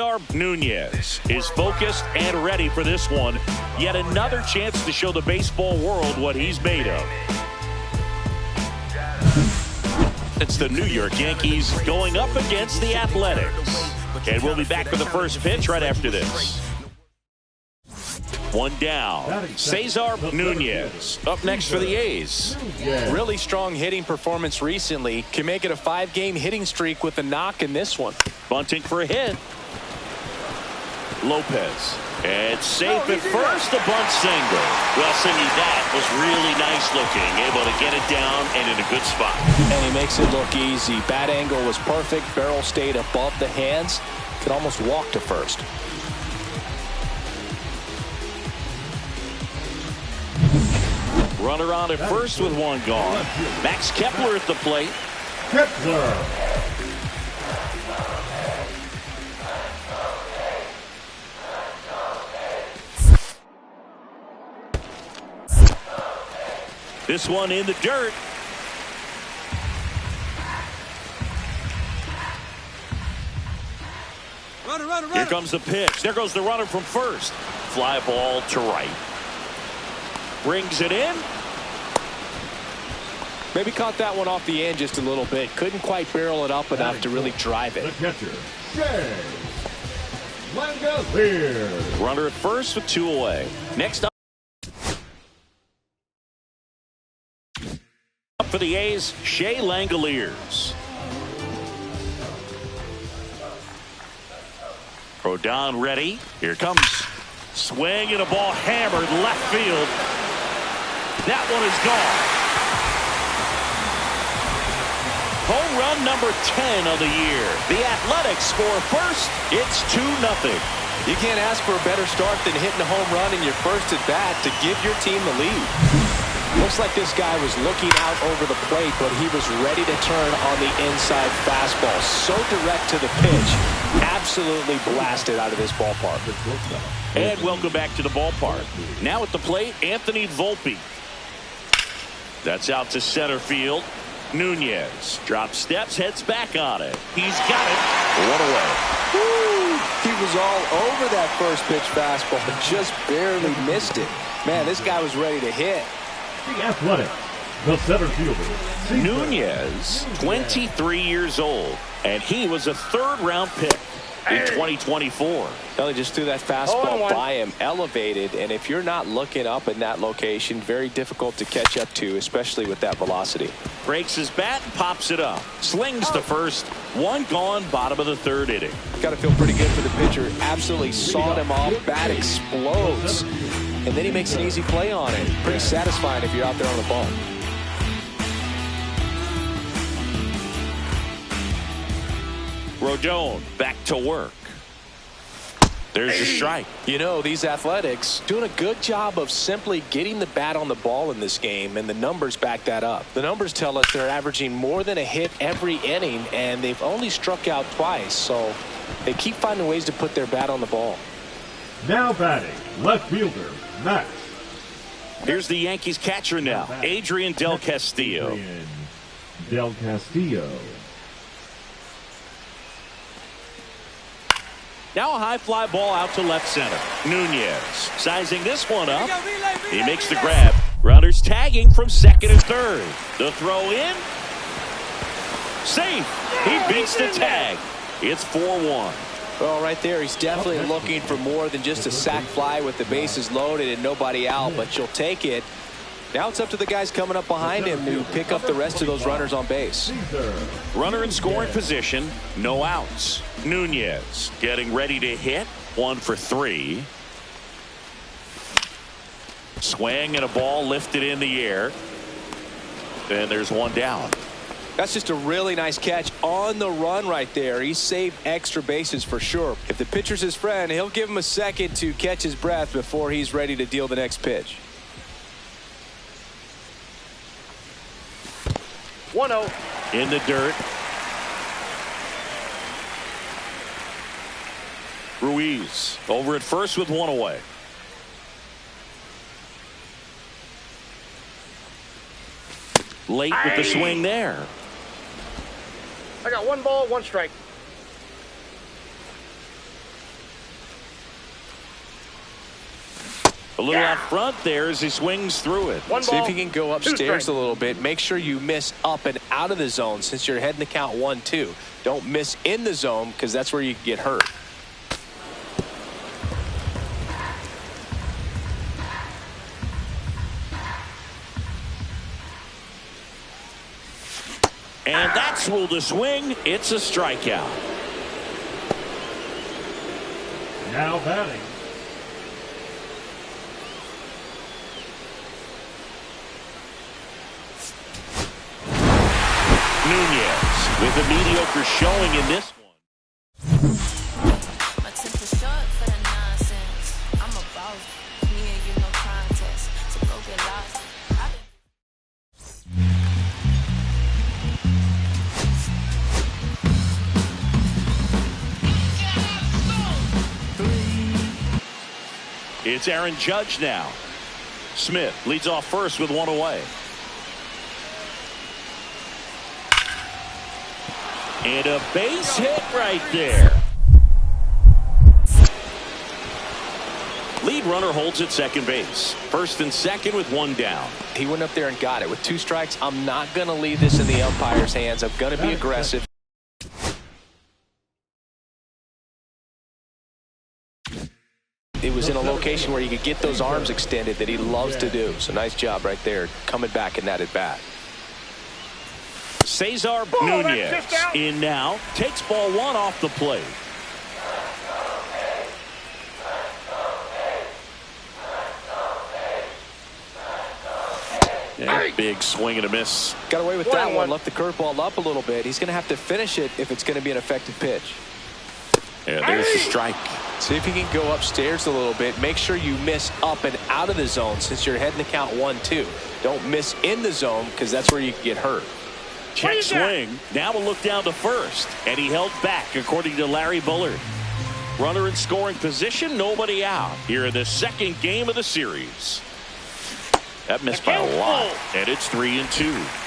Cesar Nunez is focused and ready for this one. Yet another chance to show the baseball world what he's made of. It's the New York Yankees going up against the Athletics. And we'll be back for the first pitch right after this. One down. Cesar Nunez up next for the A's. Really strong hitting performance recently. Can make it a 5-game hitting streak with a knock in this one. Bunting for a hit. Lopez. And safe at first, the bunt single. Well, Cindy, that was really nice looking. Able to get it down and in a good spot. And he makes it look easy. Bat angle was perfect. Barrel stayed above the hands. Could almost walk to first. Runner on at first with one gone. Max Kepler at the plate. Kepler. This one in the dirt. Runner. Here comes the pitch. There goes the runner from first. Fly ball to right. Brings it in. Maybe caught that one off the end just a little bit. Couldn't quite barrel it up enough to really drive it. The catcher, Shea Langoliers. Runner at first with 2 away. Next up for the A's, Shea Langoliers. Rodon ready. Here comes. Swing and a ball hammered left field. That one is gone. Home run number 10 of the year. The Athletics score first. It's 2-0. You can't ask for a better start than hitting a home run in your first at bat to give your team the lead. Looks like this guy was looking out over the plate, but he was ready to turn on the inside fastball. So direct to the pitch. Absolutely blasted out of this ballpark. And welcome back to the ballpark. Now at the plate, Anthony Volpe. That's out to center field. Nunez drops steps, heads back on it. He's got it. 1 away. Woo! He was all over that first pitch fastball, just barely missed it. Man, this guy was ready to hit. The Athletics, the center fielder, Nunez, 23 years old, and he was a 3rd-round pick in 2024. Well, he just threw that fastball by him, elevated, and if you're not looking up in that location, very difficult to catch up to, especially with that velocity. Breaks his bat and pops it up. Slings to first. 1 gone, bottom of the 3rd inning. Got to feel pretty good for the pitcher. Absolutely sawed him off. Bat explodes. And then he makes an easy play on it. Pretty satisfying if you're out there on the ball. Rodon back to work. There's your strike. You know, these Athletics doing a good job of simply getting the bat on the ball in this game, and the numbers back that up. The numbers tell us they're averaging more than a hit every inning, and they've only struck out twice, so they keep finding ways to put their bat on the ball. now batting, left fielder, Max. Here's the Yankees catcher now, Adrian Del Castillo. Del Castillo. Now a high fly ball out to left center. Nunez sizing this one up. He makes the grab. Runners tagging from second and third. The throw in. Safe. He beats the tag. It's 4-1. Well, right there, he's definitely looking for more than just a sac fly with the bases loaded and nobody out, but you'll take it. Now it's up to the guys coming up behind him to pick up the rest of those runners on base. Runner in scoring position, no outs. Nunez getting ready to hit. 1 for 3. Swing and a ball lifted in the air. And there's one down. That's just a really nice catch on the run right there. He saved extra bases for sure. If the pitcher's his friend, he'll give him a second to catch his breath before he's ready to deal the next pitch. 1-0. In the dirt. Ruiz over at first with one away. Late with the swing there. I got 1 ball, 1 strike. A little out front there as he swings through it. See if you can go upstairs a little bit. Make sure you miss up and out of the zone since you're heading to count 1-2. Don't miss in the zone because that's where you can get hurt. And that's ruled a swing. It's a strikeout. Now batting, Nunez with a mediocre showing in this one. My temper short for the nonsense. I'm a boss. Me and you no contest. So go get lost. It's Aaron Judge now. Smith leads off first with one away. And a base hit right there. Lead runner holds at second base. First and second with one down. He went up there and got it. With 2 strikes, I'm not going to leave this in the umpire's hands. I'm going to be aggressive. It was in a location where you could get those arms extended that he loves to do. So nice job right there coming back in that at bat. Cesar Nunez in now. Takes ball 1 off the plate. Yeah, big swing and a miss. Got away with that one. Left the curveball up a little bit. He's going to have to finish it if it's going to be an effective pitch. Yeah, there's the strike. See if you can go upstairs a little bit. Make sure you miss up and out of the zone since you're heading to count 1-2. Don't miss in the zone because that's where you can get hurt. Check swing. Now a look down to first. And he held back, according to Larry Bullard. Runner in scoring position, nobody out. Here in the second game of the series. That missed by a lot. And it's 3-2.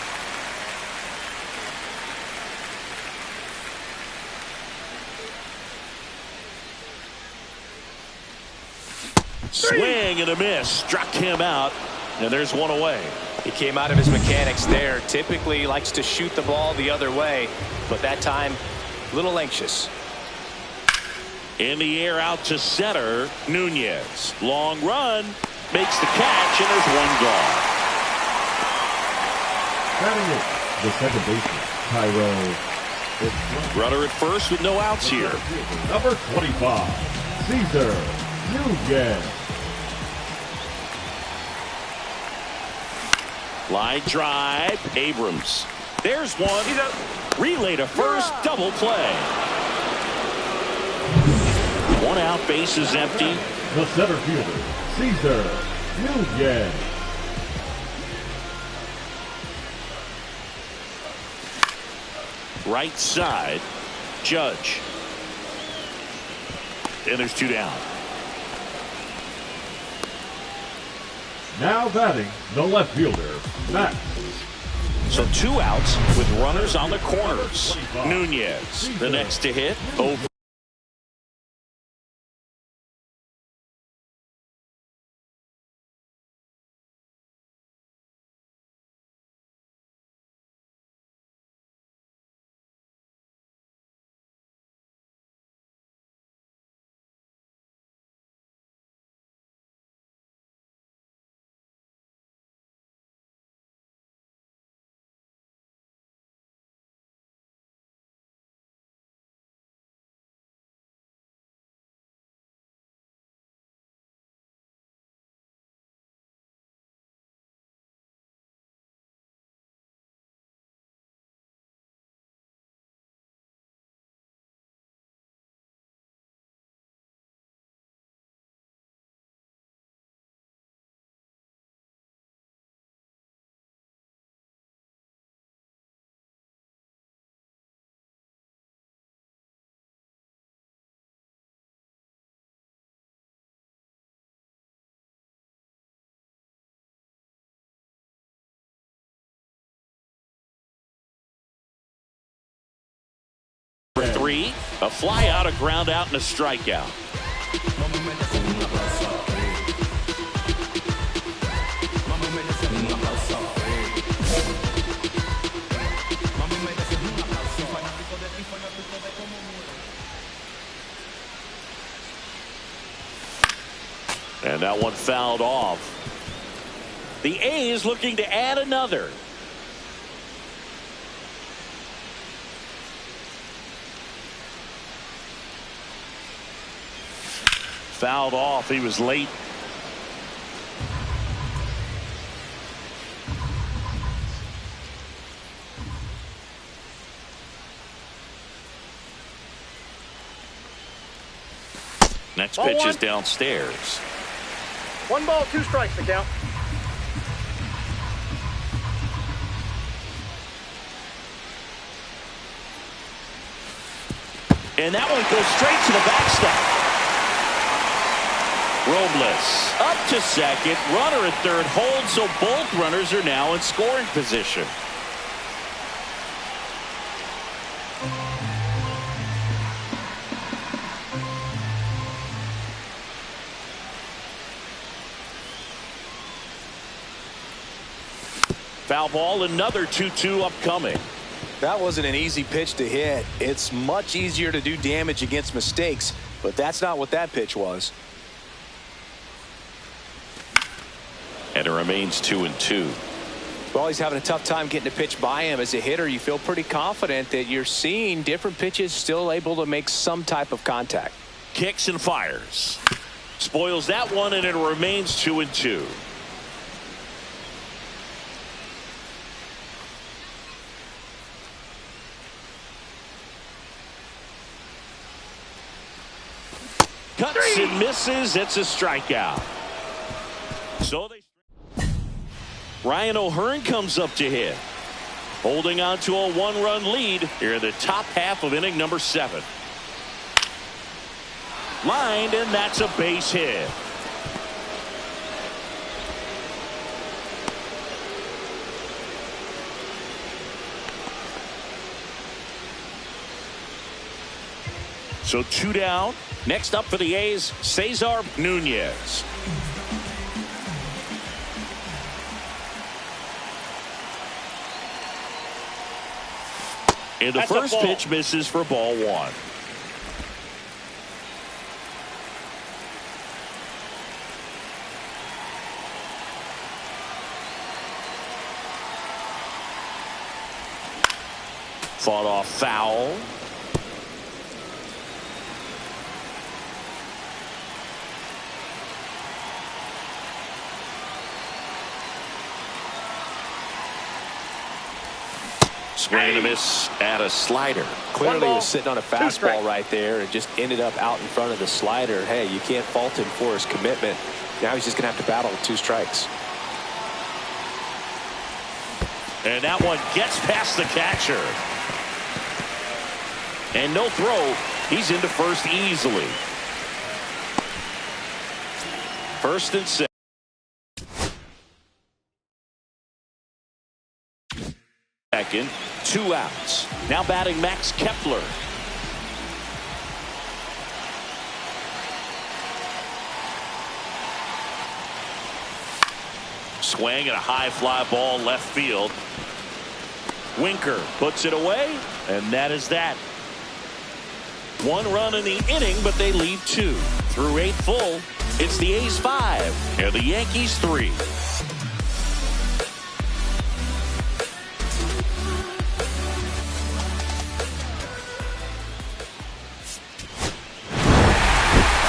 Swing and a miss. Struck him out. And there's one away. He came out of his mechanics there. Typically he likes to shoot the ball the other way, but that time a little anxious. In the air out to center. Nunez. Long run. Makes the catch, and there's one gone. batting it, the second baseman, Cairo. Runner at first with no outs here. Number 25, Cesar Nunez. Line drive. Abrams. There's one. Relay to first. Double play. One out. Base is empty. The center fielder, Cesar Nunez. Right side. Judge. And there's two down. Now batting, the left fielder, Max. So two outs with runners on the corners. Nunez, the next to hit. Over. For three, a fly out, a ground out, and a strikeout. And that one fouled off. The A's looking to add another. Fouled off. He was late. Next pitch is downstairs. 1 ball, 2 strikes to count. And that one goes straight to the backstop. Robles up to second. Runner at third holds, so both runners are now in scoring position. Foul ball, another 2-2 upcoming. That wasn't an easy pitch to hit. It's much easier to do damage against mistakes, but that's not what that pitch was. And it remains 2-2. Well, he's having a tough time getting a pitch by him. As a hitter, you feel pretty confident that you're seeing different pitches still able to make some type of contact. Kicks and fires. Spoils that one, and it remains 2-2. Cuts and misses. It's a strikeout. So Ryan O'Hearn comes up to hit. Holding on to a 1-run lead here in the top half of inning number 7. Lined, and that's a base hit. So 2 down. Next up for the A's, Cesar Nunez. And the first pitch misses for ball 1. Fought off foul. Swing and a miss at a slider. Clearly he was sitting on a fastball right there and just ended up out in front of the slider. Hey, you can't fault him for his commitment. Now he's just going to have to battle with 2 strikes. And that one gets past the catcher. And no throw. He's into first easily. First and 6. Second, 2 outs. Now batting Max Kepler. Swing and a high fly ball left field. Winker puts it away, and that is that. 1 run in the inning, but they leave 2. Through 8 full, it's the A's 5 and the Yankees 3.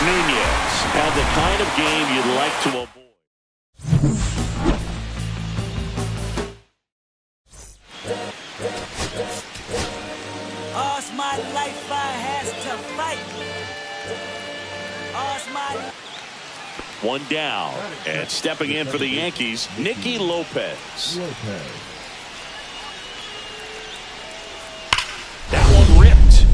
Nunez had the kind of game you'd like to avoid. All's my life I has to fight. All's my 1 down, and stepping in for the Yankees, Nicky Lopez. That one ripped.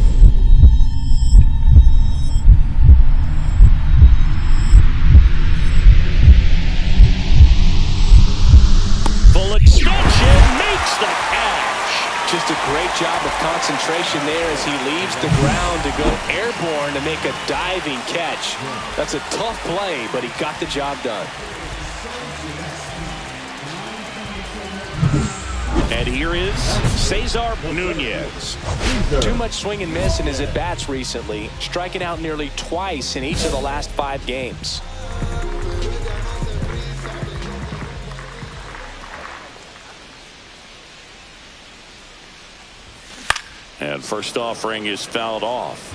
Full extension, makes the catch. Just a great job of concentration there as he leaves the ground to go airborne to make a diving catch. That's a tough play, but he got the job done. And here is Cesar Nunez. Too much swing and miss in his at-bats recently, striking out nearly twice in each of the last 5 games. And first offering is fouled off.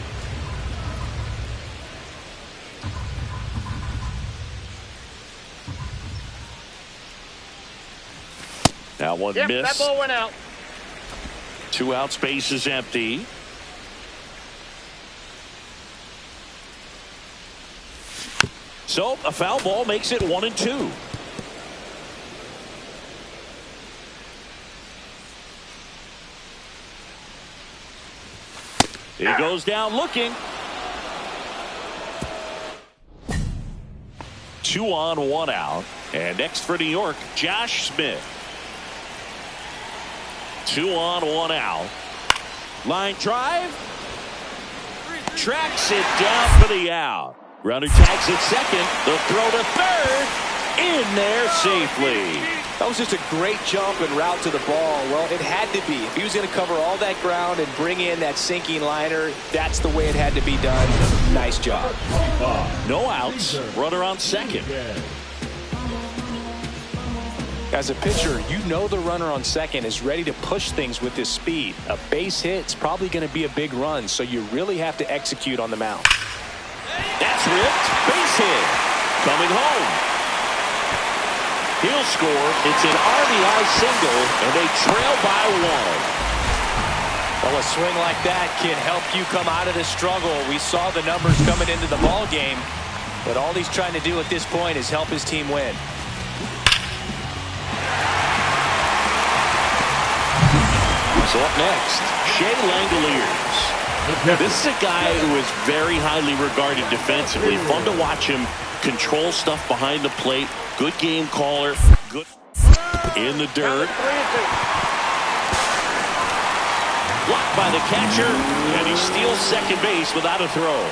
Now one miss. That ball went out. 2 out, space is empty. So a foul ball makes it 1-2. He goes down looking. 2 on, 1 out. And next for New York, Josh Smith. 2 on, 1 out. Line drive. Tracks it down for the out. Runner tags at second. The throw to third. In there safely. That was just a great jump and route to the ball. Well, it had to be. If he was going to cover all that ground and bring in that sinking liner, that's the way it had to be done. Nice job. No outs. Runner on second. As a pitcher, you know the runner on second is ready to push things with his speed. A base hit's probably going to be a big run, so you really have to execute on the mound. That's ripped. Base hit. Coming home. He'll score. It's an RBI single, and they trail by 1. Well, a swing like that can help you come out of the struggle. We saw the numbers coming into the ball game, but all he's trying to do at this point is help his team win. So up next, Shea Langoliers. This is a guy who is very highly regarded defensively. Fun to watch him control stuff behind the plate. Good game caller. Good in the dirt. Blocked by the catcher, and he steals second base without a throw.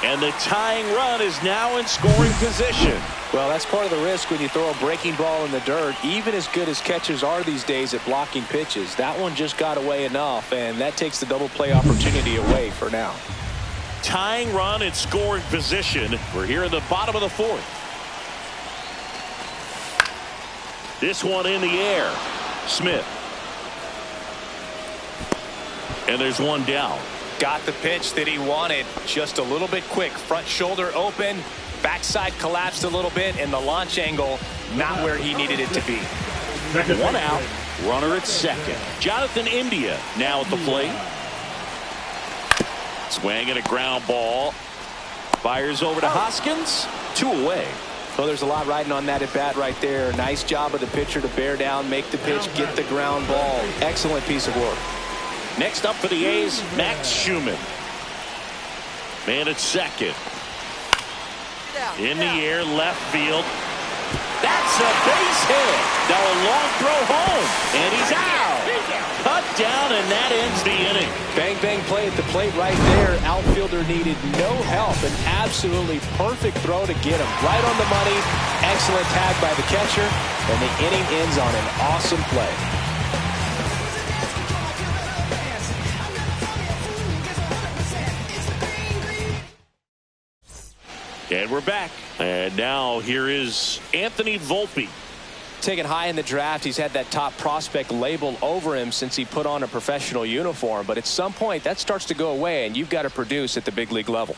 And the tying run is now in scoring position. Well, that's part of the risk when you throw a breaking ball in the dirt. Even as good as catchers are these days at blocking pitches, that one just got away enough, and that takes the double play opportunity away for now. Tying run in scoring position. We're here in the bottom of the 4th. This one in the air. Smith. And there's one down. Got the pitch that he wanted. Just a little bit quick. Front shoulder open. Backside collapsed a little bit, and the launch angle not where he needed it to be. 1 out. Runner at second. Jonathan India now at the plate. Swinging a ground ball. Fires over to Hoskins. 2 away. Well, there's a lot riding on that at bat right there. Nice job of the pitcher to bear down, make the pitch, get the ground ball. Excellent piece of work. Next up for the A's, Max Schumann. Man at second. In the air, left field. That's a base hit. Now a long throw home, and he's out. Cut down, and that ends the inning. Bang, bang play at the plate right there. Outfielder needed no help. An absolutely perfect throw to get him. Right on the money. Excellent tag by the catcher. And the inning ends on an awesome play. And we're back. And now here is Anthony Volpe. Taken high in the draft, he's had that top prospect label over him since he put on a professional uniform. But at some point, that starts to go away, and you've got to produce at the big league level.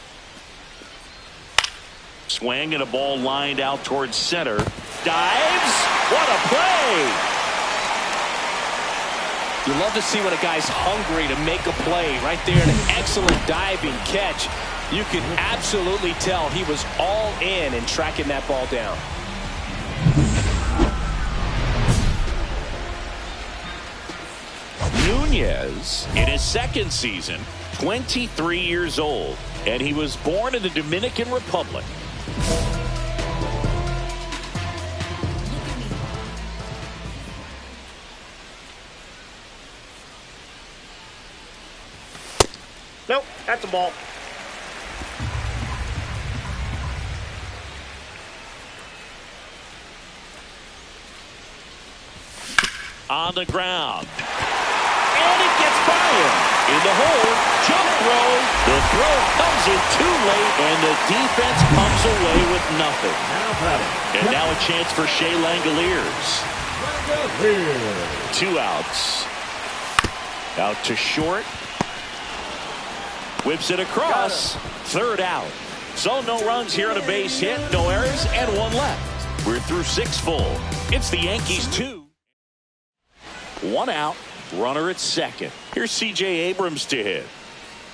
Swing and a ball lined out towards center. Dives. What a play. You love to see when a guy's hungry to make a play. Right there, an excellent diving catch. You can absolutely tell he was all in tracking that ball down. Nunez, in his second season, 23 years old, and he was born in the Dominican Republic. Nope, that's a ball. On the ground. And it gets by him. In the hole. Jump throw. The throw comes in too late, and the defense comes away with nothing. And now a chance for Shea Langoliers. 2 outs. Out to short. Whips it across. Third out. So no runs here on a base hit, no errors, and one left. We're through 6 full. It's the Yankees 2. 1 out. Runner at second. Here's C.J. Abrams to hit.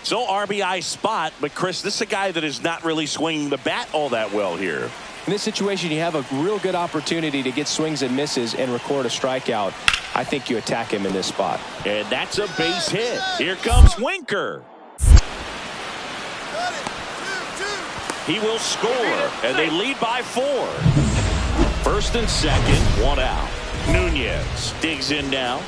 So RBI spot, but Chris, this is a guy that is not really swinging the bat all that well here. In this situation, you have a real good opportunity to get swings and misses and record a strikeout. I think you attack him in this spot. And that's a base hit. Here comes Winker. He will score, and they lead by 4. First and second, 1 out. Nunez digs in now.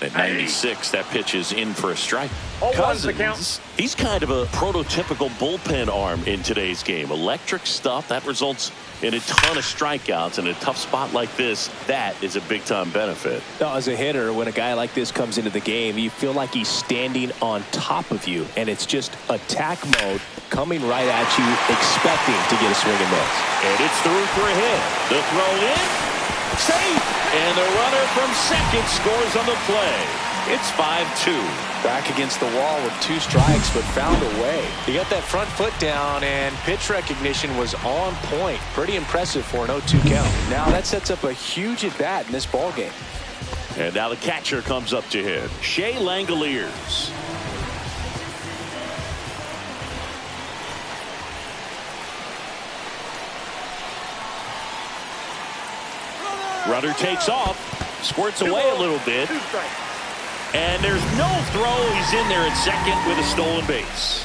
At 96, that pitch is in for a strike. Cousins, he's kind of a prototypical bullpen arm in today's game. Electric stuff that results in a ton of strikeouts. In a tough spot like this, that is a big-time benefit. Now, as a hitter, when a guy like this comes into the game, you feel like he's standing on top of you, and it's just attack mode coming right at you, expecting to get a swing and miss. And it's through for a hit. The throw in. Safe. And the runner from second scores on the play. It's 5-2. Back against the wall with 2 strikes, but found a way. He got that front foot down, and pitch recognition was on point. Pretty impressive for an 0-2 count. Now that sets up a huge at-bat in this ballgame. And now the catcher comes up to hit. Shea Langoliers. Runner takes off, squirts away a little bit, and there's no throw. He's in there at second with a stolen base.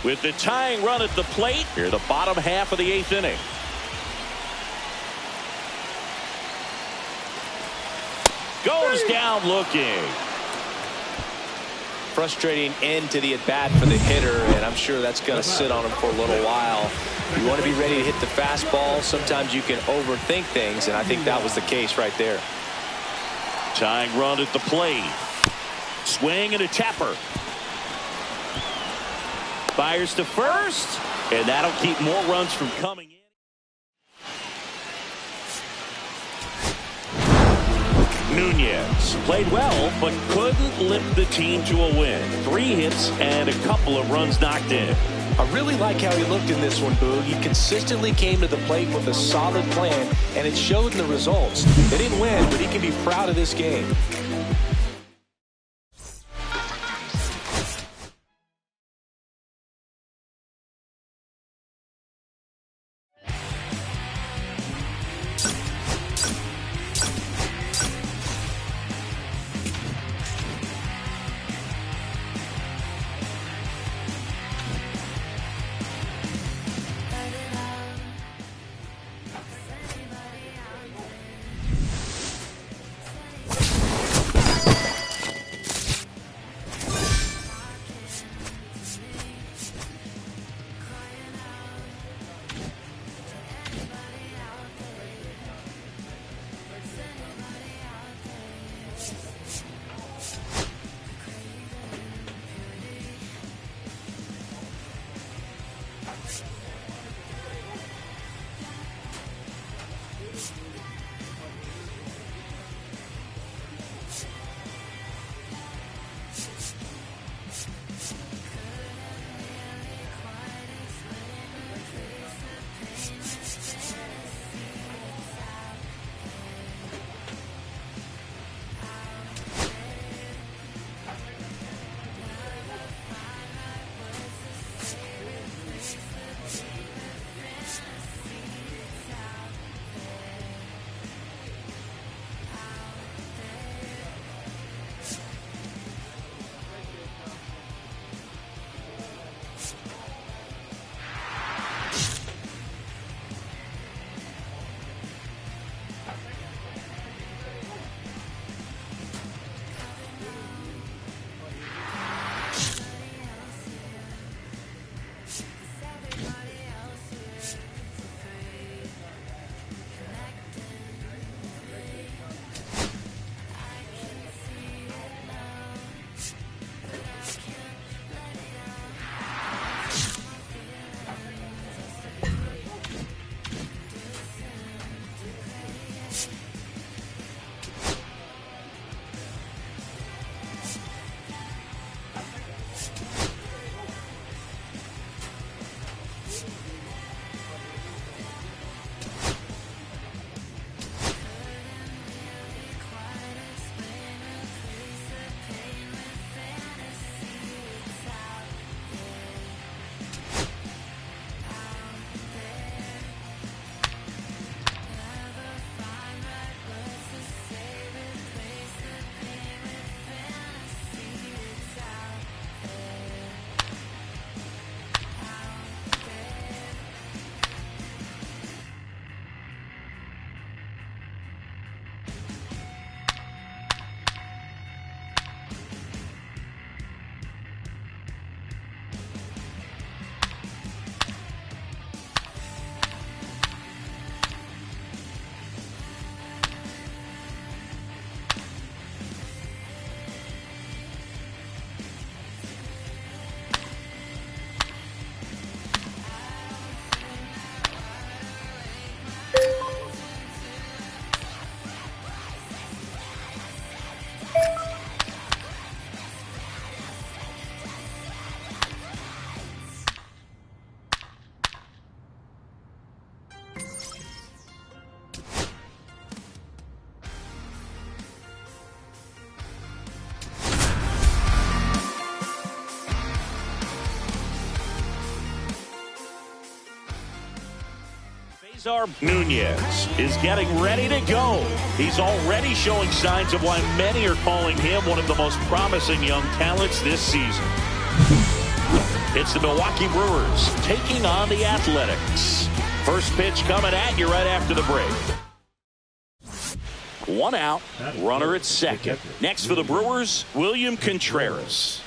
With the tying run at the plate, here the bottom half of the 8th inning. Goes down looking. Frustrating end to the at-bat for the hitter, and I'm sure that's going to sit on him for a little while. You want to be ready to hit the fastball. Sometimes you can overthink things, and I think that was the case right there. Tying run at the plate. Swing and a tapper. Fires to first, and that'll keep more runs from coming in. Nunez played well, but couldn't lift the team to a win. 3 hits and a couple of runs knocked in. I really like how he looked in this one, Boog. He consistently came to the plate with a solid plan, and it showed in the results. They didn't win, but he can be proud of this game. Nunez is getting ready to go. He's already showing signs of why many are calling him one of the most promising young talents this season. It's the Milwaukee Brewers taking on the Athletics. First pitch coming at you right after the break. One out, runner at second. Next for the Brewers, William Contreras.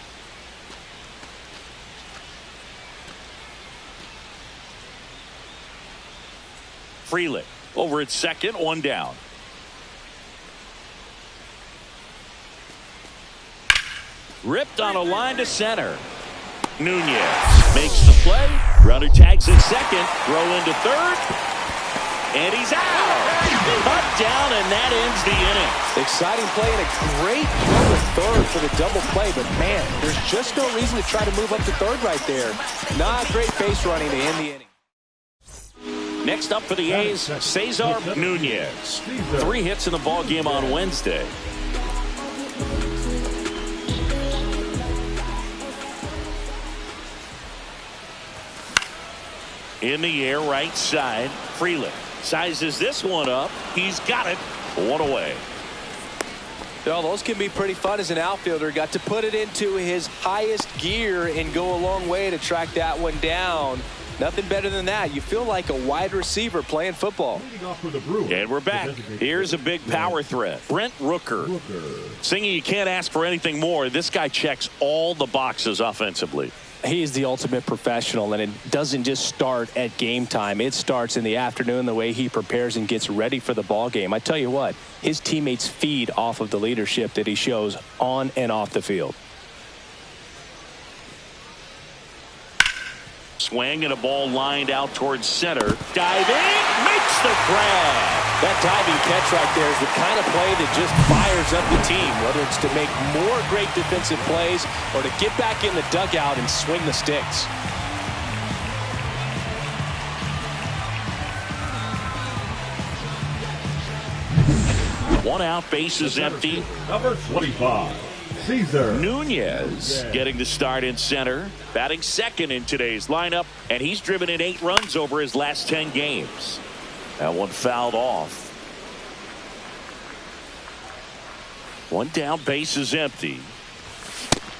Freeland over at second, one down. Ripped on a line to center. Nunez makes the play. Runner tags at second. Throw into third. And he's out. Cut down, and that ends the inning. Exciting play and a great throw to third for the double play. But, man, there's just no reason to try to move up to third right there. Not great base running to end the inning. Next up for the A's, Cesar Nunez. 3 hits in the ballgame on Wednesday. In the air, right side, Freeland sizes this one up. He's got it. One away. Well, those can be pretty fun as an outfielder. Got to put it into his highest gear and go a long way to track that one down. Nothing better than that. You feel like a wide receiver playing football. And we're back. Here's a big power threat. Brent Rooker. Singing, you can't ask for anything more. This guy checks all the boxes offensively. He is the ultimate professional, and it doesn't just start at game time. It starts in the afternoon, the way he prepares and gets ready for the ball game. I tell you what, his teammates feed off of the leadership that he shows on and off the field. Swing and a ball lined out towards center. Diving, makes the grab. That diving catch right there is the kind of play that just fires up the team, whether it's to make more great defensive plays or to get back in the dugout and swing the sticks. One out, bases empty. Number 25. Cesar Nunez getting the start in center, batting second in today's lineup, and he's driven in 8 runs over his last 10 games. That one fouled off. One down, bases empty.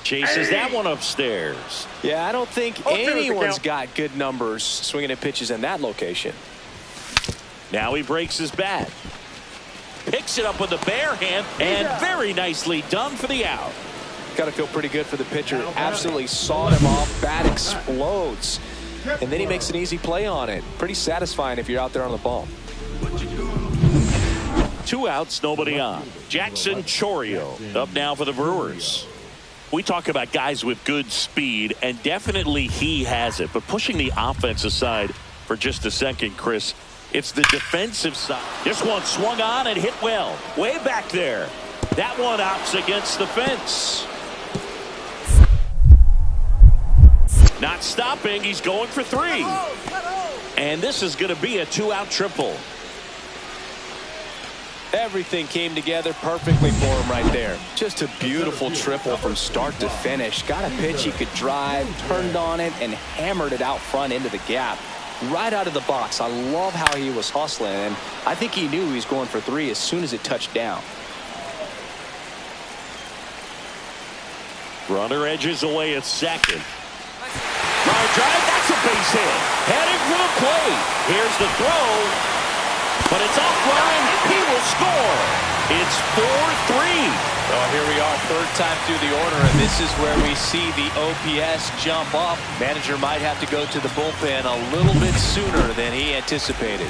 Chases that one upstairs. Yeah, I don't think anyone's got good numbers swinging at pitches in that location. Now he breaks his bat. Picks it up with the bare hand, and very nicely done for the out. Got to feel pretty good for the pitcher. Absolutely sawed him off. Bat explodes. And then he makes an easy play on it. Pretty satisfying if you're out there on the ball. 2 outs, nobody on. Jackson Chourio up now for the Brewers. We talk about guys with good speed, and definitely he has it. But pushing the offense aside for just a second, Chris, it's the defensive side. This one swung on and hit well. Way back there. That one opts against the fence. Not stopping. He's going for 3. And this is going to be a 2-out triple. Everything came together perfectly for him right there. Just a beautiful triple from start to finish. Got a pitch he could drive, turned on it, and hammered it out front into the gap. Right out of the box. I love how he was hustling, and I think he knew he was going for 3 as soon as it touched down. Runner edges away at second. Line drive, that's a base hit. Heading for the plate. Here's the throw, but it's offline. He will score. It's 4-3. Well, here we are, 3rd time through the order, and this is where we see the OPS jump up. Manager might have to go to the bullpen a little bit sooner than he anticipated.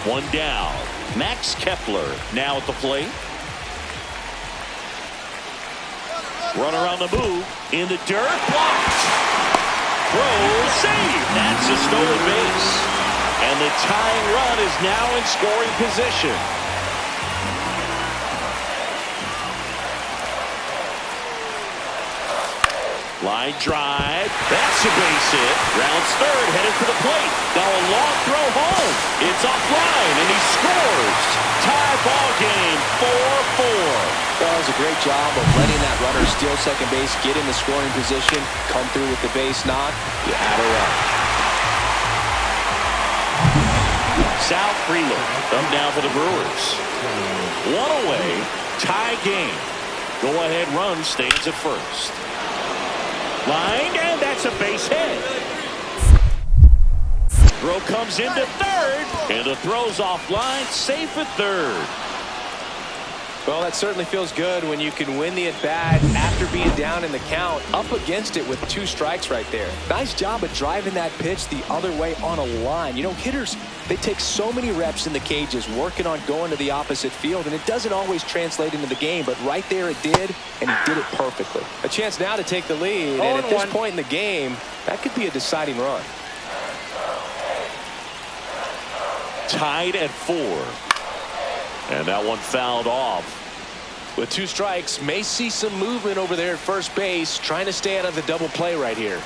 1 down. Max Kepler now at the plate. Runner on the move. In the dirt. Blocked. Throw. Save. That's a stolen base. And the tying run is now in scoring position. Line drive. That's a base hit. Rounds third, headed for the plate. Now a long throw home. It's offline, and he scores. Tie ball game, 4-4. That was a great job of letting that runner steal second base, get in the scoring position, come through with the base knock. You had a run. Sal Freeland up now for the Brewers. One away, tie game. Go-ahead run stands at first. Line, and that's a base hit. Throw comes into third, and the throw's offline, safe at third. Well, that certainly feels good when you can win the at-bat after being down in the count, up against it with 2 strikes right there. Nice job of driving that pitch the other way on a line. You know, hitters, they take so many reps in the cages working on going to the opposite field, and it doesn't always translate into the game, but right there it did, and he did it perfectly. A chance now to take the lead, and at this point in the game, that could be a deciding run. Tied at 4. And that one fouled off. With 2 strikes, may see some movement over there at first base, trying to stay out of the double play right here.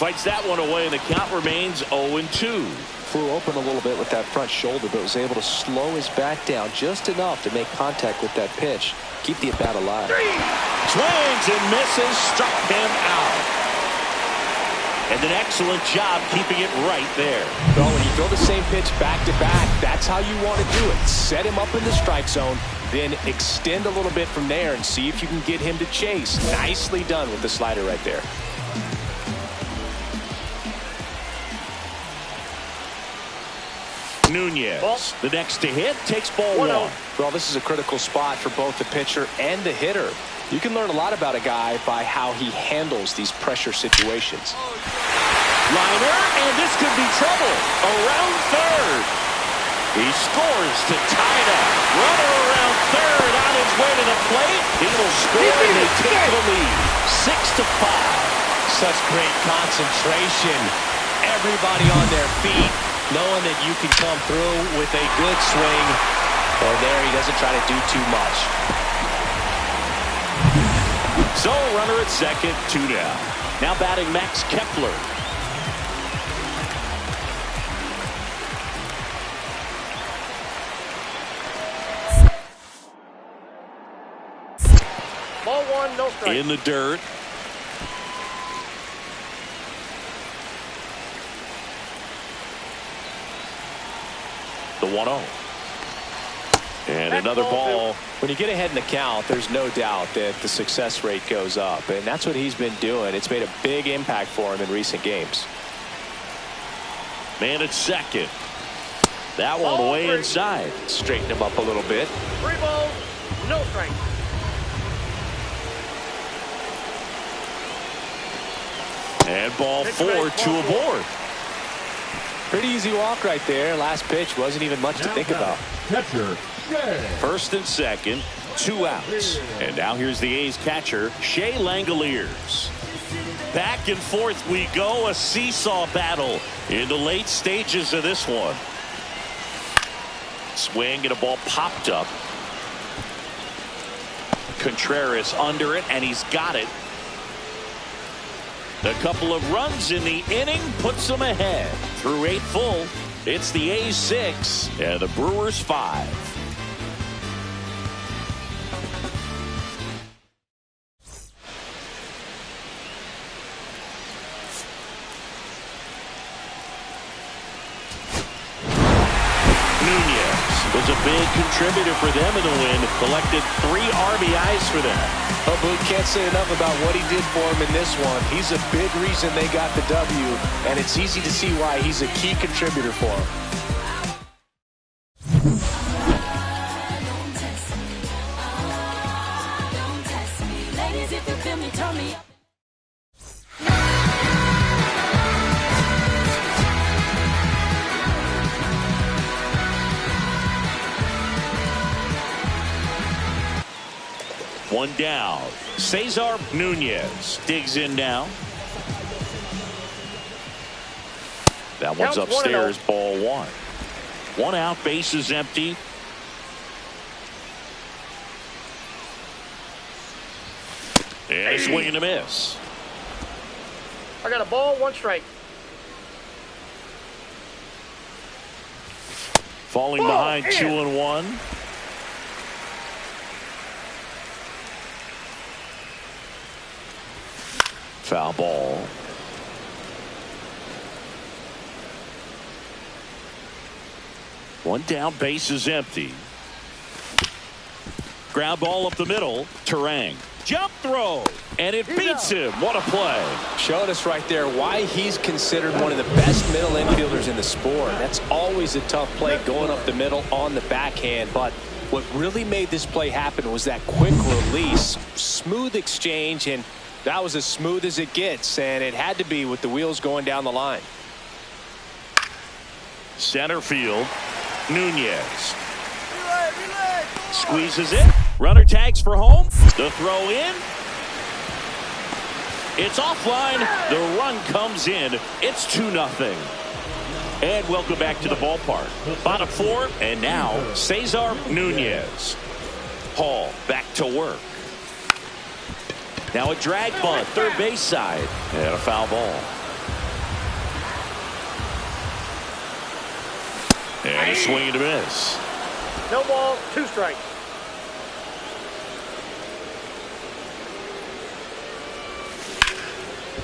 Fights that one away, and the count remains 0-2. Flew open a little bit with that front shoulder, but was able to slow his back down just enough to make contact with that pitch. Keep the at-bat alive. Swings and misses, struck him out. And an excellent job keeping it right there. Well, when you throw the same pitch back-to-back, that's how you want to do it. Set him up in the strike zone, then extend a little bit from there and see if you can get him to chase. Nicely done with the slider right there. Nunez, the next to hit, takes ball 1. Well, this is a critical spot for both the pitcher and the hitter. You can learn a lot about a guy by how he handles these pressure situations. Liner, and this could be trouble. Around third. He scores to tie it up. Runner around third, on his way to the plate. He will score, and they take the lead. 6-5. Such great concentration. Everybody on their feet, knowing that you can come through with a good swing. And there he doesn't try to do too much. So runner at second, 2 down. Now batting Max Kepler. Ball 1, no strike. In the dirt. The 1-0. And another ball. When you get ahead in the count, there's no doubt that the success rate goes up, and that's what he's been doing. It's made a big impact for him in recent games. Man at second. That one way inside. Straighten him up a little bit. 3 balls, no strike. And ball 4, 2 aboard. Pretty easy walk right there. Last pitch wasn't even much to think about. Catcher, First and second, 2 outs. And now here's the A's catcher, Shea Langoliers. Back and forth we go, a seesaw battle in the late stages of this one. Swing and a ball popped up. Contreras under it, and he's got it. A couple of runs in the inning puts them ahead. Through 8 full, it's the A's 6 and the Brewers 5. Was a big contributor for them in the win. Collected 3 RBIs for them. Oh, Boot can't say enough about what he did for him in this one. He's a big reason they got the W, and it's easy to see why he's a key contributor for him. Ladies, if you feel me, turn me up. One down. Cesar Nunez digs in now. That one's upstairs, ball 1. 1 out, base is empty. And a swing and a miss. I got a ball, 1 strike. Falling behind 2-1. Foul ball. One down, base is empty. Ground ball up the middle. Turang. Jump throw. And it beats him. What a play. Showed us right there why he's considered one of the best middle infielders in the sport. That's always a tough play going up the middle on the backhand. But what really made this play happen was that quick release, smooth exchange, and that was as smooth as it gets. And it had to be with the wheels going down the line. Center field. Nunez. Squeezes it. Runner tags for home. The throw in. It's offline. The run comes in. It's 2-0. And welcome back to the ballpark. Bottom 4, and now Cesar Nunez. Hall back to work. Now a drag bunt, third base side, and a foul ball. And a swing and a miss. No ball, 2 strikes.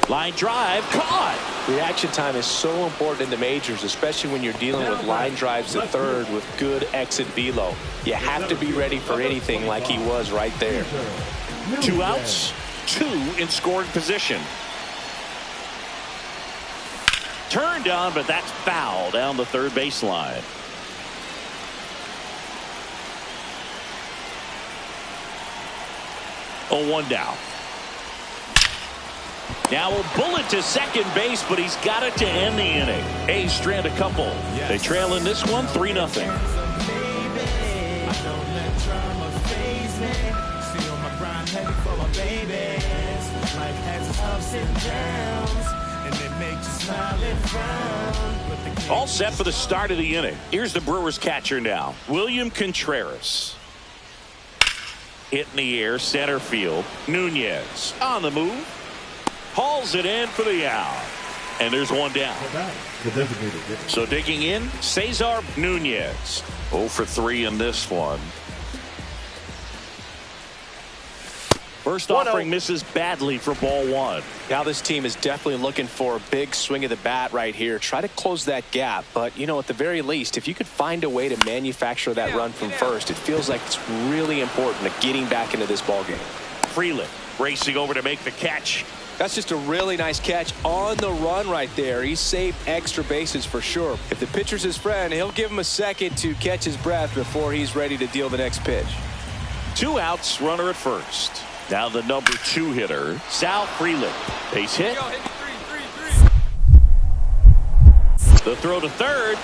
Line drive, caught. Reaction time is so important in the majors, especially when you're dealing with line drives to third with good exit velo. You have to be ready for anything like he was right there. 2 outs, 2 in scoring position. Turned on, but that's foul down the third baseline. Oh, 1 down. Now a bullet to second base, but he's got it to end the inning. A's strand a couple. They trail in this one 3-0. All set for the start of the inning. Here's the Brewers catcher now, William Contreras. Hit in the air, center field. Nunez on the move. Hauls it in for the out. And there's 1 down. So digging in, Cesar Nunez. 0 for 3 in this one. First offering misses badly for ball 1. Now this team is definitely looking for a big swing of the bat right here. Try to close that gap. But, you know, at the very least, if you could find a way to manufacture that run from first, it feels like it's really important to getting back into this ball game. Freeland racing over to make the catch. That's just a really nice catch on the run right there. He saved extra bases for sure. If the pitcher's his friend, he'll give him a second to catch his breath before he's ready to deal the next pitch. 2 outs, runner at first. Now the number 2 hitter, Sal Freeland. Base hit. The throw to third.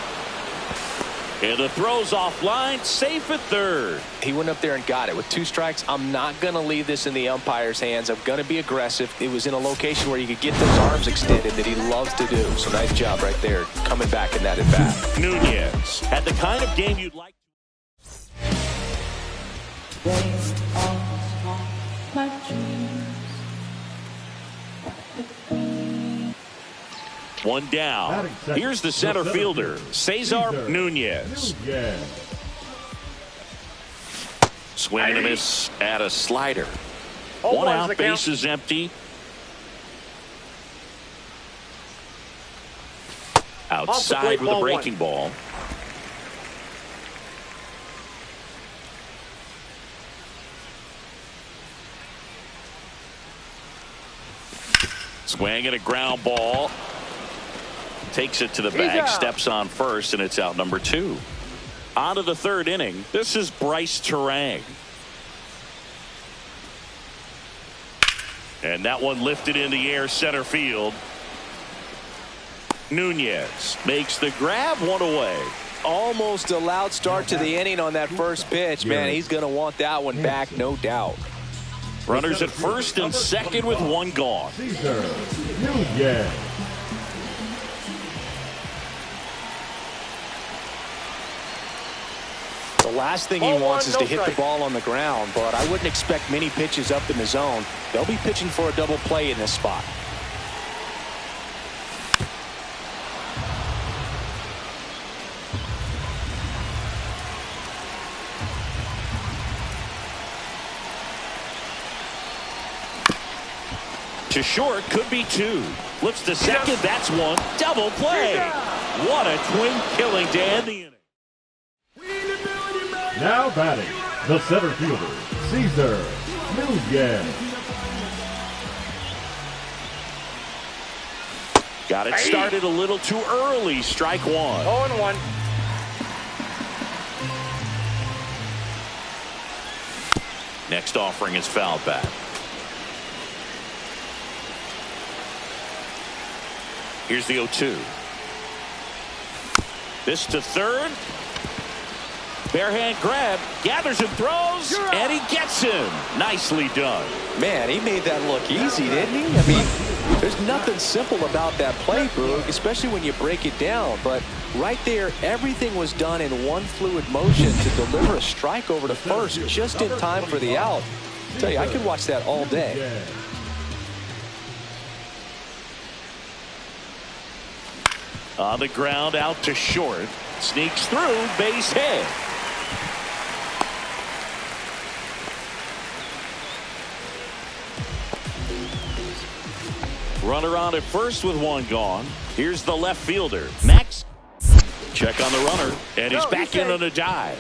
And the throw's offline, safe at third. He went up there and got it. With 2 strikes, I'm not going to leave this in the umpire's hands. I'm going to be aggressive. It was in a location where you could get those arms extended that he loves to do. So nice job right there, coming back in that at bat. Nunez had the kind of game you'd like. One down. Here's the center fielder, Cesar Nunez. Swing and a miss at a slider. 1 out, base is empty. Outside with a breaking ball. Swing and a ground ball. Takes it to the bag, steps on first, and it's out number 2. On to the 3rd inning. This is Bryce Turang. And that one lifted in the air, center field. Nunez makes the grab, 1 away. Almost a loud start to the inning on that first pitch. Man, he's going to want that one back, no doubt. Runners at first and second with 1 gone. The last thing he wants is to hit the ball on the ground, but I wouldn't expect many pitches up in the zone. They'll be pitching for a double play in this spot. To short, could be 2. Flips to second, that's 1. Double play. What a twin killing to end the inning. Now batting, the center fielder, Cesar Nunez. Got it started a little too early. Strike one. 0-1. Next offering is fouled back. Here's the 0-2. This to third. Bare hand grab, gathers and throws, and he gets him. Nicely done. Man, he made that look easy, didn't he? I mean, there's nothing simple about that play, Boog, especially when you break it down. But right there, everything was done in one fluid motion to deliver a strike over to first just in time for the out. I tell you, I could watch that all day. On the ground, out to short. Sneaks through, base hit. Runner on at first with one gone. Here's the left fielder, Max. Check on the runner, and he's back in on a dive.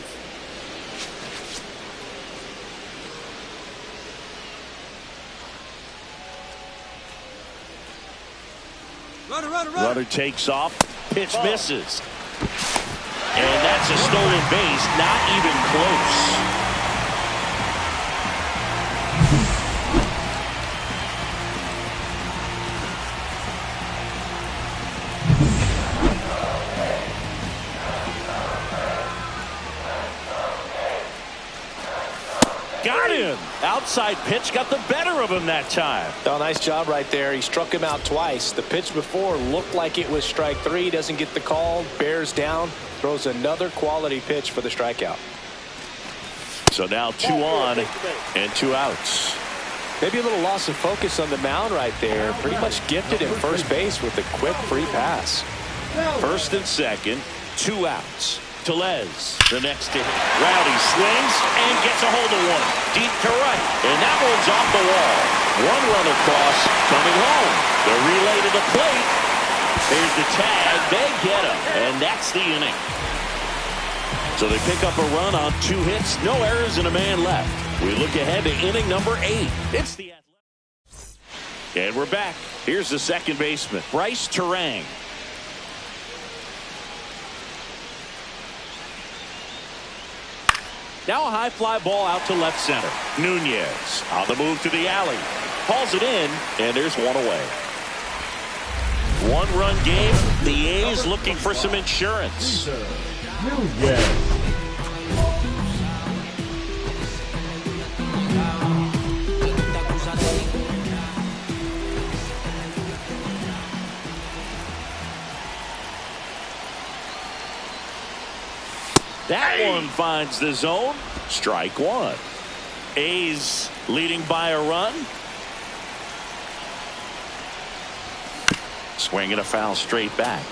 Runner takes off, pitch misses. And that's a stolen base, not even close. Got him. Outside pitch got the better of him that time. Oh, nice job right there. He struck him out twice. The pitch before looked like it was strike three. Doesn't get the call. Bears down. Throws another quality pitch for the strikeout. So now 2 on and 2 outs. Maybe a little loss of focus on the mound right there. Pretty much gifted in first base with a quick free pass. First and second, 2 outs. Tellez, the next hit. Rowdy swings and gets a hold of one. Deep to right. And that one's off the wall. One run across, coming home. The relay to the plate. There's the tag. They get him. And that's the inning. So they pick up a run on 2 hits. No errors and a man left. We look ahead to inning number 8. It's the And we're back. Here's the second baseman, Bryce Terang. Now a high fly ball out to left center. Nunez on the move to the alley. Hauls it in, and there's one away. 1-run game. The A's looking for some insurance. Nunez. That one finds the zone. Strike one. A's leading by a run. Swing and a foul straight back.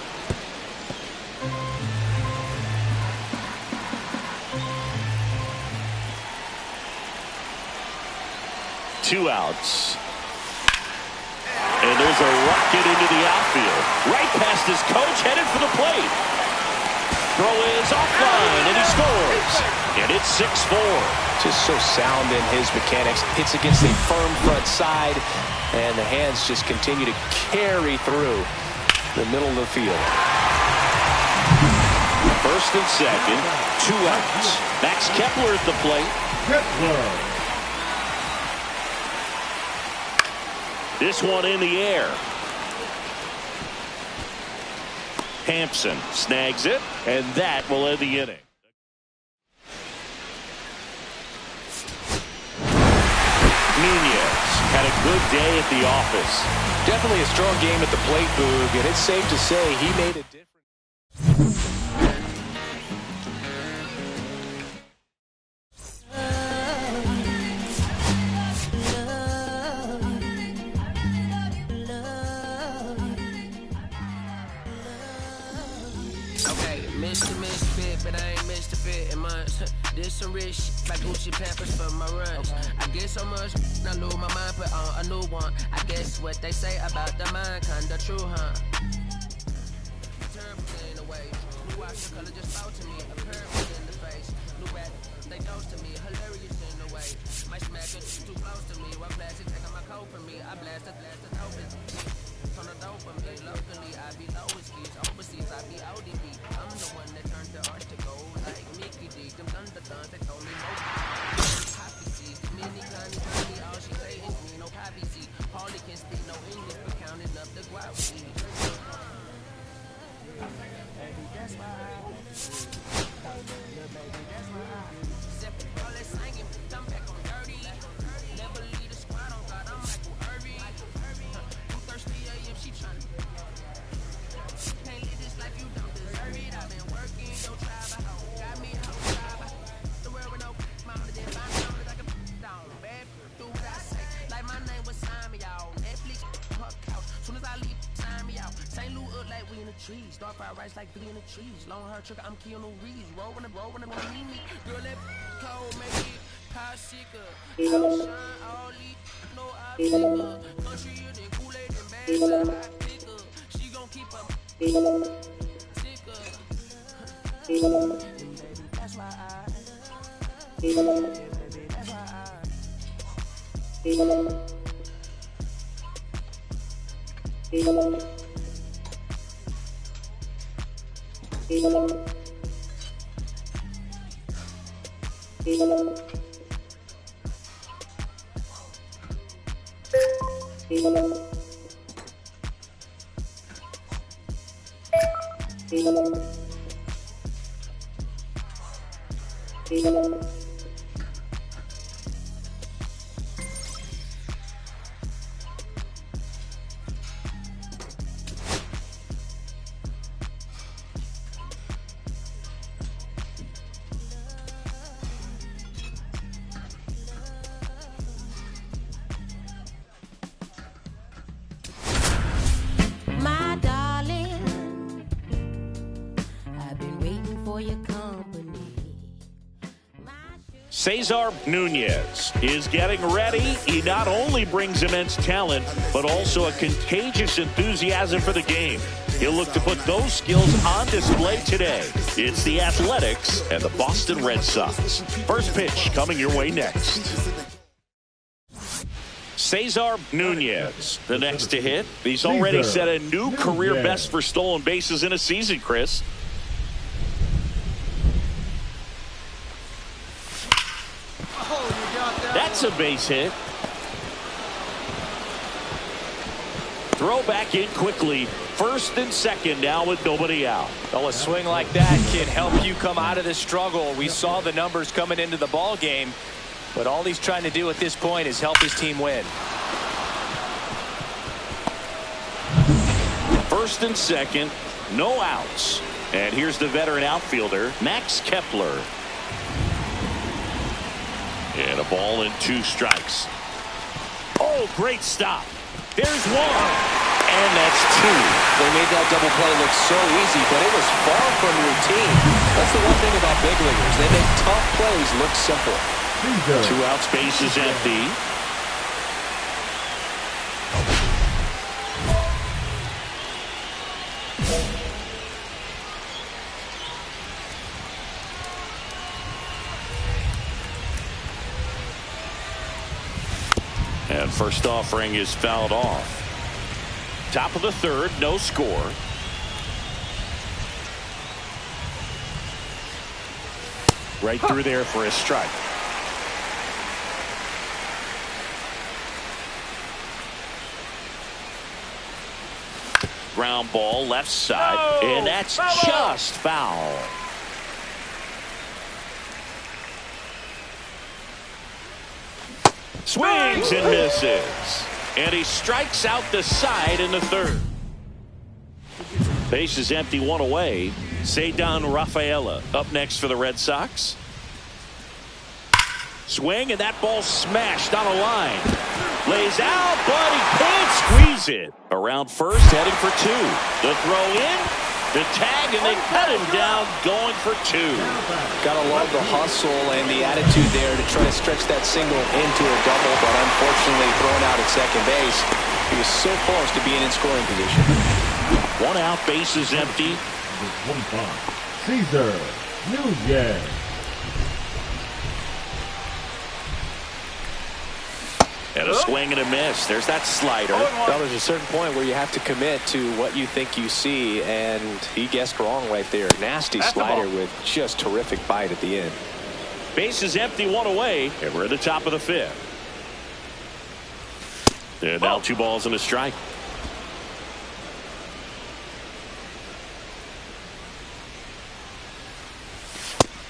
Two outs. And there's a rocket into the outfield. Right past his coach, headed for the plate. Throw is offline, and he scores. And it's 6-4. Just so sound in his mechanics. Hits against a firm front side, and the hands just continue to carry through the middle of the field. First and second, 2 outs. Max Kepler at the plate. Kepler. This one in the air. Hampson snags it, and that will end the inning. Nunez had a good day at the office. Definitely a strong game at the plate, Boog, and it's safe to say he made a difference. Mr. Misfit, but I ain't missed a bit in months. This some rich shit like Gucci Pampers for my runs. I get so much, I lose my mind, put on a new one. I guess what they say about the mind, kinda true, huh? Turn in a way. Blue watch the color just out to me, a curve in the face. Blue rat, Too close to me, what plastic taking my coat from me? I blast the open. Turn the dope for me. Locally, I be lowest keys. Overseas, I be ODB. I'm the one that turned the arch to gold like Mickey D. Them thunderthons, they told me no poppy seeds. Mini Connie, all she say is me, no poppy seed. Paulie can speak no English, but counting up the guap seed. Baby, that's why Sipping all that singing, I'm back on dirty. Never leave the squad on God, I'm Michael Irving. You thirsty AF, she tryna. Can't live this life, you don't deserve it. I've been working, yo, tribe, got me out, tribe. The world with no mama, then find me on it like a down. Bad, do what I say. Like my name was Simon, y'all. Netflix, her couch. Soon as I leave, sign me out. St. Louis up like we in the trees. Dark fried rice like three in the trees. Long hair trigger, I'm Keanu Reeves. Roll when they wanna meet me. Girl, that cold, make it popsicle. Outshine all these, no obstacle. Country and Kool-Aid and bags of hot picker. She gon' keep up sicker. And baby, that's why baby, that's My darling, I've been waiting for your company. Cesar Nunez is getting ready. He not only brings immense talent, but also a contagious enthusiasm for the game. He'll look to put those skills on display today. It's the Athletics and the Boston Red Sox. First pitch coming your way next. Cesar Nunez, the next to hit. He's already set a new career best for stolen bases in a season, Chris. That's a base hit. Throw back in quickly. First and second now with nobody out. Well, a swing like that can help you come out of the struggle. We saw the numbers coming into the ball game, but all he's trying to do at this point is help his team win. First and second, no outs. And here's the veteran outfielder, Max Kepler. And a ball and 2 strikes. Oh, great stop. There's one. And that's 2. They made that double play look so easy, but it was far from routine. That's the one thing about big leaguers. They make tough plays look simple. 2 outs, base is empty. And first offering is fouled off. Top of the third, no score. Right through there for a strike. Ground ball left side, and that's just foul. Swings and misses. And he strikes out the side in the third. Base is empty, 1 away. Cedar Rafaela up next for the Red Sox. Swing, and that ball smashed on a line. Lays out, but he can't squeeze it. Around first, heading for 2. The throw in, the tag, and they cut him down, going for 2. Gotta love the hustle and the attitude there to try to stretch that single into a double, but unfortunately thrown out at second base. He was so close to being in scoring position. 1 out, base is empty. Cesar Nunez. And a swing and a miss. There's that slider. Well, there's a certain point where you have to commit to what you think you see, and he guessed wrong right there. Nasty slider with just terrific bite at the end. Base is empty, one away, and we're at the top of the fifth. And now 2 balls and a strike.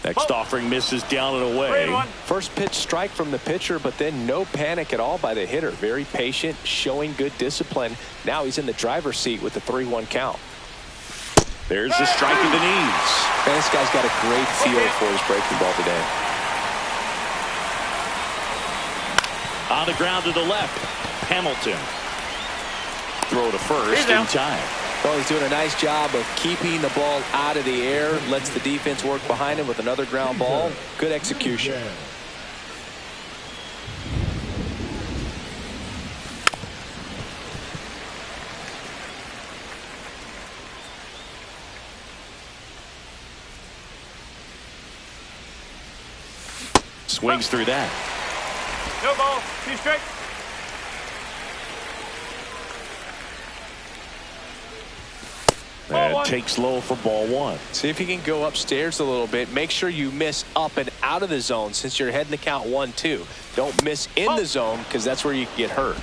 Next offering misses down and away. First pitch strike from the pitcher, but then no panic at all by the hitter. Very patient, showing good discipline. Now he's in the driver's seat with the 3-1 count. There's the strike of the knees. Man, this guy's got a great feel for his breaking ball today. On the ground to the left. Hamilton. Throw to first in time. Well, he's doing a nice job of keeping the ball out of the air. Lets the defense work behind him with another ground ball. Good execution. Swings through that. No ball. 2 straight. And takes low for ball 1. See if you can go upstairs a little bit. Make sure you miss up and out of the zone since you're heading to count 1-2. Don't miss in the zone because that's where you can get hurt.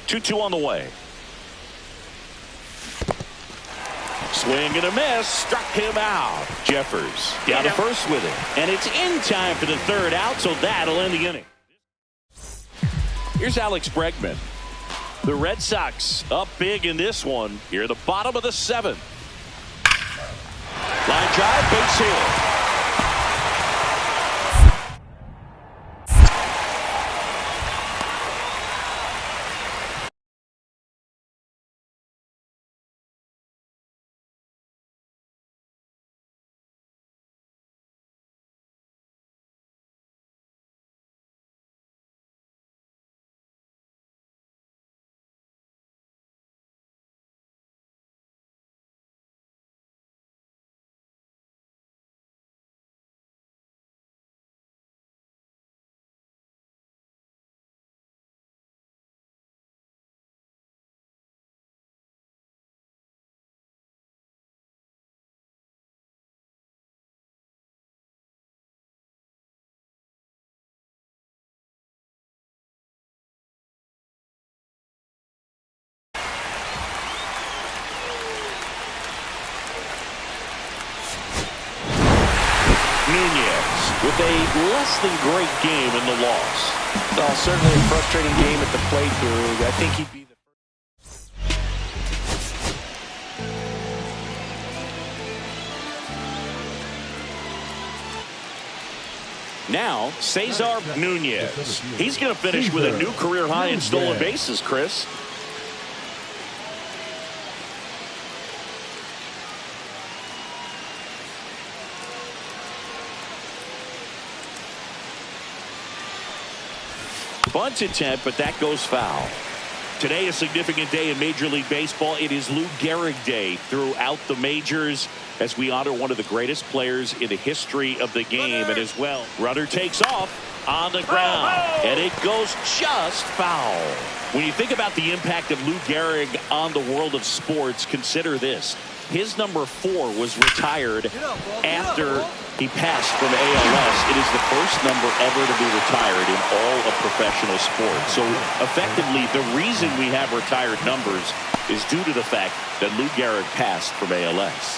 2-2 on the way. Swing and a miss. Struck him out. Jeffers down to first with it. And it's in time for the 3rd out, so that'll end the inning. Here's Alex Bregman. The Red Sox up big in this one. Here at the bottom of the 7th. Line drive, base hit. Nunez with a less than great game in the loss. Well, certainly a frustrating game at the plate here. I think he'd be the Now, Cesar Nunez. He's going to finish with a new career high in stolen bases, Chris. Bunt attempt, but that goes foul. Today, a significant day in Major League Baseball. It is Lou Gehrig Day throughout the majors as we honor one of the greatest players in the history of the game. And as well, runner takes off on the ground, and it goes just foul. When you think about the impact of Lou Gehrig on the world of sports, consider this. His number 4 was retired after he passed from ALS. It is the first number ever to be retired in all of professional sports. So effectively, the reason we have retired numbers is due to the fact that Lou Gehrig passed from ALS.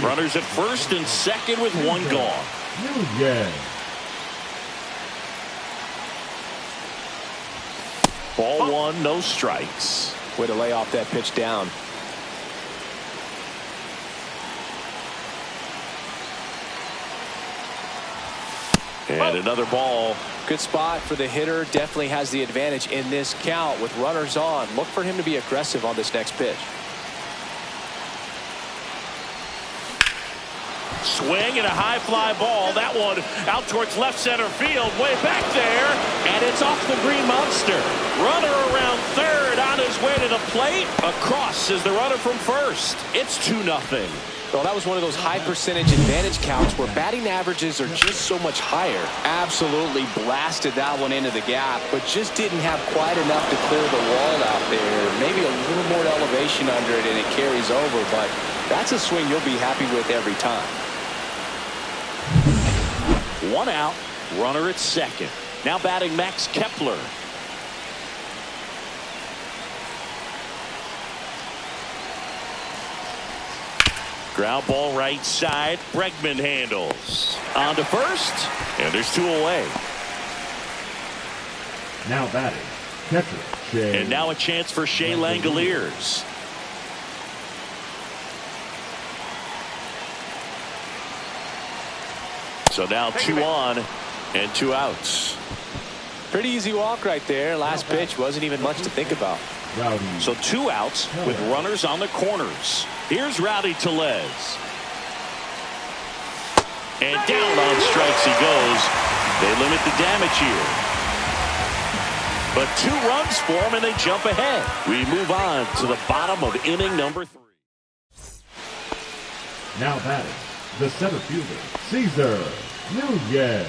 Runners at first and second with 1 gone. Ball 1, no strikes. way to lay off that pitch down. And another ball. Good spot for the hitter. Definitely has the advantage in this count with runners on. Look for him to be aggressive on this next pitch. Swing and a high fly ball. That one out towards left center field. Way back there. And it's off the Green Monster. Runner around third. And on his way to the plate, across is the runner from first. It's 2-0. Well, that was one of those high percentage advantage counts where batting averages are just so much higher. Absolutely blasted that one into the gap, but just didn't have quite enough to clear the wall out there. Maybe a little more elevation under it and it carries over, but that's a swing you'll be happy with every time. 1 out, runner at second. Now batting Max Kepler. Ground ball right side. Bregman handles. On to first. And there's 2 away. Now batting, catcher Shea. And now a chance for Shea Langoliers. So now 2 on and 2 outs. Pretty easy walk right there. Last pitch wasn't even much to think about. Rowdy. So 2 outs with runners on the corners. Here's Rowdy Tellez. And down on strikes he goes. They limit the damage here. But 2 runs for him and they jump ahead. We move on to the bottom of inning number 3. Now batting, the center fielder, Cesar Nunez.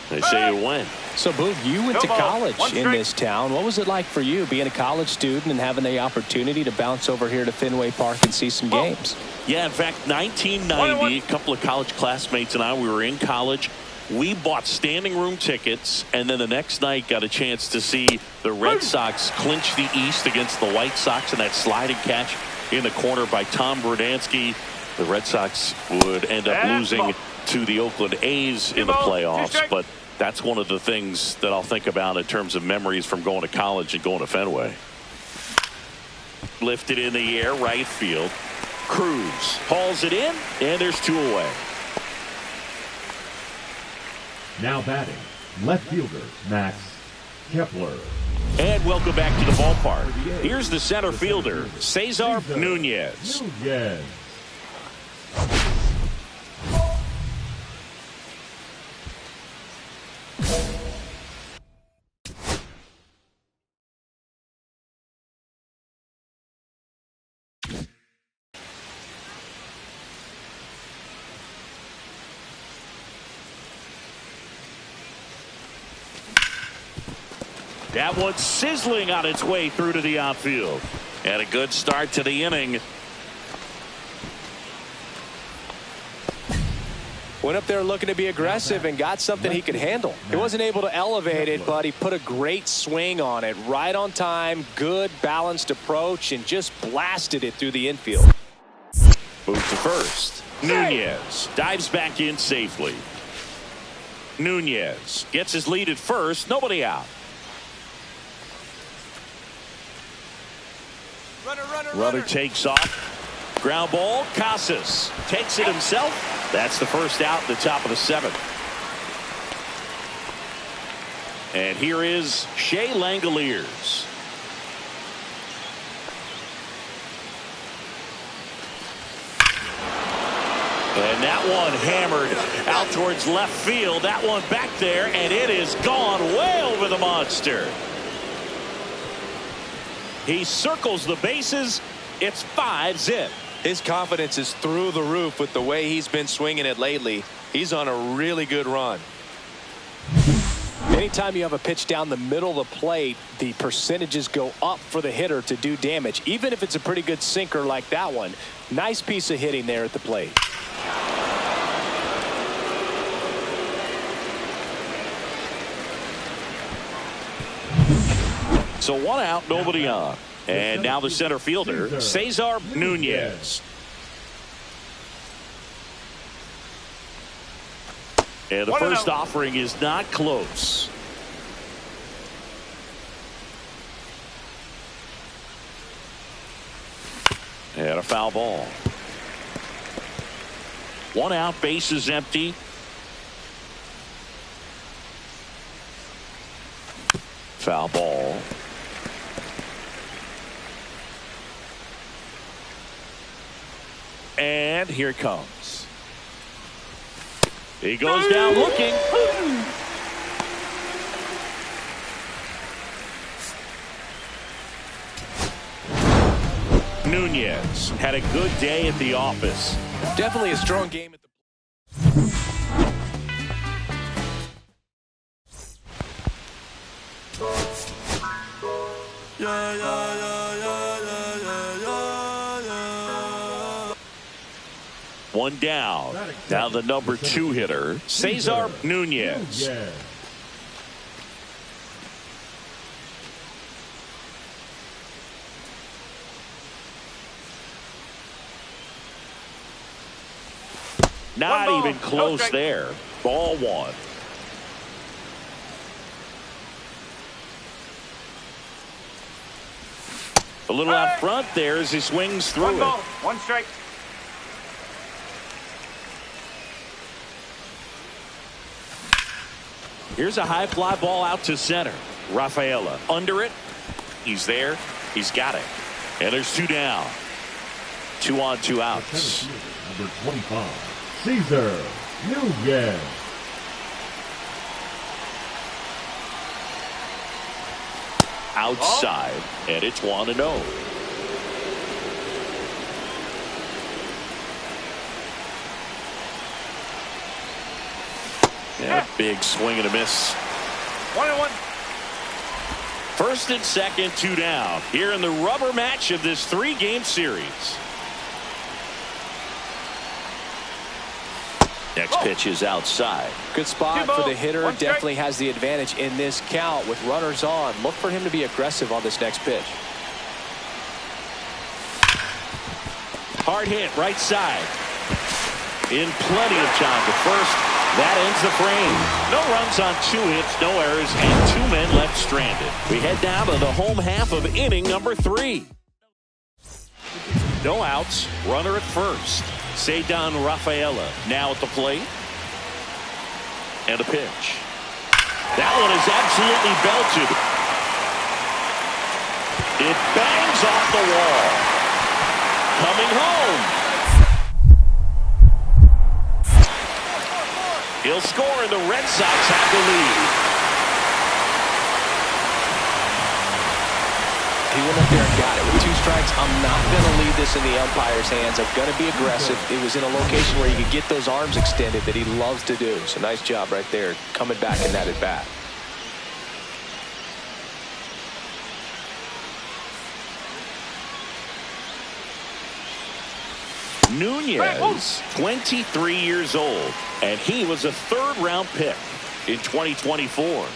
They say you win. So, Boog, you went to college in this town. What was it like for you being a college student and having the opportunity to bounce over here to Fenway Park and see some games? Yeah, in fact, 1990, a couple of college classmates and I, we were in college. We bought standing room tickets, and then the next night got a chance to see the Red Sox clinch the East against the White Sox in that sliding catch in the corner by Tom Brudansky. The Red Sox would end up losing to the Oakland A's in the playoffs, but that's one of the things that I'll think about in terms of memories from going to college and going to Fenway. Lifted in the air, right field. Cruz hauls it in, and there's 2 away. Now batting, left fielder, Max Kepler. And welcome back to the ballpark. Here's the center fielder, Cesar Nunez. Nunez. That one's sizzling on its way through to the outfield. And a good start to the inning. Went up there looking to be aggressive and got something he could handle. He wasn't able to elevate it, but he put a great swing on it. Right on time, good balanced approach, and just blasted it through the infield. Move to first. Nunez dives back in safely. Nunez gets his lead at first. Nobody out. Runner takes off. Ground ball. Casas takes it himself. That's the first out at the top of the 7th. And here is Shea Langoliers. And that one hammered out towards left field. That one back there, and it is gone way over the monster. He circles the bases. It's 5-zip. His confidence is through the roof with the way he's been swinging it lately. He's on a really good run. Anytime you have a pitch down the middle of the plate, the percentages go up for the hitter to do damage, even if it's a pretty good sinker like that one. Nice piece of hitting there at the plate. So 1 out, nobody on. And now the center fielder, Cesar Nunez. And the first offering is not close. And a foul ball. 1 out, base is empty. Foul ball. And here it comes. He goes down looking. Nunez had a good day at the office. Definitely a strong game at the One down. Now the number 2 hitter, Cesar Nunez. Not even close there. Ball 1. A little out front there as he swings through One ball, it. 1 strike. Here's a high fly ball out to center. Rafaela under it. He's there. He's got it. And there's 2 down. 2 on, 2 outs. Number 25. Cesar Nunez. Outside, and it's 1-0. Yeah, big swing and a miss. 1-1. First and second, 2 down. Here in the rubber match of this 3-game series. Next pitch is outside. good spot for the hitter. Definitely has the advantage in this count with runners on. Look for him to be aggressive on this next pitch. Hard hit right side. In plenty of time to first. That ends the frame. No runs on 2 hits, no errors, and 2 men left stranded. We head down to the home half of inning number 3. No outs. Runner at first. Cesar Rafaela now at the plate. And a pitch. That one is absolutely belted. It bangs off the wall. Coming home. He'll score and the Red Sox have the lead. He went up there and got it with 2 strikes. I'm not going to leave this in the umpire's hands. I'm going to be aggressive. It was in a location where you could get those arms extended that he loves to do. So nice job right there coming back in that at bat. Nunez, 23 years old, and he was a 3rd-round pick in 2024.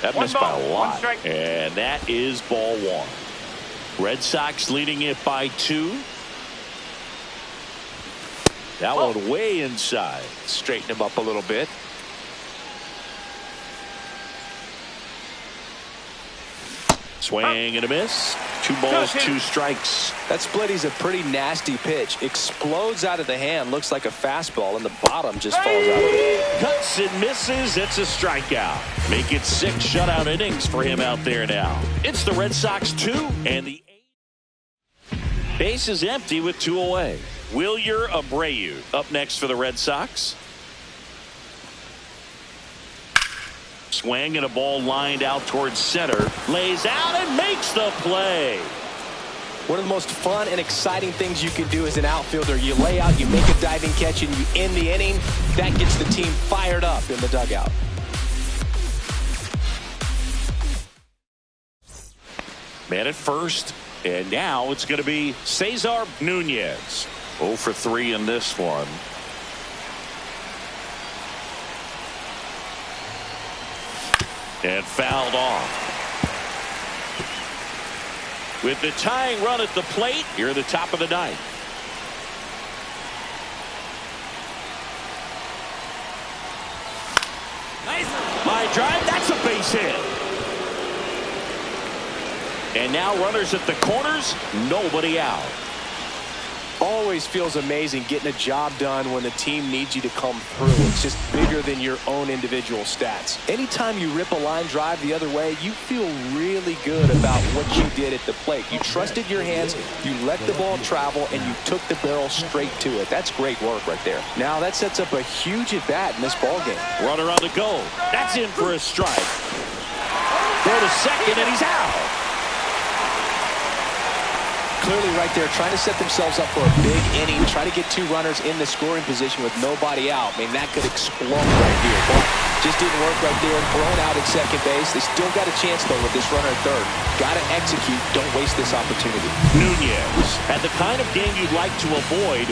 That missed by a lot, and that is ball 1. Red Sox leading it by 2. That one way inside. Straighten him up a little bit. Swing and a miss. 2 balls, 2 strikes. That splitty's a pretty nasty pitch. Explodes out of the hand. Looks like a fastball, and the bottom just falls out of it. Cuts and misses. It's a strikeout. Make it 6 shutout innings for him out there now. It's the Red Sox 2 and the 8. Base is empty with 2 away. Wilyer Abreu up next for the Red Sox. Swing and a ball lined out towards center. Lays out and makes the play. One of the most fun and exciting things you can do as an outfielder. You lay out, you make a diving catch, and you end the inning. That gets the team fired up in the dugout. Man at first, and now it's going to be Cesar Nunez. 0 for 3 in this one. And fouled off. With the tying run at the plate, here at the top of the 9th. Nice. Line drive, that's a base hit. And now runners at the corners, nobody out. Always feels amazing getting a job done when the team needs you to come through. It's just bigger than your own individual stats. Anytime you rip a line drive the other way, you feel really good about what you did at the plate. You trusted your hands, you let the ball travel, and you took the barrel straight to it. That's great work right there. Now that sets up a huge at-bat in this ballgame. Runner on the go. That's in for a strike. Throw to second, and he's out. Clearly right there trying to set themselves up for a big inning, try to get 2 runners in the scoring position with nobody out. I mean, that could explode right here, but just didn't work right there. Thrown out at second base. They still got a chance, though, with this runner at third. Got to execute. Don't waste this opportunity. Nunez had the kind of game you'd like to avoid.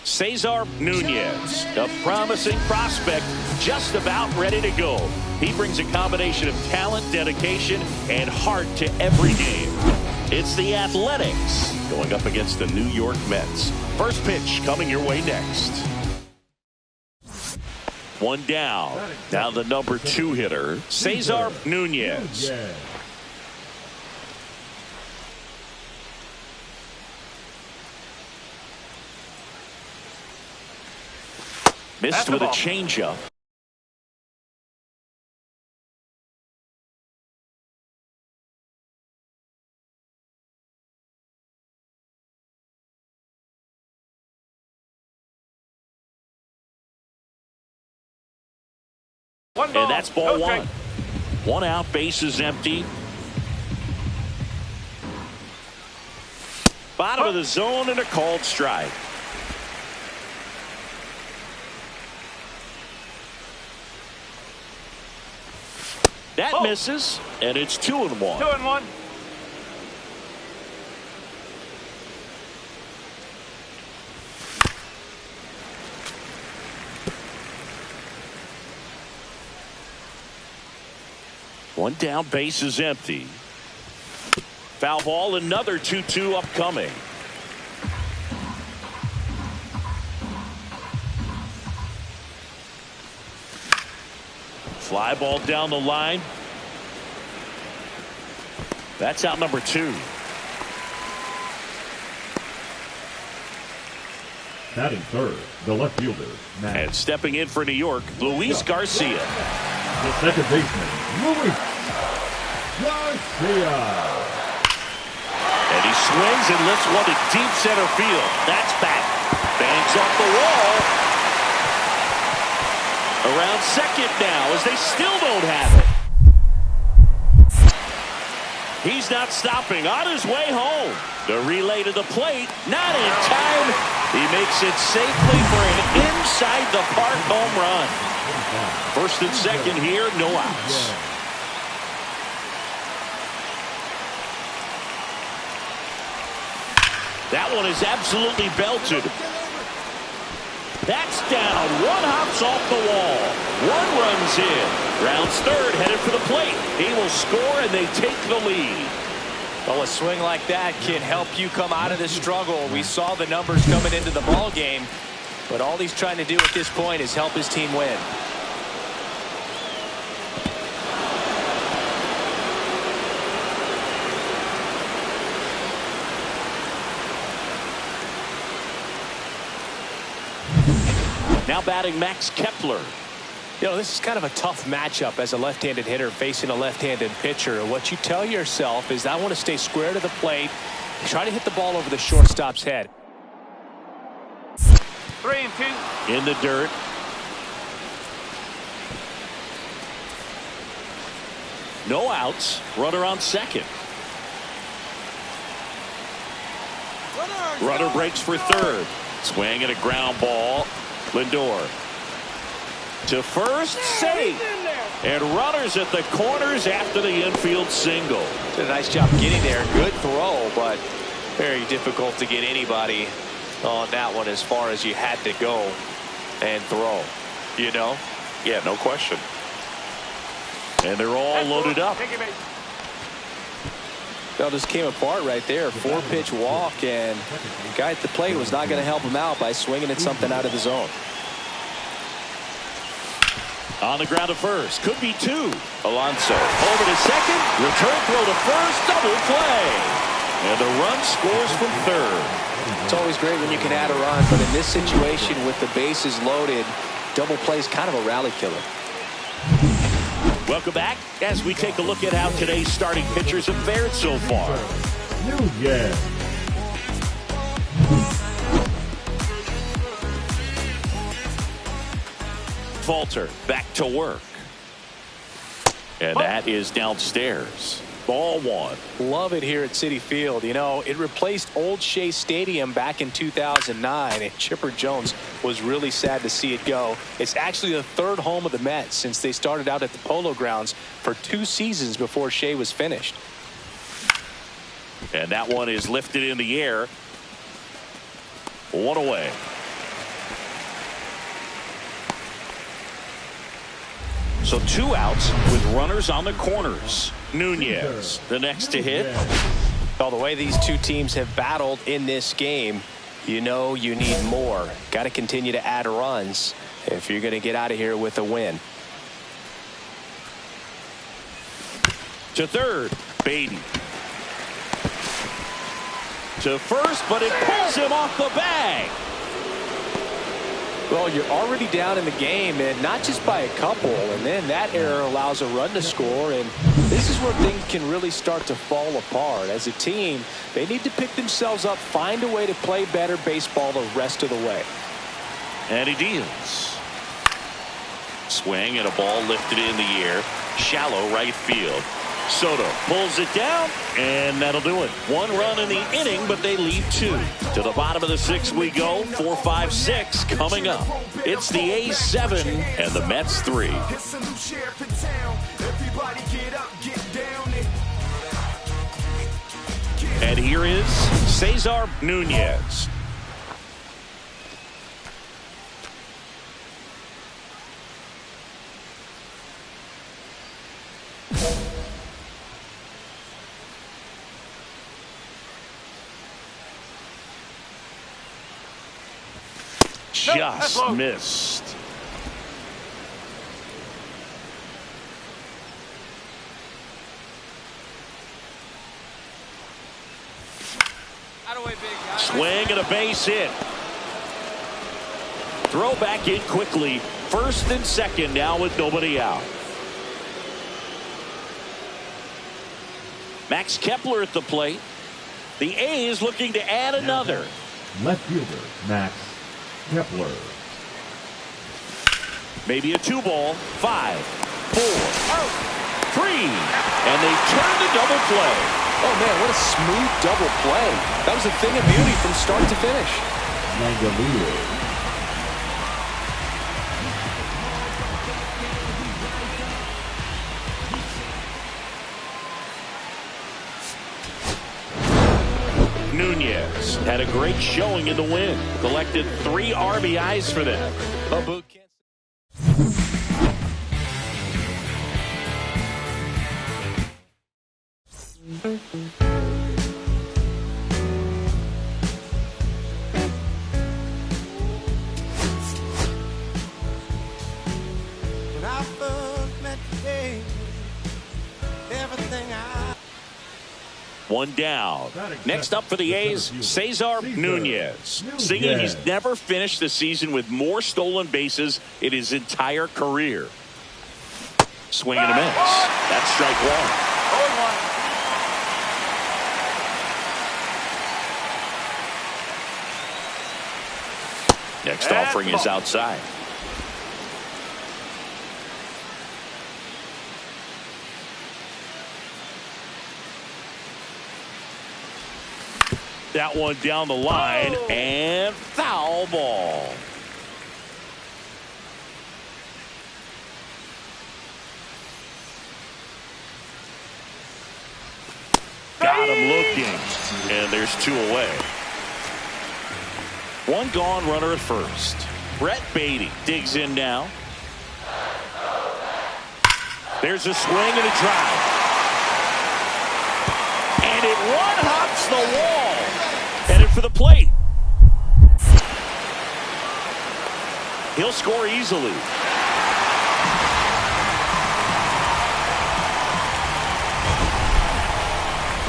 Cesar Nunez, a promising prospect, just about ready to go. He brings a combination of talent, dedication, and heart to every game. It's the Athletics going up against the New York Mets. First pitch coming your way next. One down. Now the number 2 hitter, Cesar Nunez. Missed with a changeup. One ball. And that's ball 1. 1 out, base is empty. Bottom of the zone and a called strike. That misses, and it's 2-1. 2-1. One down, base is empty. Foul ball, another 2-2 upcoming. Fly ball down the line. That's out number 2. Batting third, the left fielder, Matt. And stepping in for New York, Luis Garcia. The second baseman, Luis Garcia. And he swings and lifts one to deep center field. That's back. Bangs off the wall. Around second now as they still don't have it. He's not stopping. On his way home. The relay to the plate. Not in time. He makes it safely for an inside-the-park home run. First and second here, no outs. That one is absolutely belted. That's down. One hops off the wall. One runs in. Rounds third, headed for the plate. He will score, and they take the lead. Well, a swing like that can help you come out of this struggle. We saw the numbers coming into the ball game, but all he's trying to do at this point is help his team win. Now batting Max Kepler. You know, this is kind of a tough matchup as a left-handed hitter facing a left-handed pitcher. What you tell yourself is, I want to stay square to the plate, try to hit the ball over the shortstop's head. 3-2. In the dirt. No outs. Runner on second. Runner breaks for third. Swing and a ground ball. Lindor to first, safe, and runners at the corners after the infield single. Did a nice job getting there. Good throw, but very difficult to get anybody on that one as far as you had to go and throw. You know? Yeah, no question. And they're all loaded up. Well, just came apart right there. 4-pitch walk, and the guy at the plate was not going to help him out by swinging at something out of the zone. On the ground to first. Could be two. Alonso over to second. Return throw to first. Double play. And the run scores from third. It's always great when you can add a run, but in this situation with the bases loaded, double play is kind of a rally killer. Welcome back as we take a look at how today's starting pitchers have fared so far. Nunez. Falter back to work. And that is downstairs. Ball one. Love it here at Citi Field. You know, it replaced Old Shea Stadium back in 2009, and Chipper Jones was really sad to see it go. It's actually the third home of the Mets since they started out at the Polo Grounds for 2 seasons before Shea was finished. And that one is lifted in the air. One away. So 2 outs with runners on the corners. Nunez, the next to hit. Well, the way these two teams have battled in this game, you know you need more. Got to continue to add runs if you're going to get out of here with a win. To third, Beatty. To first, but it pulls him off the bag. Well, you're already down in the game, and not just by a couple, and then that error allows a run to score, and this is where things can really start to fall apart. As a team, they need to pick themselves up, find a way to play better baseball the rest of the way. And he deals. Swing and a ball lifted in the air. Shallow right field. Soto pulls it down, and that'll do it. 1 run in the inning, but they lead 2. To the bottom of the 6th we go. 4, 5, 6 coming up. It's the A's 7 and the Mets 3. And here is Cesar Nunez. Just missed. Swing and a base hit. Throw back in quickly. First and second now with nobody out. Max Kepler at the plate. The A's looking to add another. Left fielder, Max Kepler. Maybe a 2-ball. 5, 4, 3. And they turn the double play. Oh, man, what a smooth double play. That was a thing of beauty from start to finish. Nunez had a great showing in the win. Collected 3 RBIs for them. When I first met today, everything I... 1 down. Next up for the A's, Cesar Nunez. Singing he's never finished the season with more stolen bases in his entire career. Swing and a miss. That's strike 1. Next offering is outside. That one down the line and foul ball. Got him looking, and there's 2 away. 1 gone, runner at first. Brett Beatty digs in now. There's a swing and a drive. And it one-hops the wall. Headed for the plate. He'll score easily.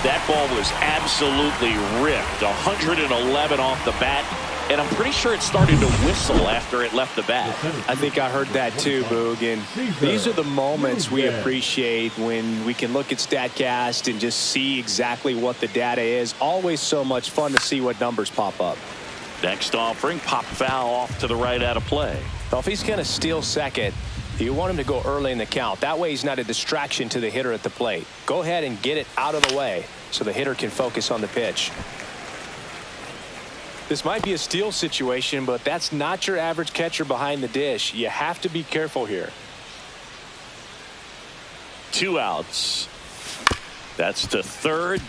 That ball was absolutely ripped. 111 off the bat. And I'm pretty sure it started to whistle after it left the bat. I think I heard that too, Boog. And these are the moments we appreciate when we can look at StatCast and just see exactly what the data is. Always so much fun to see what numbers pop up. Next offering, pop foul off to the right out of play. Well, if he's going to steal second, you want him to go early in the count. That way he's not a distraction to the hitter at the plate. Go ahead and get it out of the way so the hitter can focus on the pitch. This might be a steal situation, but that's not your average catcher behind the dish. You have to be careful here. 2 outs. That's to third.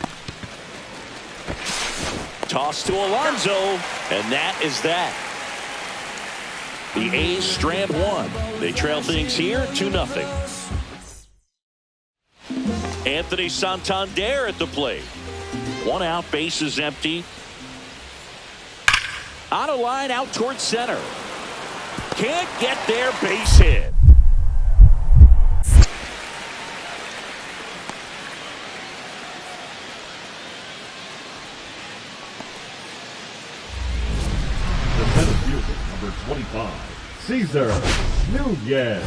Toss to Alonso, and that is that. The A's strand 1. They trail things here 2-0. Anthony Santander at the plate. 1 out, bases empty. On a line out towards center. Can't get there, base hit. The center fielder, number 25, Cesar Nunez.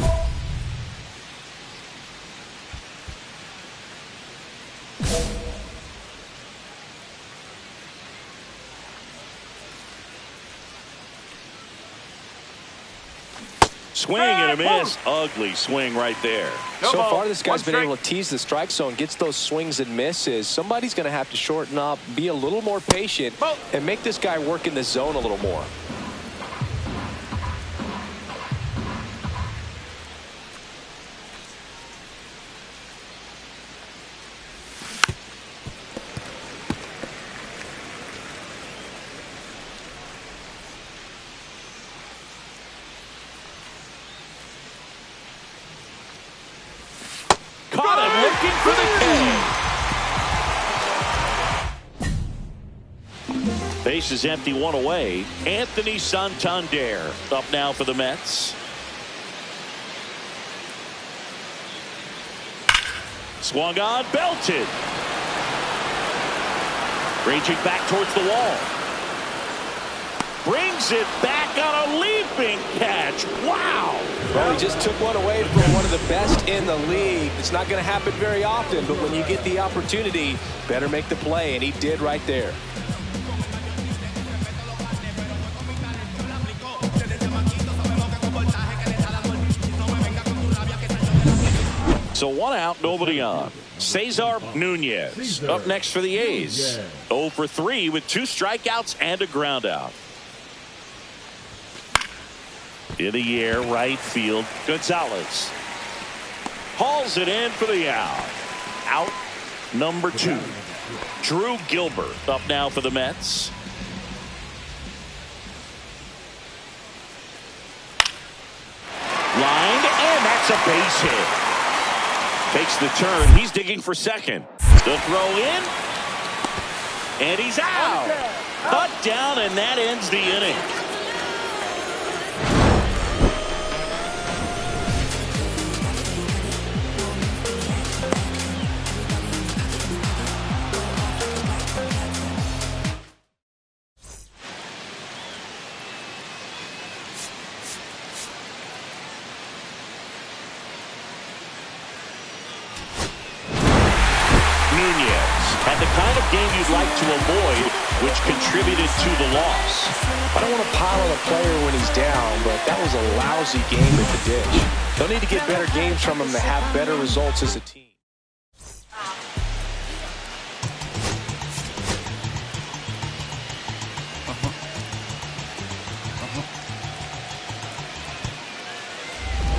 Swing and a miss. Ugly swing right there. So far, this guy's been able to tease the strike zone, gets those swings and misses. Somebody's going to have to shorten up, be a little more patient, and make this guy work in the zone a little more. Caught him looking for the K. Base is empty, 1 away. Anthony Santander up now for the Mets. Swung on, belted. Raging back towards the wall. Brings it back on a leaping catch. Wow. Well, he just took one away from one of the best in the league. It's not going to happen very often, but when you get the opportunity, better make the play, and he did right there. So 1 out, nobody on. Cesar Nunez up next for the A's. 0 for 3 with 2 strikeouts and a ground out. In the air, right field, Gonzalez hauls it in for the out. Out number 2. Drew Gilbert up now for the Mets. Lined, and that's a base hit. Takes the turn. He's digging for second. The throw in, and he's out. Cut down, and that ends the inning. Had the kind of game you'd like to avoid, which contributed to the loss. I don't want to pile on a player when he's down, but that was a lousy game at the ditch. They'll need to get better games from him to have better results as a team.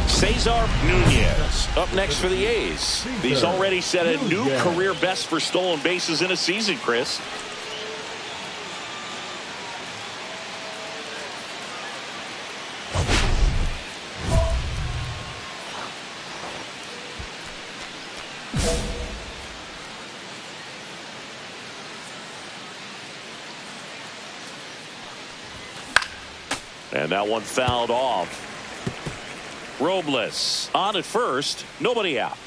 Cesar Nunez up next for the A's. He's already set a new career best for stolen bases in a season, Chris. And that one fouled off. Robles on at first, nobody out.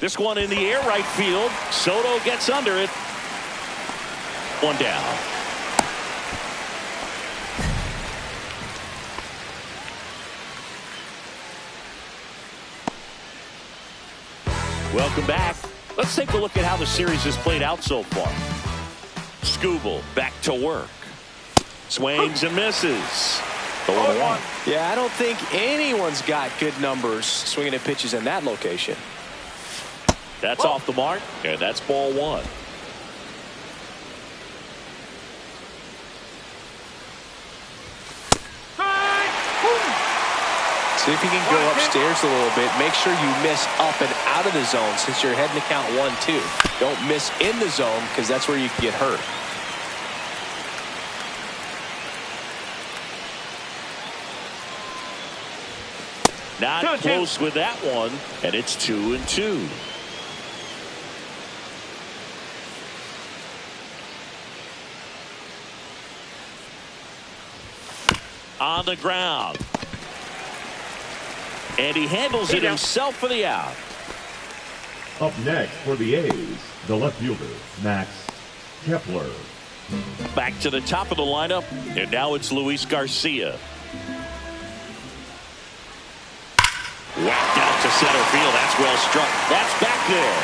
This one in the air, right field. Soto gets under it. One down. Welcome back. Let's take a look at how the series has played out so far. Skubal back to work. Swings and misses. 0-1. Yeah, I don't think anyone's got good numbers swinging at pitches in that location. That's off the mark, and that's ball 1. See if you can go upstairs a little bit. Make sure you miss up and out of the zone since you're heading to count 1-2. Don't miss in the zone because that's where you can get hurt. Not close with that one, and it's 2-2. On the ground. And he handles it himself for the out. Up next for the A's, the left fielder, Max Kepler. Back to the top of the lineup, and now it's Luis Garcia. Whacked out to center field. That's well struck. That's back there.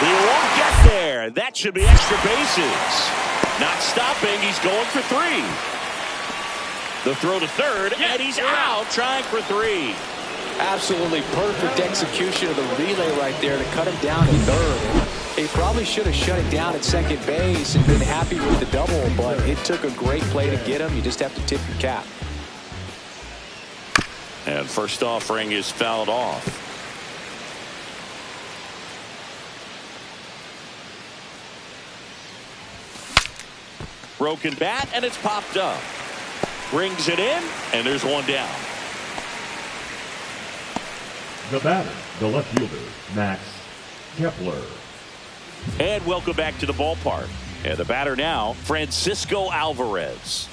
He won't get there. That should be extra bases. Not stopping. He's going for 3. The throw to third, and he's out trying for 3. Absolutely perfect execution of the relay right there to cut him down to third. He probably should have shut it down at second base and been happy with the double, but it took a great play to get him. You just have to tip your cap. And first offering is fouled off. Broken bat, and it's popped up. Brings it in, and there's one down. The batter, the left fielder, Max Kepler. And welcome back to the ballpark. And the batter now, Francisco Alvarez.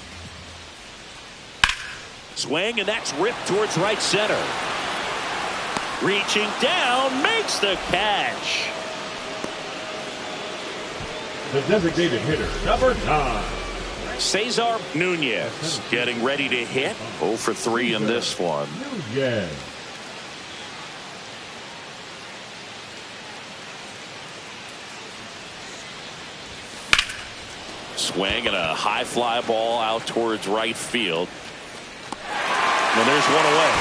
Swing, and that's ripped towards right center. Reaching down, makes the catch. The designated hitter, number 9. Cesar Nunez getting ready to hit. 0 for 3 in this one. Nunez. Swing and a high fly ball out towards right field. And there's one away.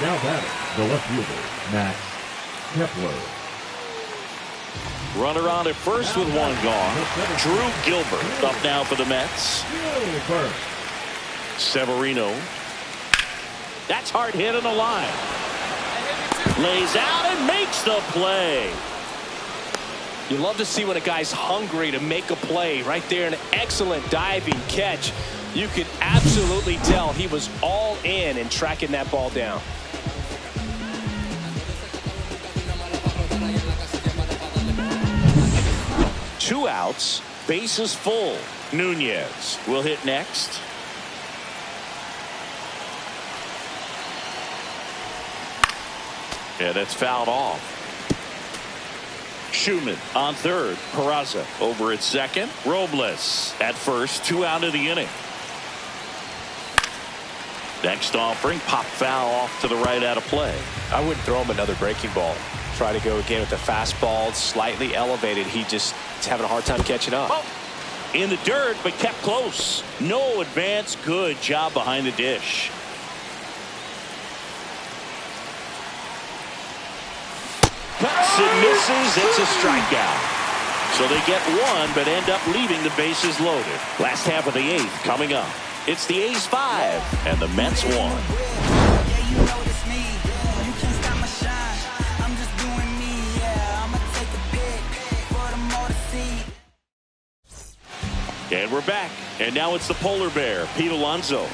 Now batting, the left fielder, Max Kepler. Runner on at first with one gone. Drew Gilbert up now for the Mets. Gilbert. Severino. That's hard hit on the line. Lays out and makes the play. You love to see when a guy's hungry to make a play. Right there, an excellent diving catch. You could absolutely tell he was all in tracking that ball down. Two outs, bases full. Nunez will hit next. Yeah, that's fouled off. Schumann on third. Peraza over at second. Robles at first. 2 out of the inning. Next offering, pop foul off to the right out of play. I wouldn't throw him another breaking ball. Try to go again with the fastball, slightly elevated. He just is having a hard time catching up. Oh, in the dirt, but kept close. No advance. Good job behind the dish. Cuts and misses. It's a strikeout. So they get one, but end up leaving the bases loaded. Last half of the 8th coming up. It's the A's 5 and the Mets 1. Yeah, you know it's me. You can't stop my shine. I'm just doing me. Yeah, I'ma take a pic for them all to see. And we're back. And now it's the polar bear, Pete Alonso.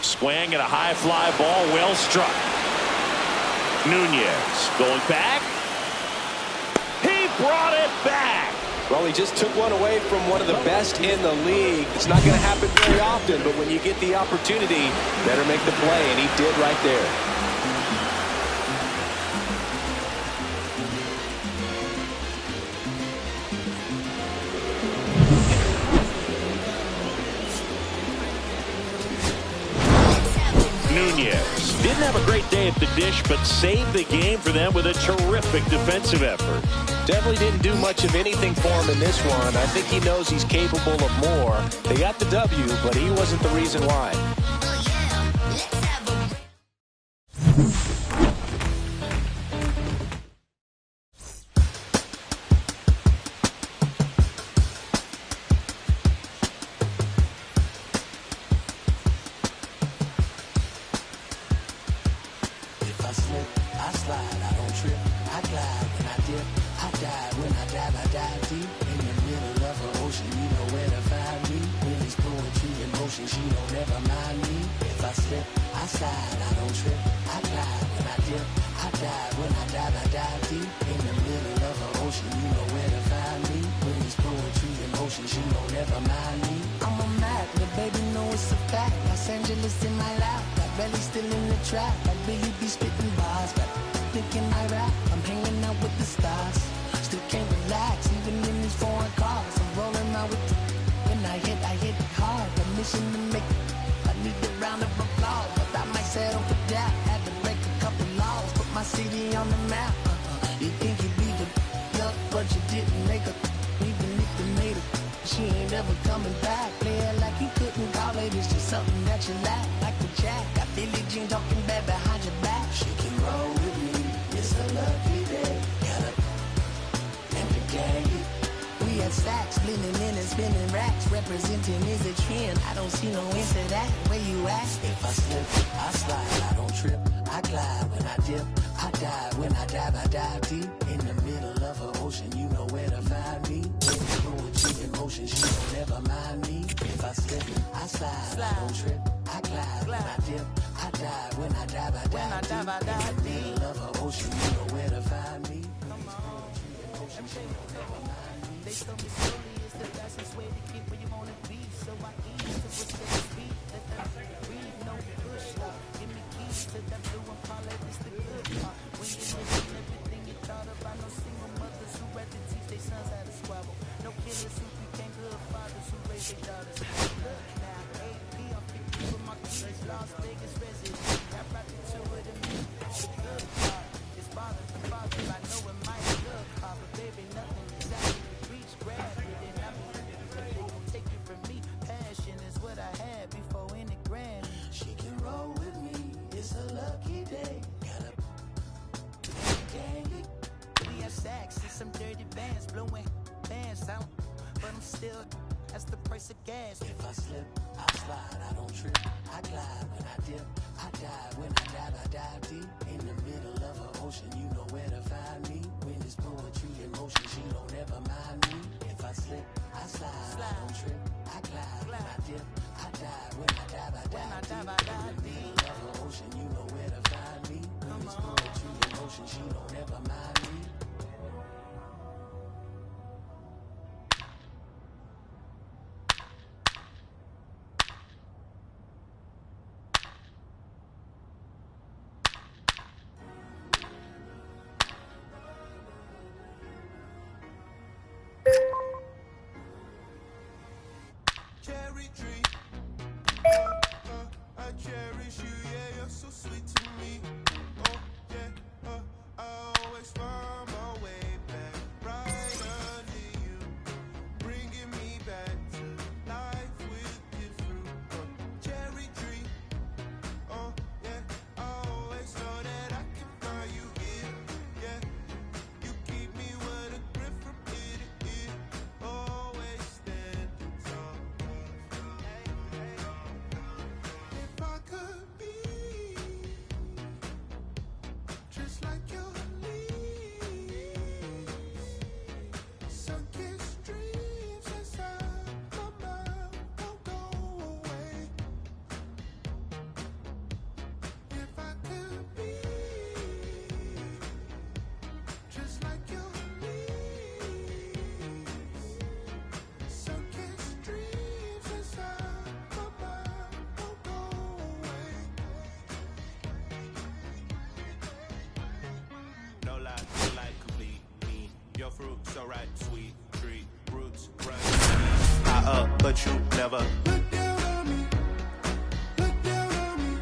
Swing and a high fly ball, well struck. Nunez going back. He brought it back. Well, he just took one away from one of the best in the league. It's not going to happen very often, but when you get the opportunity, better make the play, and he did right there. Nunez didn't have a great day at the dish, but saved the game for them with a terrific defensive effort. Definitely didn't do much of anything for him in this one. I think he knows he's capable of more. They got the W, but he wasn't the reason why. If I slip, I slide, I don't trip, I glide when I dip, I dive when I dive deep in the middle of an ocean. You know where to find me. When it's poetry in motion, she don't ever mind me. If I slip, I slide, I don't trip, I glide when I dip, I dive when I dive deep in the middle of an ocean. You know where to find me. When it's poetry in motion, she don't ever mind me. I'm a magnet, baby, know it's a fact. Los Angeles in my lap, got belly still in the trap. I really be spitting bars, but thinking I rap. I'm hanging out with the stars, still can't relax, even in these foreign cars. I'm rolling out with the, when I hit hard. The mission to make it, I need a round of applause, but I might settle for that. Had to break a couple laws, put my city on the map. You think you beat the up, but you didn't make her. Even if you made her, she ain't ever coming back. Play it like you couldn't call it, it's just something that you lack. Like the jack, got Billie Jean talking bad behind your back. She can roll with me, it's a lovely day. Got a and the gang. We had stacks, blending in and spinning racks. Representing is a trend, I don't see no end to that. Where you at? If I slip, I slide, I don't trip, I glide when I dip, I dive when I dive deep in the middle of an ocean. You know where to find me. When it's poetry in motion, she don't ever mind me. If I slip, I slide, I don't trip, I glide when I dip, I dive when I dive deep in the middle of an ocean. You know where to find me. They told me slowly is the fastest way to get where you wanna be. So I ease to what's the speed. Let that breathe, no push. Give me keys to that blue and call it it's the good part. When you're missing everything you thought about, no single mothers who rather teach their sons how to squabble. No killers who became good fathers who raised their daughters. Look now, AP, I'm 50 for my kids, Las Vegas residents. I brought the two of them in. The good part is father to father. still, that's the price of gas. If I slip, I slide, I don't trip, I glide. When I dip, I dive. When I dive deep. In the middle of an ocean, you know where to find me. When it's poetry in motion, she don't ever mind me. If I slip, I slide, I don't trip, I glide. When I dip, I dive. When I dive, I dive deep. In the middle of an ocean, you know where to find me. When it's poetry in motion, she don't ever mind me. Cherry tree, I cherish you, yeah, you're so sweet to me. Oh, yeah, I always find my way back right under you, bringing me back to life with your fruit. Cherry tree, oh, yeah, I always know that I can find you here, yeah. You keep me with a grip from ear to ear, always standing tall. If I could be just like your leaves, sun-kissed dreams inside my mind won't go away. If I could be just like your leaves, sun-kissed dreams inside my mind won't go away. No lie, complete me. Your fruit so right, sweet treat, roots run high up, but you never look down on me. Look down on me.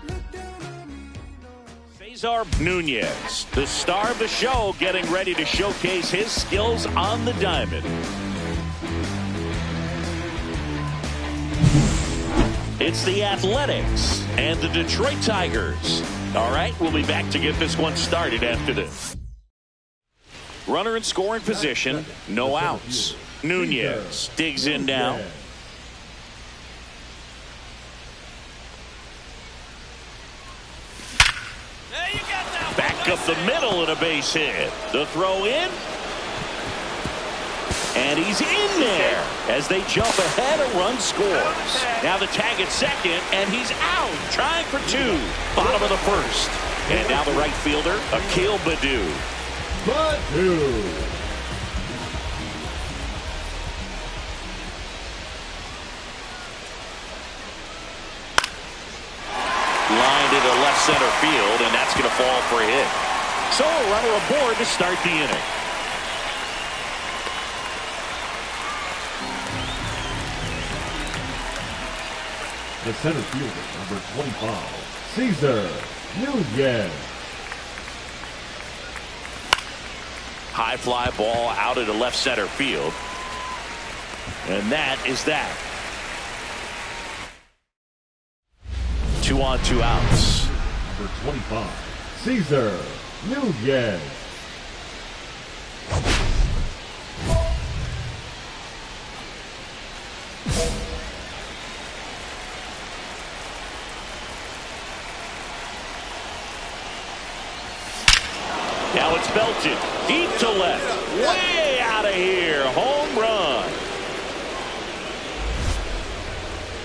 Look down on me. No. Cesar Nunez, the star of the show, getting ready to showcase his skills on the diamond. It's the Athletics and the Detroit Tigers. All right, we'll be back to get this one started after this. Runner in scoring position, no outs. Nunez digs in now. Back up the middle and a base hit. The throw in. And he's in there as they jump ahead. A run scores. Now the tag at second, and he's out. Trying for two. Bottom of the first. And now the right fielder, Akil Baddoo. Lined into left center field, and that's going to fall for a hit. So a runner aboard to start the inning. The center fielder, number 25, Cesar Nunez. High fly ball out into left center field. And that is that. 2 on, 2 outs. Number 25, Cesar Nunez. Now it's belted deep to left, way out of here. Home run.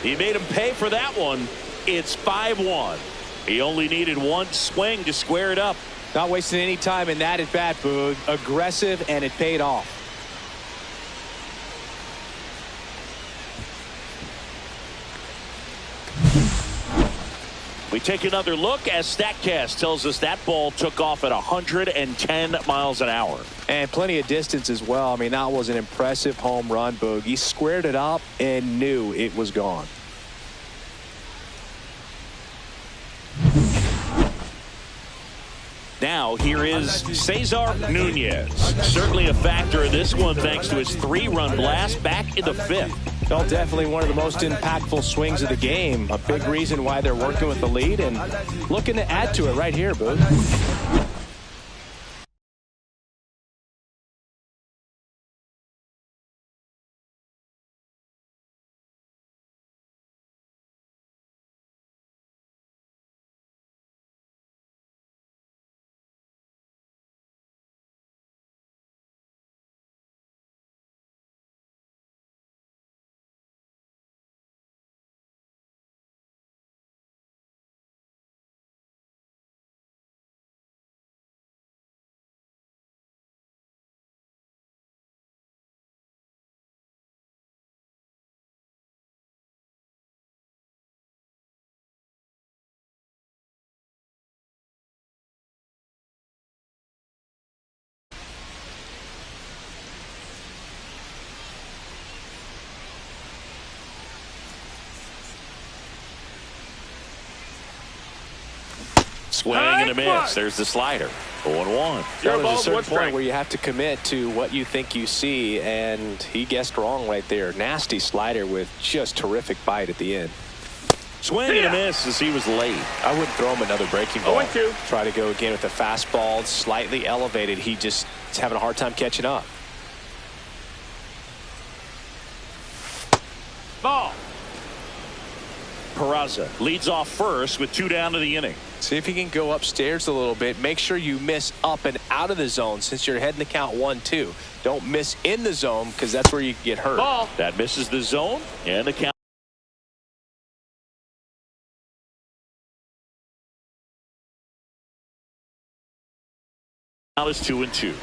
He made him pay for that one. It's 5-1. He only needed one swing to square it up. Not wasting any time in that at bat, Boog. Aggressive, and it paid off. We take another look as StatCast tells us that ball took off at 110 miles an hour. And plenty of distance as well. I mean, that was an impressive home run, Boog. He squared it up and knew it was gone. Now here is Cesar Nunez. Certainly a factor in this one thanks to his 3-run blast back in the 5th. Well, definitely one of the most impactful swings of the game. A big reason why they're working with the lead and looking to add to it right here, Boog. Swing and a miss. There's the slider. 0-1. There's a certain point where you have to commit to what you think you see, and he guessed wrong right there. Nasty slider with just terrific bite at the end. Swing and a miss as he was late. I wouldn't throw him another breaking ball. 0-2. Try to go again with the fastball, slightly elevated. He just is having a hard time catching up. Ball. Peraza leads off first with 2 down to the inning. See if he can go upstairs a little bit. Make sure you miss up and out of the zone since you're heading to count 1-2. Don't miss in the zone because that's where you get hurt. Ball. That misses the zone and the count. Now is 2-2.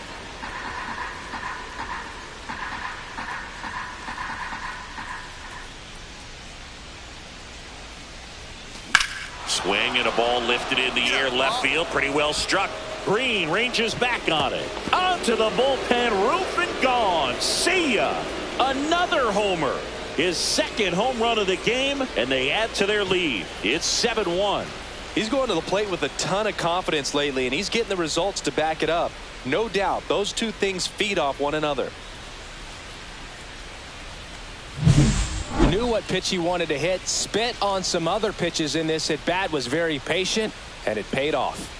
Swing and a ball lifted in the air left field. Pretty well struck. Green ranges back on it. Onto the bullpen roof and gone. See ya. Another homer. His second home run of the game, and they add to their lead. It's 7-1. He's going to the plate with a ton of confidence lately, and he's getting the results to back it up. No doubt, those two things feed off one another. Knew what pitch he wanted to hit, spent on some other pitches in this at bat, was very patient, and it paid off.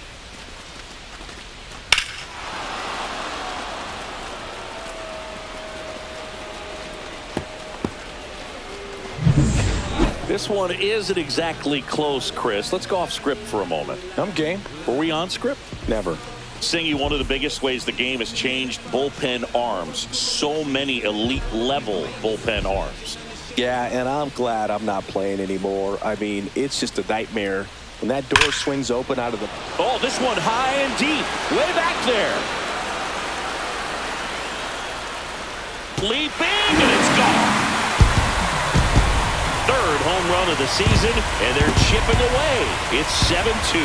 This one isn't exactly close, Chris. Let's go off script for a moment. I'm game. Were we on script? Never. Singy, one of the biggest ways the game has changed, bullpen arms. So many elite level bullpen arms. Yeah, and I'm glad I'm not playing anymore. I mean, it's just a nightmare. When that door swings open out of the... Oh, this one high and deep. Way back there. Leaping, and it's gone. Third home run of the season, and they're chipping away. It's 7-2.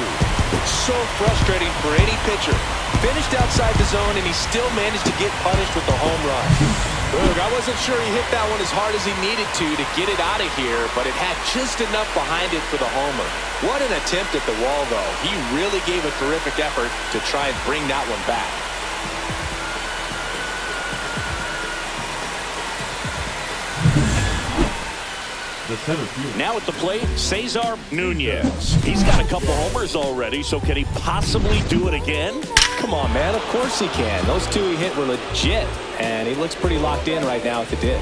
So frustrating for any pitcher. Finished outside the zone, and he still managed to get punished with the home run. Look, I wasn't sure he hit that one as hard as he needed to get it out of here, but it had just enough behind it for the homer. What an attempt at the wall, though. He really gave a terrific effort to try and bring that one back. The center field. Now at the plate, Cesar Nunez. He's got a couple homers already, so can he possibly do it again? Come on, man. Of course he can. Those two he hit were legit, and he looks pretty locked in right now at the dip.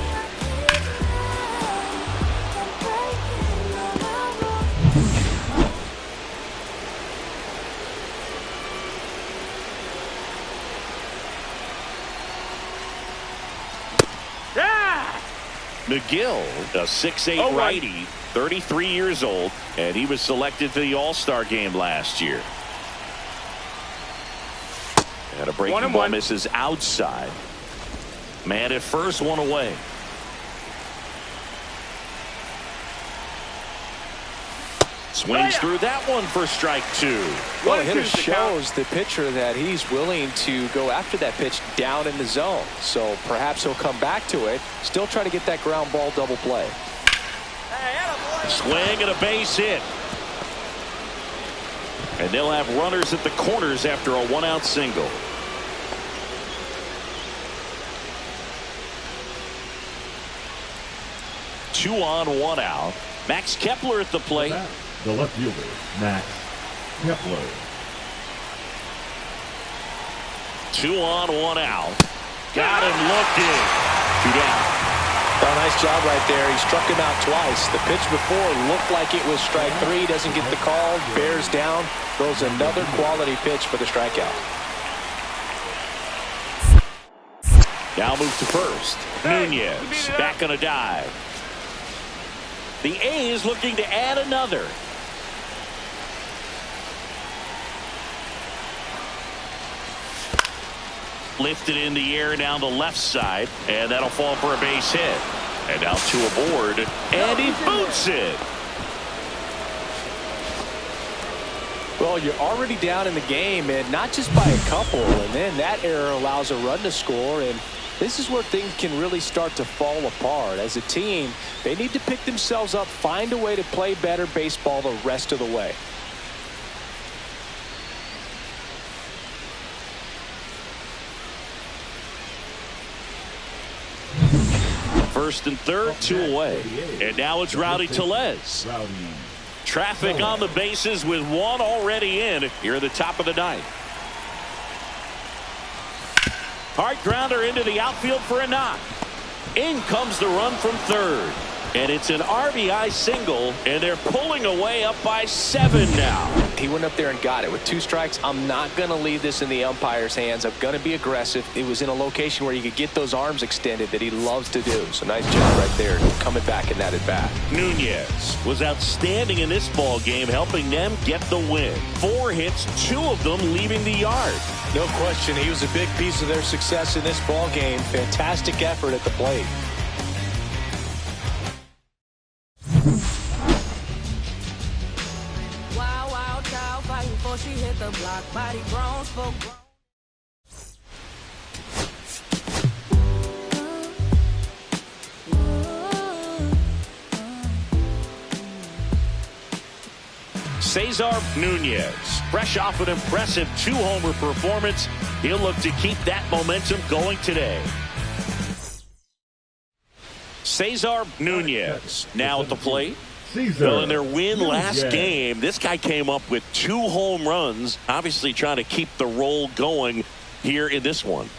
McGill, a 6'8" righty, 33 years old, and he was selected for the All-Star game last year. And a breaking ball misses outside. Man at first, one away. Swings through that one for strike 2. Well, the hitter shows the pitcher that he's willing to go after that pitch down in the zone. So perhaps he'll come back to it. Still try to get that ground ball double play. Swing and a base hit. And they'll have runners at the corners after a 1-out single. Two on, 1 out. Max Kepler at the plate. The left fielder, Max Kepler. 2 on, 1 out. Got him looking. 2 down. Oh, nice job right there. He struck him out twice. The pitch before looked like it was strike 3. Doesn't get the call. Bears down. Throws another quality pitch for the strikeout. Now move to first. Nunez back on a dive. The A's looking to add another. Lifted in the air down the left side, and that'll fall for a base hit. And now 2 aboard, and he boots it. Well, you're already down in the game, and not just by a couple, and then that error allows a run to score, and this is where things can really start to fall apart. As a team, they need to pick themselves up, find a way to play better baseball the rest of the way. First and third, 2 away. And now it's Rowdy Tellez. Traffic on the bases with 1 already in here at the top of the 9th. Hard grounder into the outfield for a knock. In comes the run from third. And it's an RBI single, and they're pulling away up by 7 now. He went up there and got it. With 2 strikes, I'm not going to leave this in the umpire's hands. I'm going to be aggressive. It was in a location where you could get those arms extended that he loves to do. So nice job right there, coming back in that at bat. Nunez was outstanding in this ball game, helping them get the win. 4 hits, 2 of them leaving the yard. No question, he was a big piece of their success in this ball game. Fantastic effort at the plate. Wild, wild child fighting before she hit the block. Body grown, spoke grown. Cesar Nunez, fresh off an impressive 2-homer performance. He'll look to keep that momentum going today. Cesar Nunez now at the plate. Well, in their win last game, this guy came up with 2 home runs, obviously trying to keep the roll going here in this one.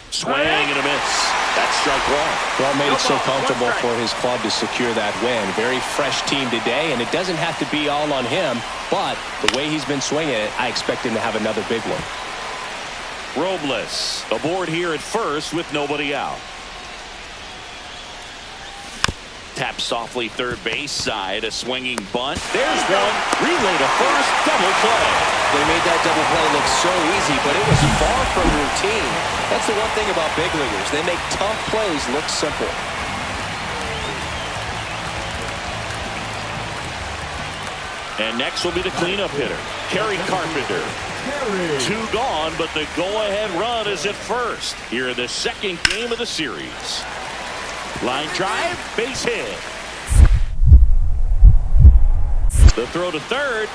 Swing and a miss. That's strike 1. Well, made it so comfortable for his club to secure that win. Very fresh team today, and it doesn't have to be all on him, but the way he's been swinging it, I expect him to have another big one. Robles aboard here at first with nobody out. Tap softly third base side, a swinging bunt. There's one. Relay to first, double play. They made that double play look so easy, but it was far from routine. That's the one thing about big leaguers. They make tough plays look simple. And next will be the cleanup hitter, Kerry Carpenter. 2 gone, but the go-ahead run is at first here in the second game of the series. Line drive, base hit. The throw to third.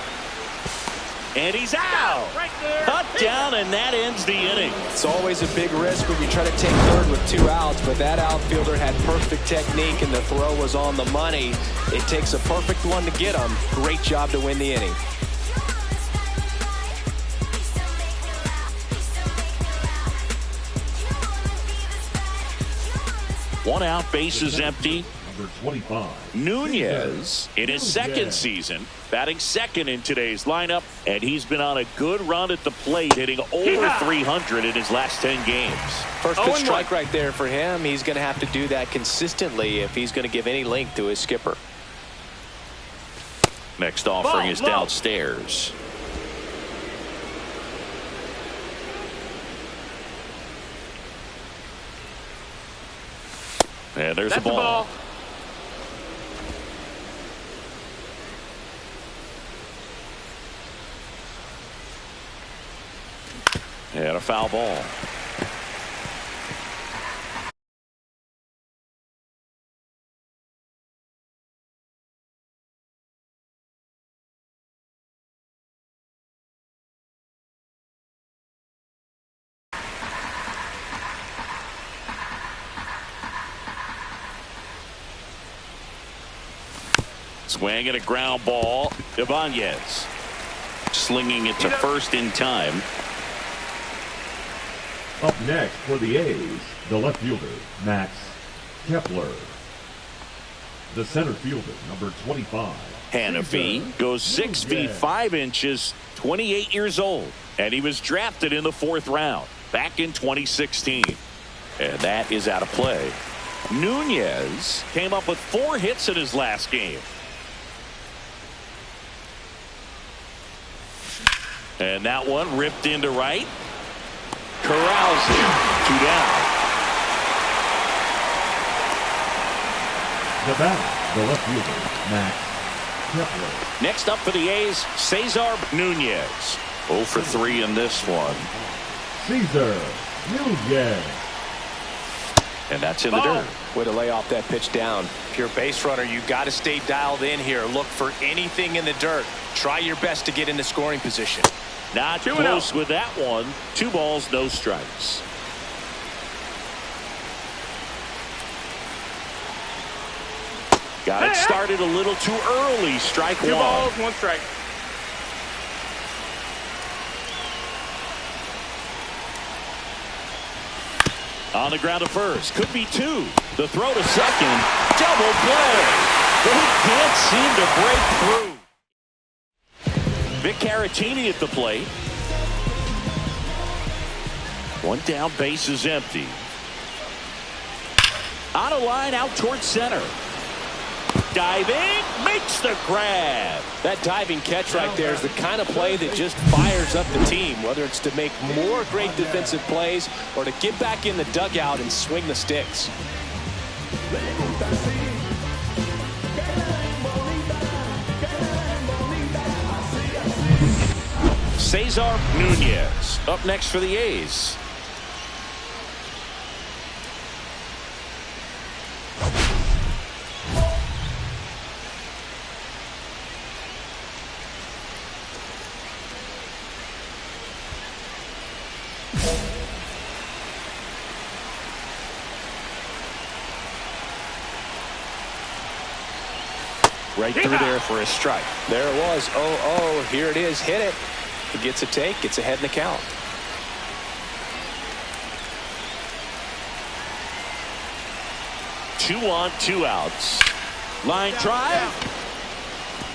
And he's out. Cut down, and that ends the inning. It's always a big risk when you try to take third with 2 outs, but that outfielder had perfect technique, and the throw was on the money. It takes a perfect one to get him. Great job to win the inning. One out, bases empty. Number 25. Nunez in his second season, batting second in today's lineup, and he's been on a good run at the plate, hitting over 300 in his last 10 games. First good strike right there for him. He's going to have to do that consistently if he's going to give any length to his skipper. Next offering is downstairs. And there's the ball. And a foul ball. Swing and a ground ball. Ibanez slinging it to first in time. Up next for the A's, the left fielder, Max Kepler. The center fielder, number 25. Hanafi goes 6 feet 5 inches, 28 years old, and he was drafted in the 4th round back in 2016. And that is out of play. Nunez came up with 4 hits in his last game. And that one ripped into right. Corrals him. 2 down. The batter, the left fielder, Max Kepler. Next up for the A's, Cesar Nunez. 0 for 3 in this one. Cesar Nunez. And that's in the dirt. Way to lay off that pitch down. If you're a base runner, you got to stay dialed in here. Look for anything in the dirt. Try your best to get into scoring position. Not close with that one. 2 balls, no strikes. Got it started a little too early. Strike one. 2 balls, 1 strike. On the ground to first. Could be 2. The throw to second. Double play. They can't seem to break through. Vic Caratini at the plate. 1 down, base is empty. On a line out towards center. Diving, makes the grab. That diving catch right there is the kind of play that just fires up the team, whether it's to make more great defensive plays or to get back in the dugout and swing the sticks. Cesar Nunez up next for the A's. Right through there for a strike. There it was. 0-0. Here it is. Hit it. He gets a take. Gets ahead in the count. Two on, 2 outs. Line drive.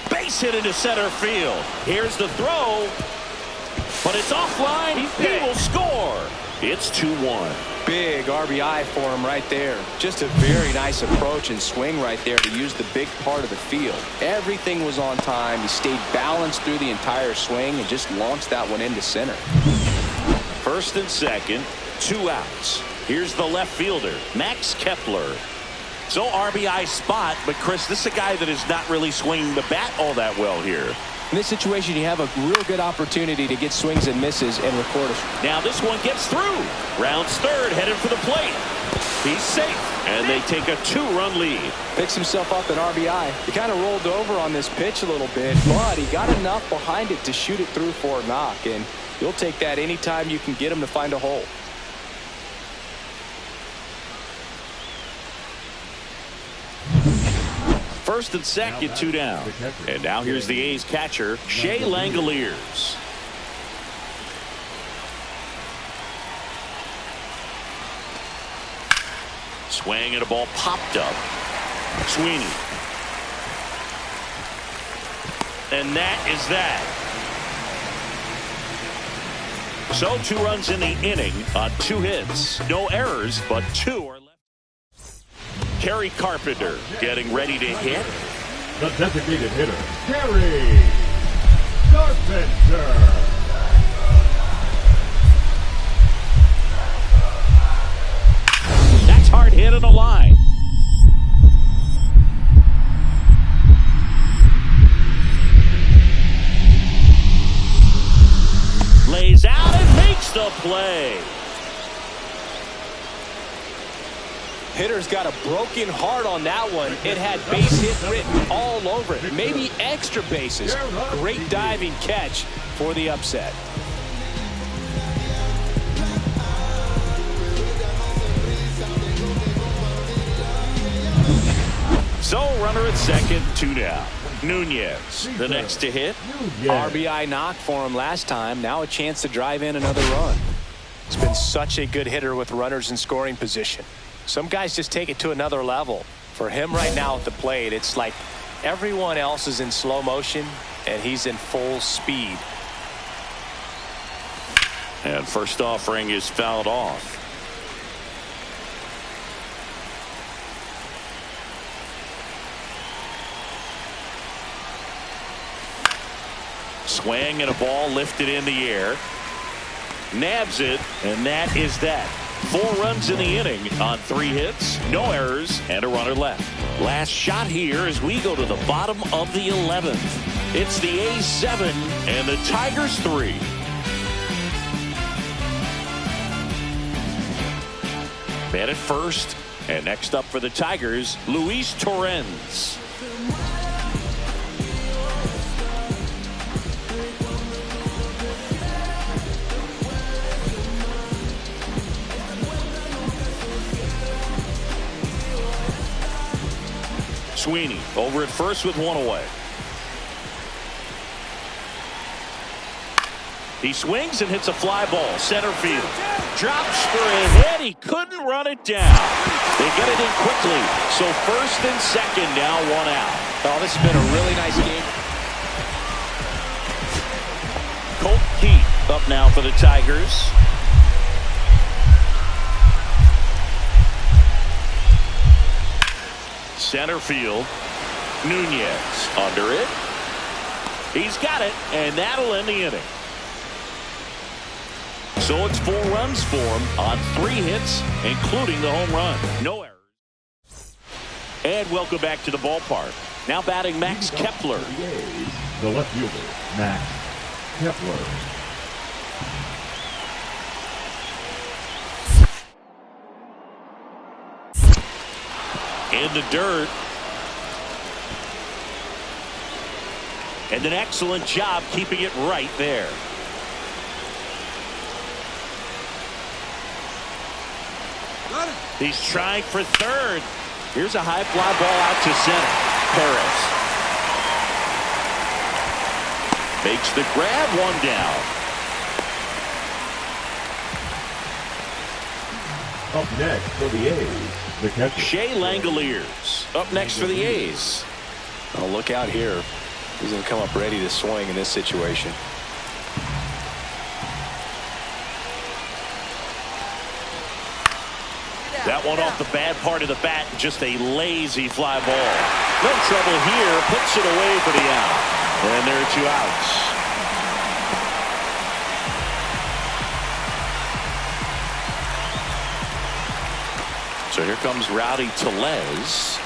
Base hit into center field. Here's the throw. But it's offline. He will score. It's 2-1. Big RBI for him right there. Just a very nice approach and swing right there to use the big part of the field. Everything was on time. He stayed balanced through the entire swing and just launched that one into center. First and second, 2 outs. Here's the left fielder, Max Kepler. So RBI spot, but Chris, this is a guy that is not really swinging the bat all that well here. In this situation, you have a real good opportunity to get swings and misses and record a. Now this one gets through. Rounds third, headed for the plate. He's safe, and they take a 2-run lead. Picks himself up an RBI. He kind of rolled over on this pitch a little bit, but he got enough behind it to shoot it through for a knock, and you'll take that anytime you can get him to find a hole. First and second, 2 down. And now here's the A's catcher, Shea Langoliers. Swing and a ball popped up. Sweeney. And that is that. So 2 runs in the inning on 2 hits. No errors, but 2 are left. Kerry Carpenter getting ready to hit. The designated hitter, Kerry Carpenter. That's hard hit on the line. Lays out and makes the play. Hitter's got a broken heart on that one. It had base hit written all over it. Maybe extra bases. Great diving catch for the upset. So runner at second, 2 down. Nunez, the next to hit. RBI knock for him last time. Now a chance to drive in another run. He's been such a good hitter with runners in scoring position. Some guys just take it to another level. For him right now at the plate, it's like everyone else is in slow motion and he's in full speed. And first offering is fouled off. Swing and a ball lifted in the air. Nabs it, and that is that. 4 runs in the inning on 3 hits, no errors, and a runner left. Last shot here as we go to the bottom of the 11th. It's the A's 7 and the Tigers 3. Man at first, and next up for the Tigers, Luis Torrens. Sweeney over at first with one away. He swings and hits a fly ball. Center field. Drops for a hit. He couldn't run it down. They get it in quickly. So first and second now, one out. Oh, this has been a really nice game. Colt Keith up now for the Tigers. Center field. Nunez under it. He's got it, and that'll end the inning. So it's 4 runs for him on 3 hits, including the home run. No errors. And welcome back to the ballpark. Now batting Max Kepler. The left fielder, Max Kepler. In the dirt. And an excellent job keeping it right there. He's trying for third. Here's a high fly ball out to center. Perez makes the grab, one down. Up next for the A's, the catcher. Shea Langoliers up next for the A's. Oh, look out here. He's going to come up ready to swing in this situation. That one off the bad part of the bat, just a lazy fly ball. No trouble here, puts it away for the out. And there are 2 outs. So here comes Rowdy Tellez.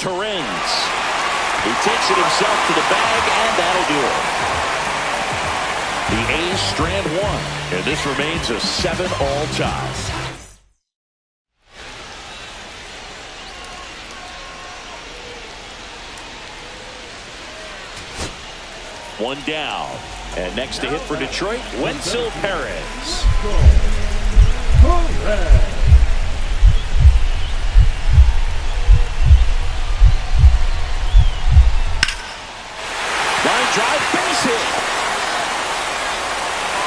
Torrens. He takes it himself to the bag, and that'll do it. The A's strand 1, and this remains a 7-all tie. One down, and next to hit for Detroit, Wenzel Perez. Drive, base hit.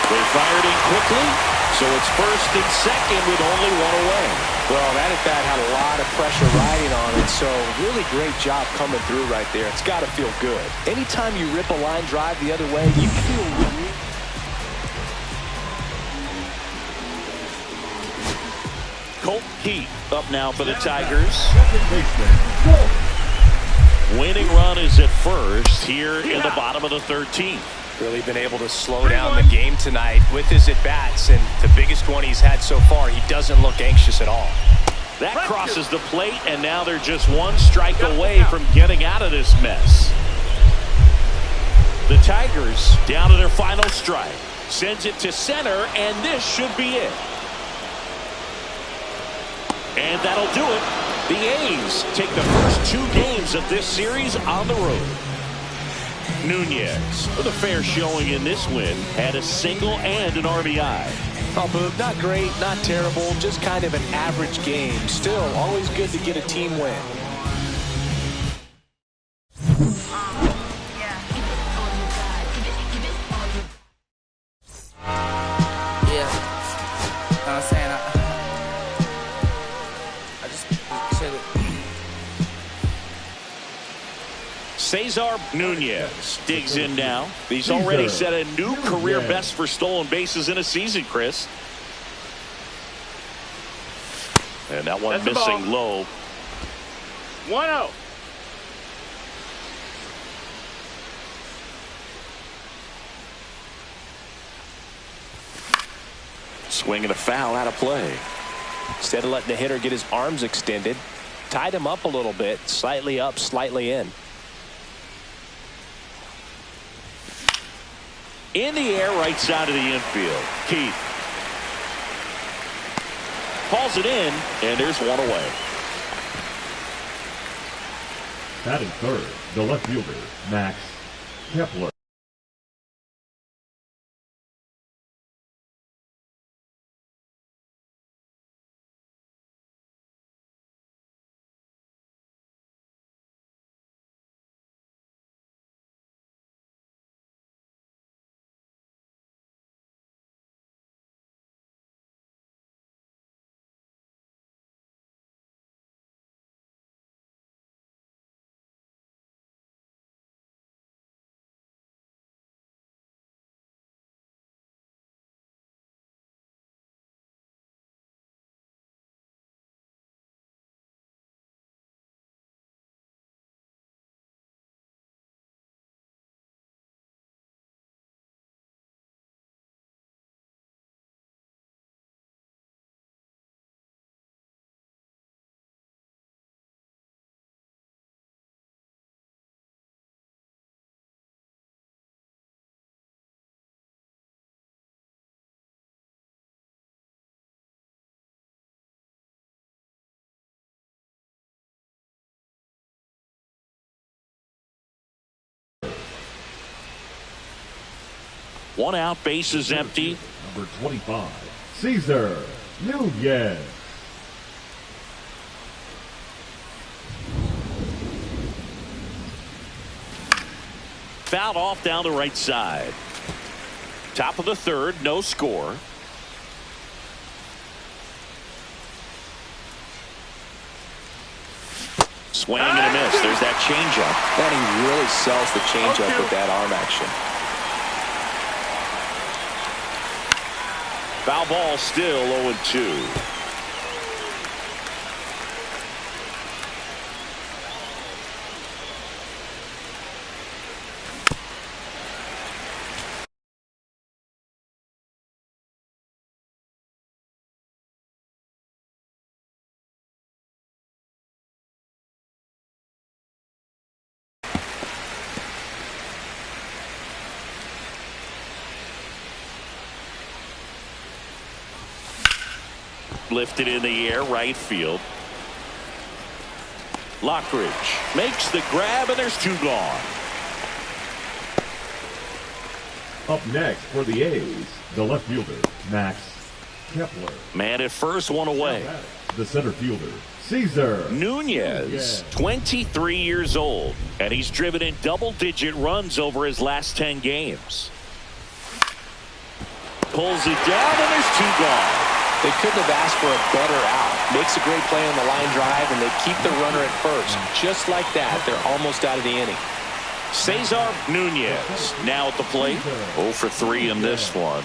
They fired in quickly, so it's first and second with only 1 away. Well, that at bat had a lot of pressure riding on it, so really great job coming through right there. It's got to feel good. Anytime you rip a line drive the other way, you feel good. Colt Keith up now for the Tigers. Winning run is at first here in the bottom of the 13th. Really been able to slow down the game tonight with his at-bats, and the biggest one he's had so far, he doesn't look anxious at all. That crosses the plate, and now they're just 1 strike away from getting out of this mess. The Tigers down to their final strike. Sends it to center, and this should be it. And that'll do it. The A's take the first 2 games of this series on the road. Nunez, with a fair showing in this win, had a single and an RBI. Oh, Boog, not great, not terrible, just kind of an average game. Still, always good to get a team win. Cesar Nunez digs in now. He's already set a new career best for stolen bases in a season, Chris. And that one missing low. 1-0. Swinging a foul out of play. Instead of letting the hitter get his arms extended, tied him up a little bit, slightly up, slightly in. In the air, right side of the infield. Keith hauls it in, and there's 1 away. Batting third, the left fielder, Max Kepler. 1 out, bases empty. Number 25, Cesar Nunez. Fouled off down the right side. Top of the third, no score. Swing and a miss. There's that changeup. And he really sells the changeup with that arm action. Foul ball, still 0-2. Lifted in the air, right field. Lockridge makes the grab, and there's 2 gone. Up next for the A's, the left fielder, Max Kepler. Man at first, 1 away. The center fielder, Cesar Nunez, 23 years old, and he's driven in double-digit runs over his last 10 games. Pulls it down, and there's 2 gone. They couldn't have asked for a better out. Makes a great play on the line drive, and they keep the runner at first. Just like that, they're almost out of the inning. Cesar Nunez now at the plate. 0 for 3 in this one.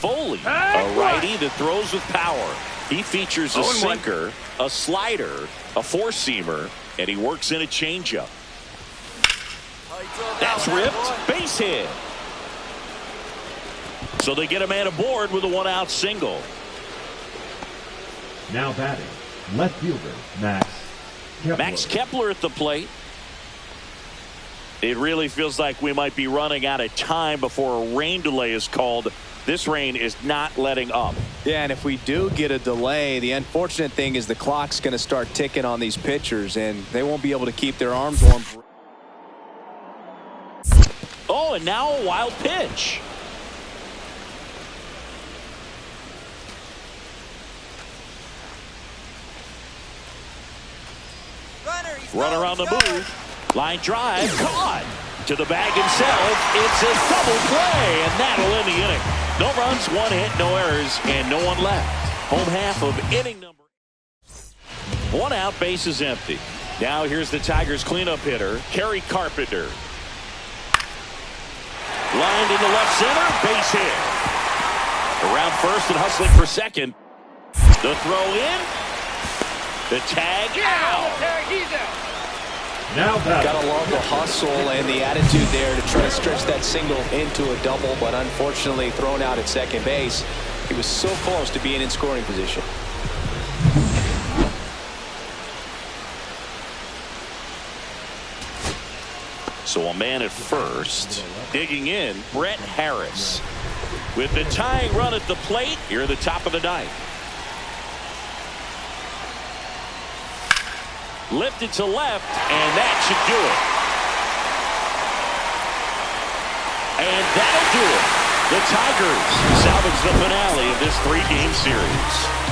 Foley, a righty that throws with power. He features a sinker, a slider, a four-seamer, and he works in a changeup. That's ripped. Base hit. So they get a man aboard with a 1-out single. Now batting, left fielder, Max Kepler. Max Kepler at the plate. It really feels like we might be running out of time before a rain delay is called. This rain is not letting up. Yeah, and if we do get a delay, the unfortunate thing is the clock's going to start ticking on these pitchers, and they won't be able to keep their arms warm. Oh, and now a wild pitch. Runner on the move. Line drive. Caught. To the bag himself. It's a double play, and that'll end the inning. No runs, 1 hit, no errors, and no one left. Home half of inning number. 1 out, bases empty. Now here's the Tigers cleanup hitter, Kerry Carpenter. Lined into left center, base hit. Around first and hustling for second. The throw in. The tag out. Now batting. Gotta love the hustle and the attitude there to try to stretch that single into a double, but unfortunately thrown out at second base. He was so close to being in scoring position. So a man at first. Digging in, Brett Harris. With the tying run at the plate, here at the top of the 9th. Lifted to left, and that should do it. And that'll do it. The Tigers salvage the finale of this 3-game series.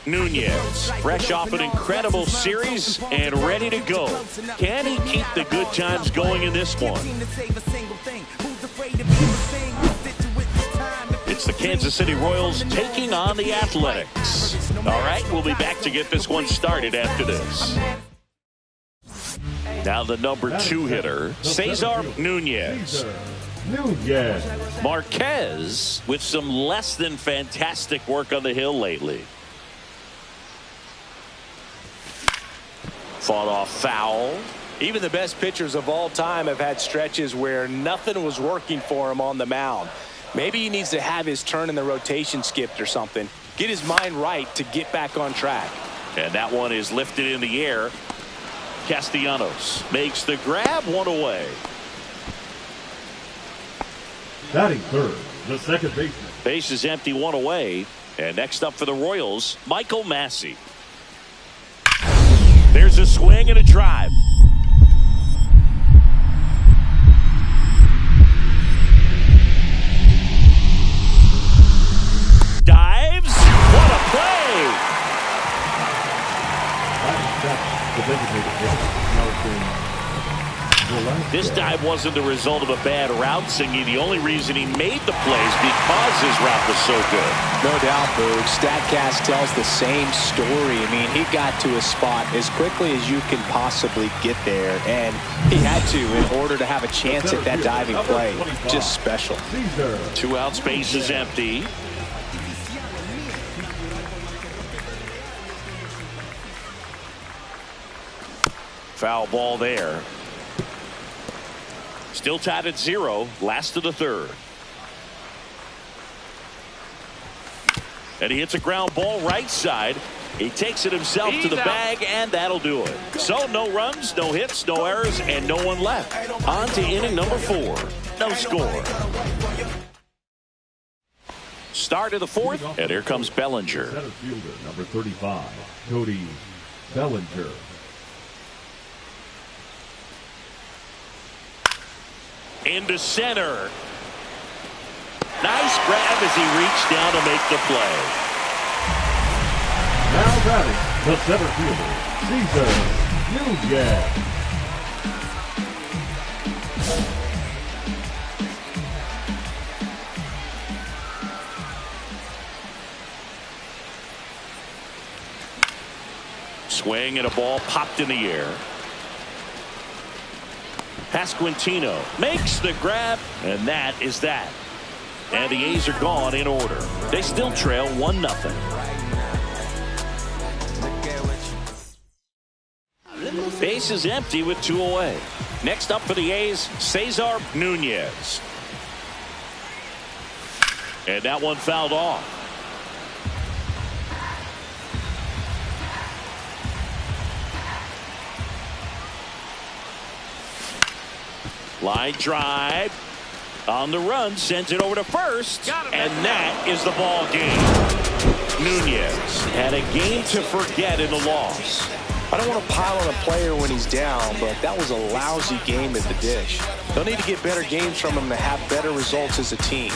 Nunez, fresh off an incredible series and ready to go. Can he keep the good times going in this one? It's the Kansas City Royals taking on the Athletics. All right, we'll be back to get this one started after this. Now the number 2 hitter, Cesar Nunez. Marquez with some less than fantastic work on the hill lately. Fought off foul. Even the best pitchers of all time have had stretches where nothing was working for him on the mound. Maybe he needs to have his turn in the rotation skipped or something. Get his mind right to get back on track. And that one is lifted in the air. Castellanos makes the grab, one away. Batting third, the second baseman. Base is empty, one away. And next up for the Royals, Michael Massey. There's a swing and a drive. Dives. What a play! This dive wasn't the result of a bad route singing. The only reason he made the plays because his route was so good. No doubt, Boog. StatCast tells the same story. I mean, he got to his spot as quickly as you can possibly get there, and he had to in order to have a chance at that diving play. Just special. 2 out, space is empty. Foul ball there. Still tied at 0. Last of the third. And he hits a ground ball right side. He takes it himself to the bag, and that'll do it. So no runs, no hits, no errors, and no one left. On to inning number 4. No score. Start of the 4th, and here comes Bellinger. Center fielder, number 35, Cody Bellinger. Into center. Nice grab as he reached down to make the play. Now batting, the center fielder, Cesar Nunez. Swing and a ball popped in the air. Pasquantino makes the grab, and that is that. And the A's are gone in order. They still trail 1-0. Base is empty with 2 away. Next up for the A's, Cesar Nunez. And that one fouled off. Line drive on the run, sends it over to first, and that is the ball game. Nunez had a game to forget in the loss. I don't want to pile on a player when he's down, but that was a lousy game at the dish. They'll need to get better games from him to have better results as a team.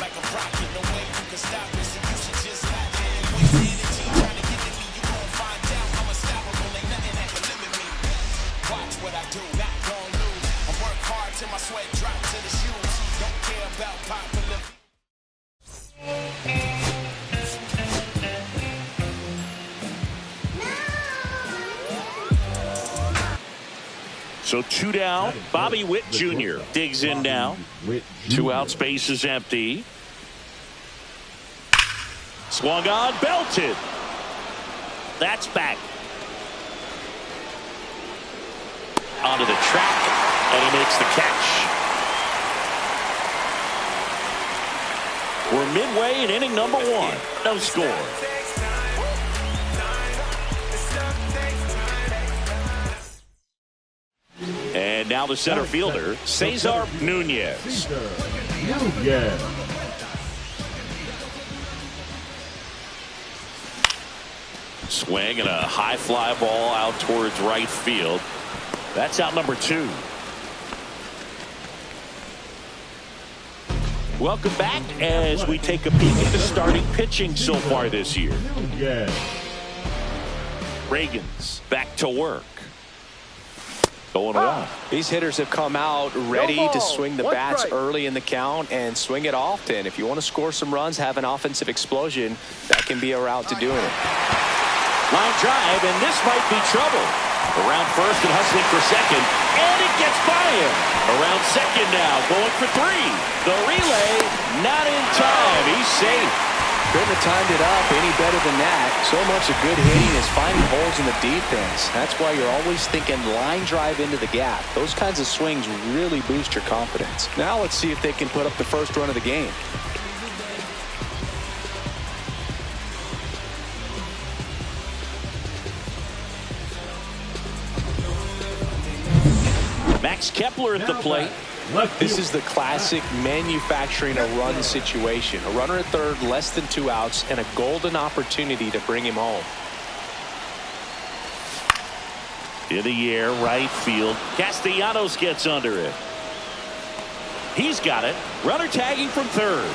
So 2 down. Bobby Witt Jr. digs in now. 2 out, space is empty. Swung on, belted. That's back. Onto the track, and he makes the catch. We're midway in inning number 1. No score. And now the center fielder, Cesar Nunez. Swing and a high fly ball out towards right field. That's out number 2. Welcome back as we take a peek at the starting pitching so far this year. Reagan's back to work. 0-1. These hitters have come out ready to swing the bats early in the count and swing it often. If you want to score some runs, have an offensive explosion, that can be a route to doing it. Line drive, and this might be trouble. Around first and hustling for second, and it gets by him. Around second now, going for 3. The relay, not in time. He's safe. Couldn't have timed it up any better than that. So much of good hitting is finding holes in the defense. That's why you're always thinking line drive into the gap. Those kinds of swings really boost your confidence. Now let's see if they can put up the first run of the game. Max Kepler at the plate. This is the classic manufacturing a run situation. A runner at third, less than 2 outs, and a golden opportunity to bring him home. In the air, right field. Castellanos gets under it. He's got it. Runner tagging from third.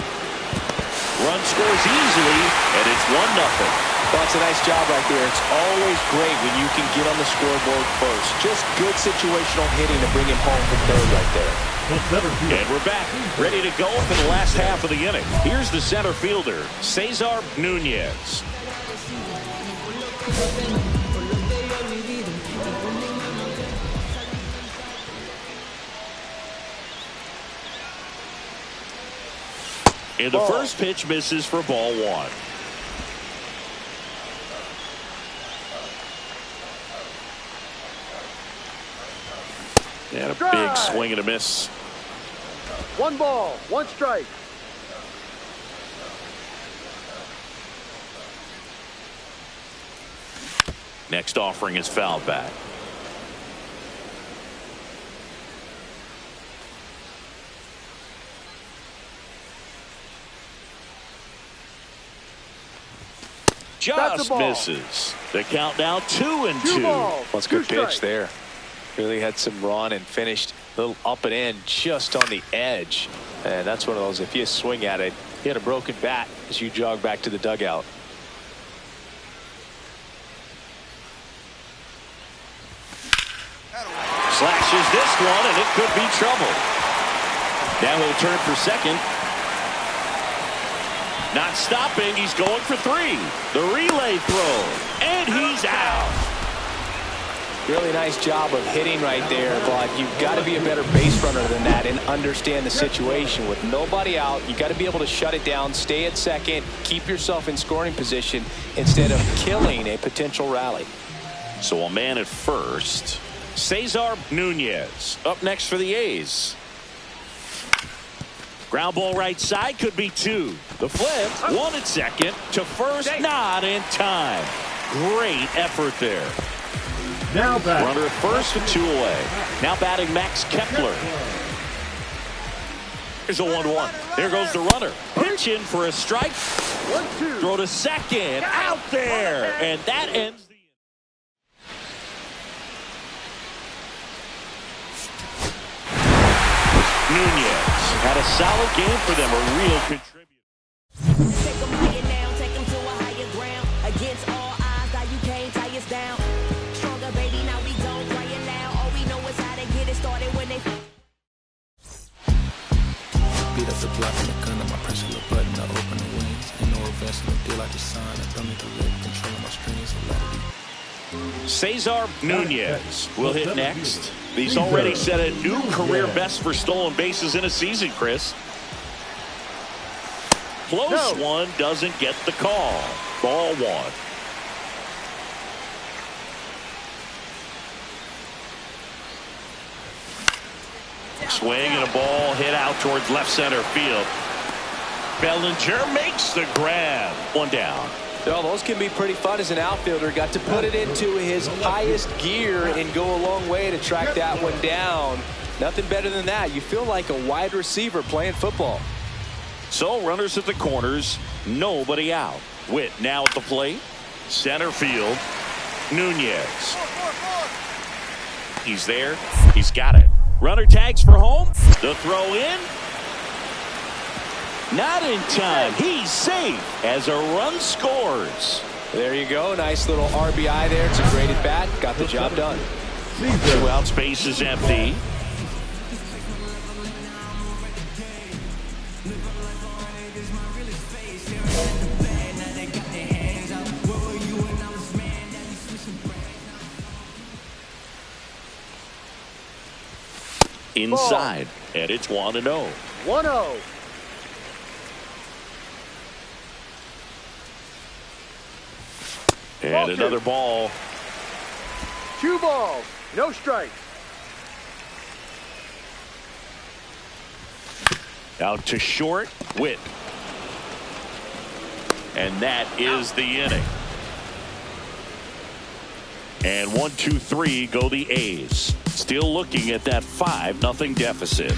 Run scores easily, and it's 1-0. That's a nice job right there. It's always great when you can get on the scoreboard first. Just good situational hitting to bring him home from third right there. And we're back, ready to go for the last half of the inning. Here's the center fielder, Cesar Nunez. And the first pitch misses for ball 1. And a big swing and a miss. 1 ball, 1 strike. Next offering is fouled back. Just misses. The count now 2-2. That's a good pitch there. Really had some run and finished a little up and in just on the edge. And that's one of those, if you swing at it, you had a broken bat as you jog back to the dugout. Slashes this one, and it could be trouble. Now he'll turn for second. Not stopping. He's going for 3. The relay throw, and he's out. Really nice job of hitting right there, but you've got to be a better base runner than that and understand the situation. With nobody out, you got to be able to shut it down, stay at second, keep yourself in scoring position instead of killing a potential rally. So a man at first, Cesar Nunez. Up next for the A's. Ground ball right side, could be 2. The flip, 1 at second, to first, not in time. Great effort there. Now batting. Runner at first and 2 away. Now batting Max Kepler. Here's a 1-1. There goes the runner. Pitching for a strike. 1-2. Throw to second. Out there. And that ends the Nunez had a solid game for them. A real contributor. Take them higher now, take them to a higher ground. Against all odds, now you can't tie us down. Stronger, baby, now we don't cry it loud. All we know is how to get it started when they Beat up the block in the gun, I press a little button, I open the wings. Ain't no advance, no deal like the sign. I don't need to let control my strings, so let it be. Cesar Nunez will hit next. He's already set a new career best for stolen bases in a season, Chris. Close one, doesn't get the call. Ball 1. Swing and a ball hit out towards left center field. Bellinger makes the grab. 1 down. Well, those can be pretty fun as an outfielder. Got to put it into his highest gear and go a long way to track that one down. Nothing better than that. You feel like a wide receiver playing football. So runners at the corners, nobody out. Witt now at the plate. Center field. Nunez. He's there. He's got it. Runner tags for home. The throw in. Not in time. He's safe as a run scores. There you go. Nice little RBI there. It's a great at bat. Got the job done. 2 outs, base is empty. Inside, and it's 1-0. 1-0. And another ball. 2 balls, no strikes. Out to short, Witt. And that is the inning. And 1, 2, 3 go the A's. Still looking at that 5-0 deficit.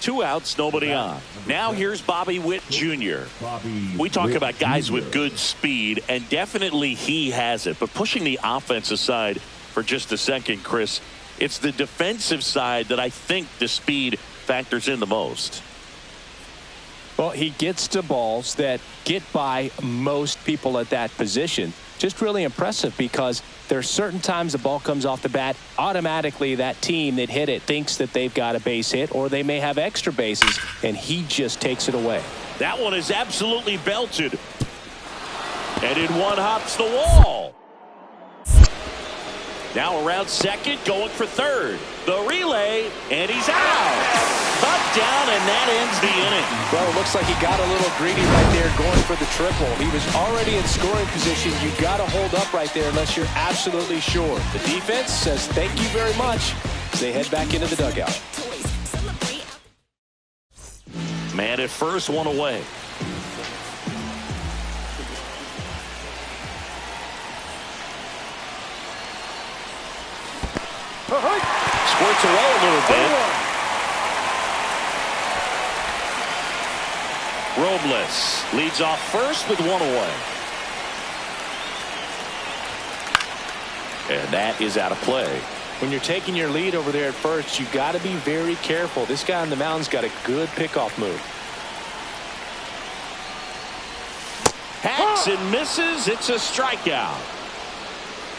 Two outs, nobody on. Now here's Bobby Witt Jr. We talk about guys with good speed, and definitely he has it. But pushing the offense aside for just a second, Chris, It's the defensive side that I think the speed factors in the most. Well, he gets to balls that get by most people at that position. Just really impressive because there are certain times the ball comes off the bat, automatically that team that hit it thinks that they've got a base hit or they may have extra bases, and he just takes it away. That one is absolutely belted. And in one hops the wall. Now around second, going for third. The relay, and he's out. Butt down, and that ends the inning. Well, it looks like he got a little greedy right there going for the triple. He was already in scoring position. You got to hold up right there unless you're absolutely sure. The defense says thank you very much as they head back into the dugout. Man at first, one away. Squirts away a little bit. Robles leads off first with one away. And that is out of play. When you're taking your lead over there at first, you got to be very careful. This guy on the mound's got a good pickoff move. Hacks and misses. It's a strikeout.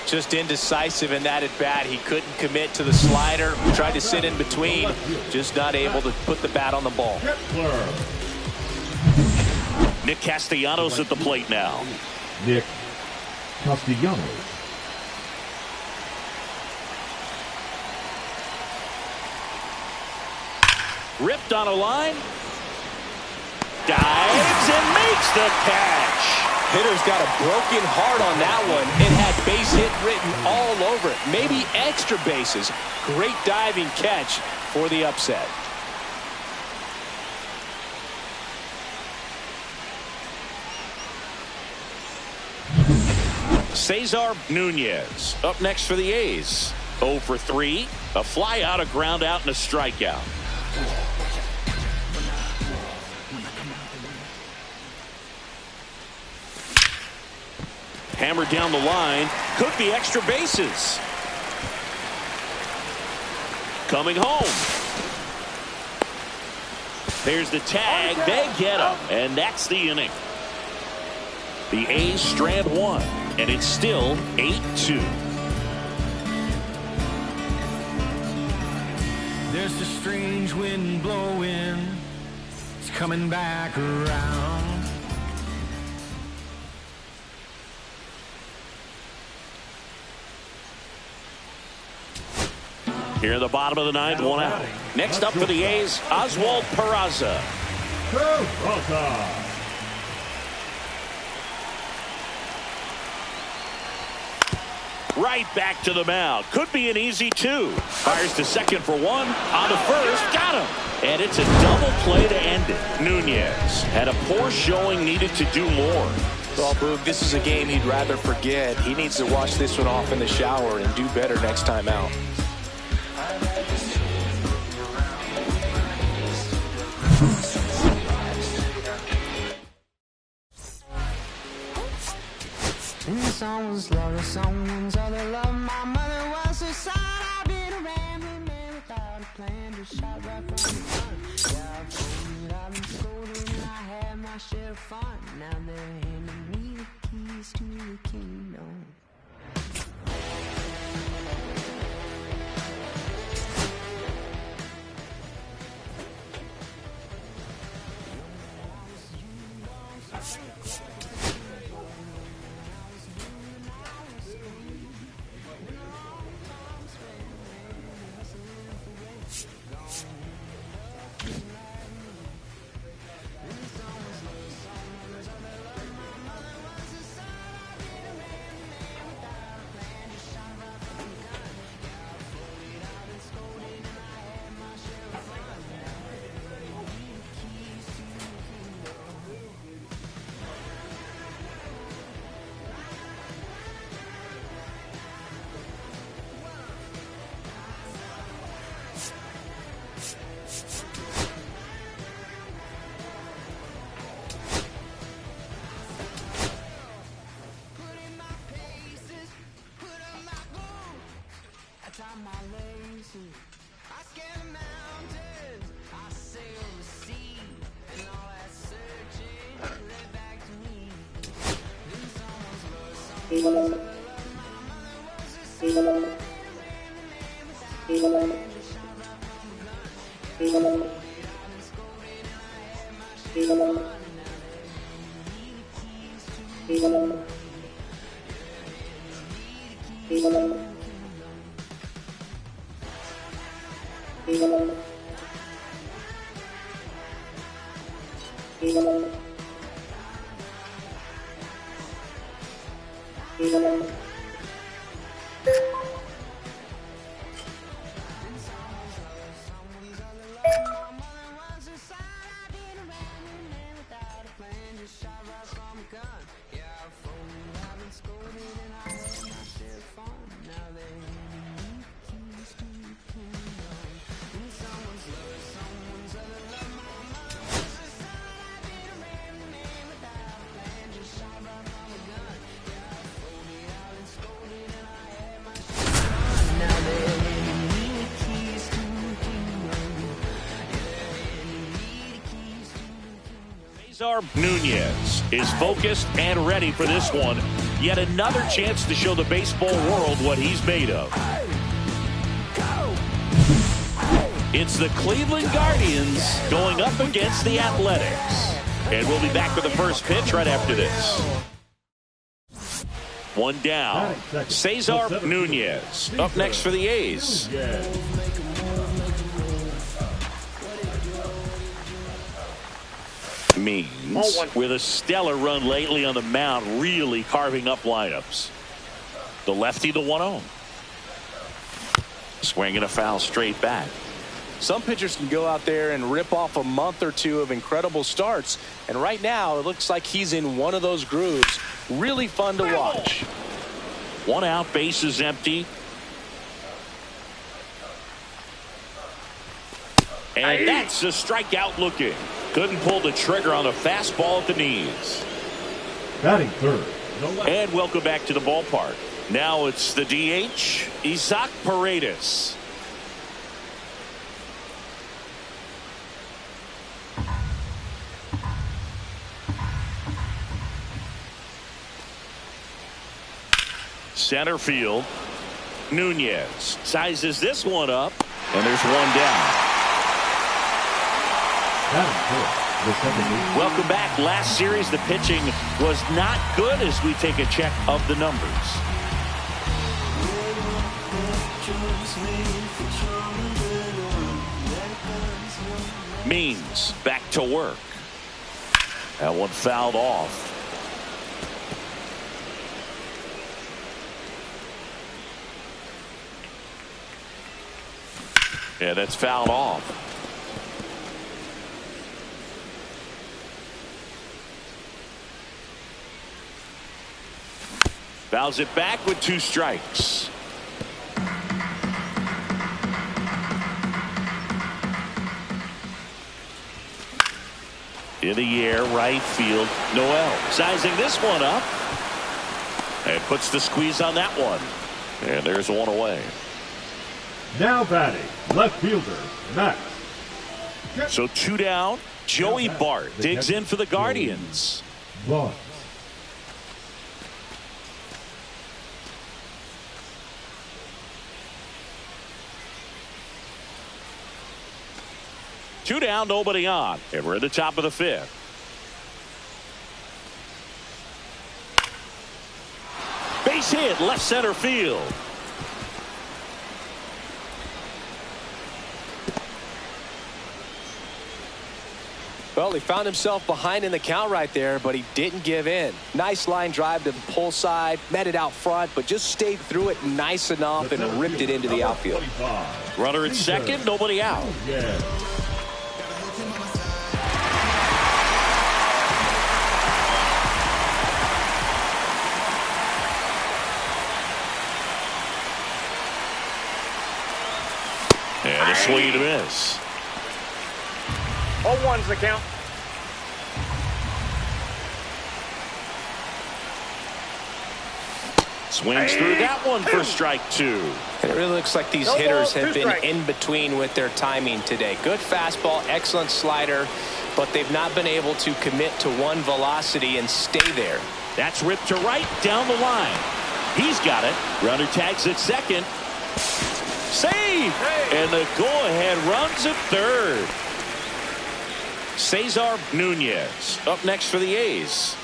Just indecisive in that at bat. He couldn't commit to the slider. Tried to sit in between. Just not able to put the bat on the ball. Nick Castellanos at the plate now. Nick Castellanos. Ripped on a line. Dives and makes the catch. Hitter's got a broken heart on that one. It had base hit written all over it. Maybe extra bases. Great diving catch for the upset. Cesar Nunez up next for the A's. 0 for 3. A fly out, a ground out, and a strikeout. Hammered down the line. Could be extra bases. Coming home. There's the tag. They get him. And that's the inning. The A's strand one. And it's still 8-2. There's a strange wind blowing. It's coming back around. Here in the bottom of the ninth, one out. Next up for the A's, Oswald Peraza. Right back to the mound. Could be an easy two. Fires to second for one. On to first. Got him. And it's a double play to end it. Nunez had a poor showing, needed to do more. Well, Boog, this is a game he'd rather forget. He needs to wash this one off in the shower and do better next time out. Someone's love, someone's other love. My mother was so sad. I've been a rambling man without a plan, just shot right from the front. Yeah, I've told it, I've been scolded, and I had my share of fun. Now they're handing me the keys to the kingdom. Nunez is focused and ready for this one. Yet another chance to show the baseball world what he's made of. It's the Cleveland Guardians going up against the Athletics. And we'll be back with the first pitch right after this. One down. Cesar Nunez up next for the A's. Means with a stellar run lately on the mound, really carving up lineups. The lefty, the 1-0. Swinging a foul straight back. Some pitchers can go out there and rip off a month or two of incredible starts. And right now, it looks like he's in one of those grooves. Really fun to watch. One out, base is empty. And that's a strikeout looking. Couldn't pull the trigger on a fastball at the knees. Batting third. And welcome back to the ballpark. Now it's the DH, Isaac Paredes. Center field. Nunez sizes this one up, and there's one down. Welcome back. Last series, the pitching was not good as we take a check of the numbers. Means back to work. That one fouled off. Yeah, that's fouled off. Fouls it back with 2 strikes. In the air, right field, Noel sizing this one up and puts the squeeze on that one. And there's one away. Now batting, left fielder, Max. So 2 down. Joey Bart digs in for the Guardians. One. Two down, nobody on. And we're at the top of the 5th. Base hit, left center field. Well, he found himself behind in the count right there, but he didn't give in. Nice line drive to the pull side, met it out front, but just stayed through it nice enough and ripped it into the outfield. Runner at second, nobody out. And a swing and a miss. 0-1's the count. Swings through that one for strike 2. And it really looks like these No hitters ball, have two been strikes. in between with their timing today. Good fastball, excellent slider, but they've not been able to commit to one velocity and stay there. That's ripped to right down the line. He's got it. Runner tags at second. Save! And the go-ahead runs at third. Cesar Nunez up next for the A's.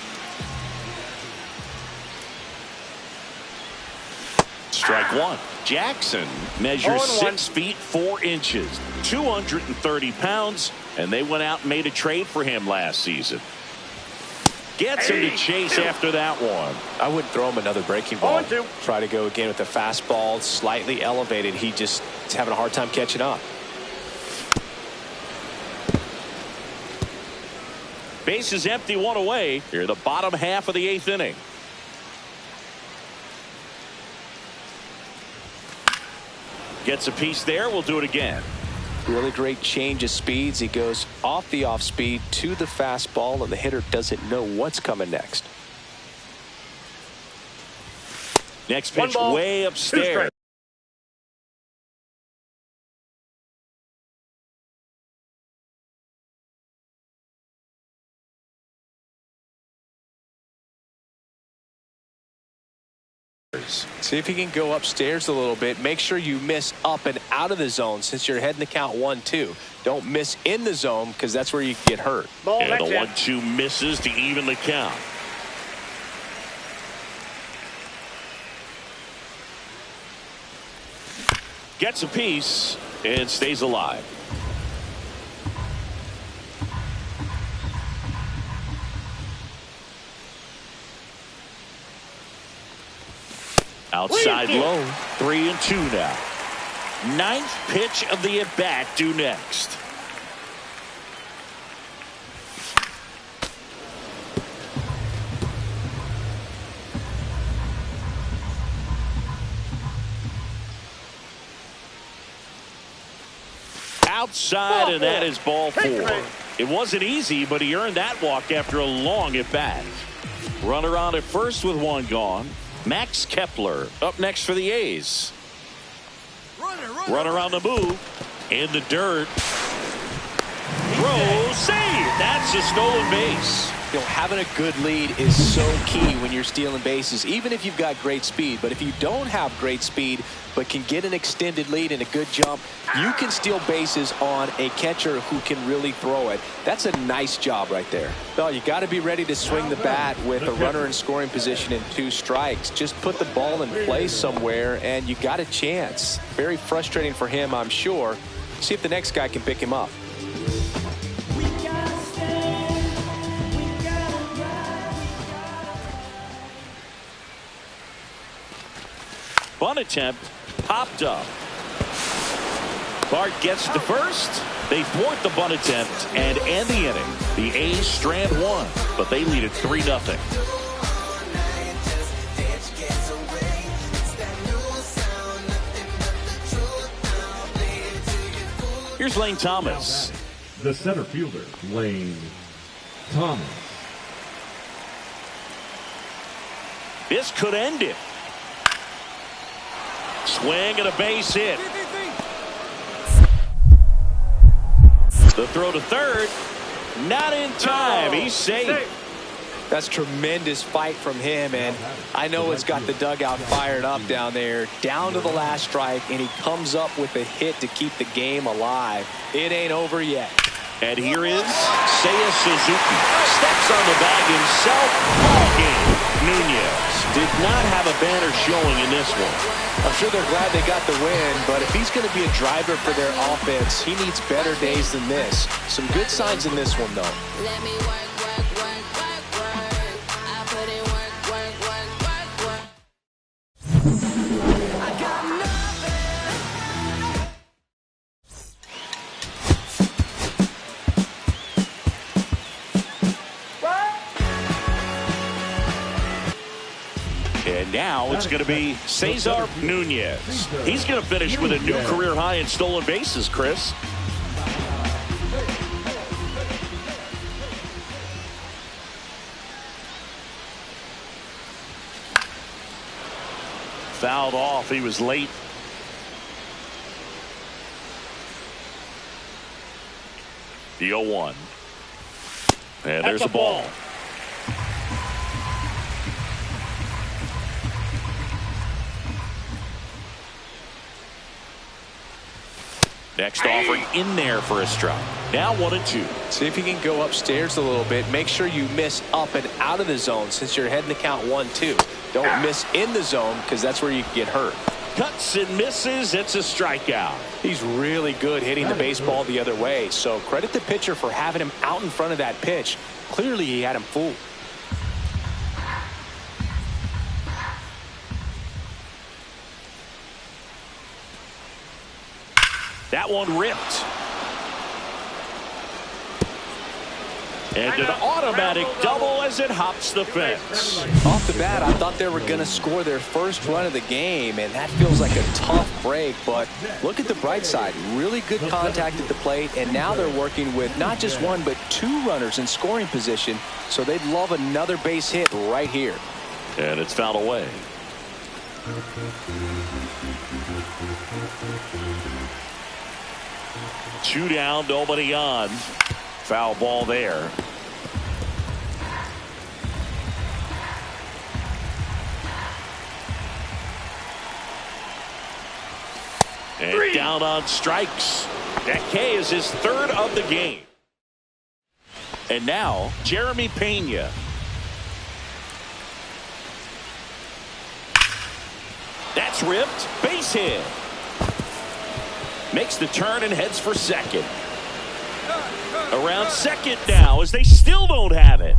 Strike 1. Jackson measures 6 feet 4 inches, 230 pounds, and they went out and made a trade for him last season. Gets him to chase after that one. I wouldn't throw him another breaking ball. 0-2. Try to go again with the fastball, slightly elevated. He just is having a hard time catching up. Base is empty, 1 away. Here the bottom half of the 8th inning. Gets a piece there. We'll do it again. Really great change of speeds. He goes off the off speed to the fastball, and the hitter doesn't know what's coming next. Next One pitch ball, way two upstairs. strikes. See if you can go upstairs a little bit. Make sure you miss up and out of the zone since you're heading to count 1-2. Don't miss in the zone because that's where you get hurt. Ball And the next 1-2 misses to even the count. Gets a piece and stays alive. Outside low, 3-2 now. 9th pitch of the at-bat due next. Outside, and that is ball 4. It wasn't easy, but he earned that walk after a long at-bat. Runner on at first with 1 gone. Max Kepler up next for the A's. Runner on the move. In the dirt. Throw, save. That's a stolen base. You know, having a good lead is so key when you're stealing bases, even if you've got great speed. But if you don't have great speed but can get an extended lead and a good jump, you can steal bases on a catcher who can really throw it. That's a nice job right there. Well, you got to be ready to swing the bat with a runner in scoring position and 2 strikes. Just put the ball in play somewhere and you got a chance. Very frustrating for him, I'm sure. See if the next guy can pick him up. Bunt attempt popped up. Bart gets to first. They thwart the bunt attempt and end the inning. The A's strand 1, but they lead it 3-0. Here's Lane Thomas. The center fielder, Lane Thomas. This could end it. Swing and a base hit. The throw to third. Not in time. He's safe. That's tremendous fight from him, and I know it's got the dugout fired up down there. Down to the last strike, and he comes up with a hit to keep the game alive. It ain't over yet. And here is Seiya Suzuki. Steps on the bag himself. Ball game. Nunez did not have a banner showing in this one. I'm sure they're glad they got the win, but if he's going to be a driver for their offense, he needs better days than this. Some good signs in this one, though. Let me work, work, work, work, work. I put in work, work, work, work, work. I got nothing. And now it's going to be Cesar Nunez. He's going to finish with a new career high in stolen bases, Chris. Fouled off. He was late. The 0-1. And there's a ball. Next offering in there for a strike. Now 1-2. See if you can go upstairs a little bit. Make sure you miss up and out of the zone since you're heading to count 1-2. Don't miss in the zone because that's where you can get hurt. Cuts and misses. It's a strikeout. He's really good hitting the baseball the other way. So credit the pitcher for having him out in front of that pitch. Clearly he had him fooled. That one ripped. And an automatic double as it hops the fence. Off the bat, I thought they were going to score their first run of the game, and that feels like a tough break. But look at the bright side. Really good contact at the plate, and now they're working with not just one, but 2 runners in scoring position. So they'd love another base hit right here. And it's fouled away. Two down, nobody on. Foul ball there. And down on strikes. That K is his 3rd of the game. And now Jeremy Pena. That's ripped. Base hit. Makes the turn and heads for second. Around second now as they still don't have it.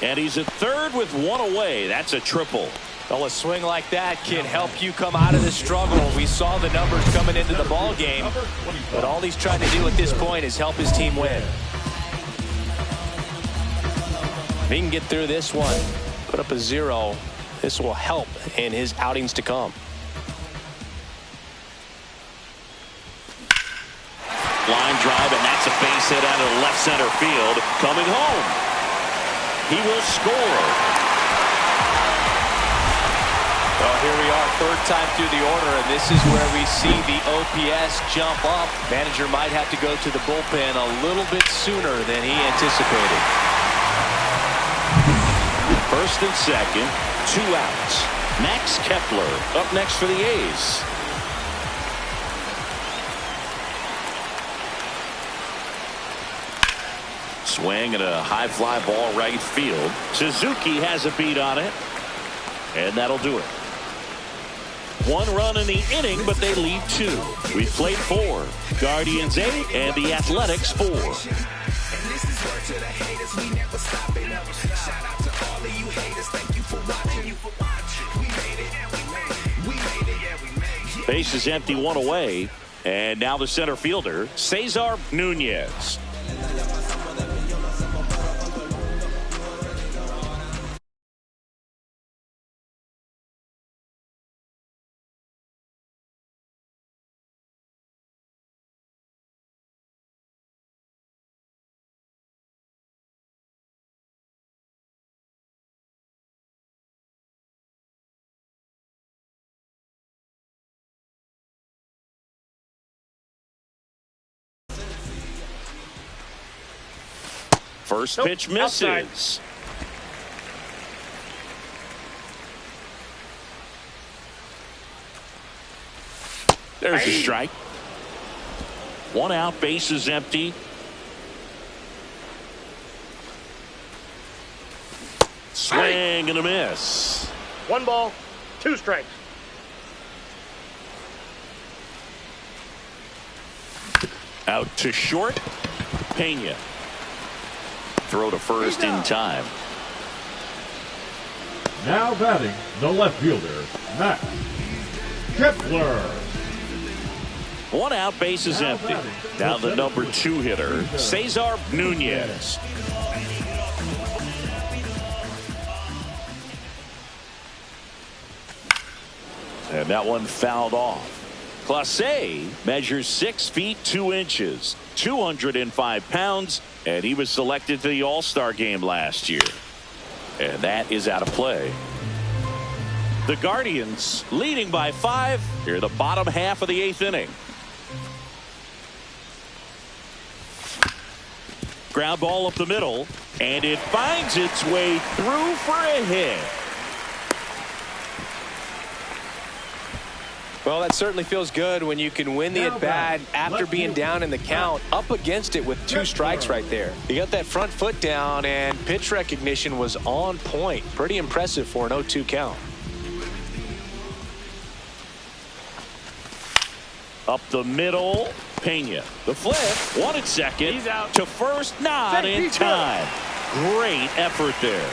And he's at third with 1 away. That's a triple. Well, a swing like that can help you come out of the struggle. We saw the numbers coming into the ball game, but all he's trying to do at this point is help his team win. If he can get through this one, put up a 0, this will help in his outings to come. Line drive, and that's a base hit out of left center field. Coming home. He will score. Well, here we are, 3rd time through the order, and this is where we see the OPS jump up. Manager might have to go to the bullpen a little bit sooner than he anticipated. First and second, 2 outs. Max Kepler up next for the A's. Swing and a high fly ball right field. Suzuki has a beat on it. And that'll do it. 1 run in the inning, but they lead 2. We played 4. Guardians 8 and the Athletics 4. Base is empty, 1 away. And now the center fielder, Cesar Nunez. First pitch misses. Outside. There's a strike. 1 out, base is empty. Swing and a miss. 1 ball, 2 strikes. Out to short. Pena. Throw to first in time. Now batting, the left fielder, Max Kepler. 1 out, base is empty. Now the number 2 hitter, Cesar Nunez. And that one fouled off. Clase measures 6 feet 2 inches, 205 pounds, and he was selected to the All-Star game last year. And that is out of play. The Guardians leading by 5 here, the bottom half of the 8th inning. Ground ball up the middle, and it finds its way through for a hit. Well, that certainly feels good when you can win the at-bat after being down in the count, up against it with 2 strikes right there. You got that front foot down, and pitch recognition was on point. Pretty impressive for an 0-2 count. Up the middle, Pena. The flip, wanted second. He's out. To first, not in time. Great effort there.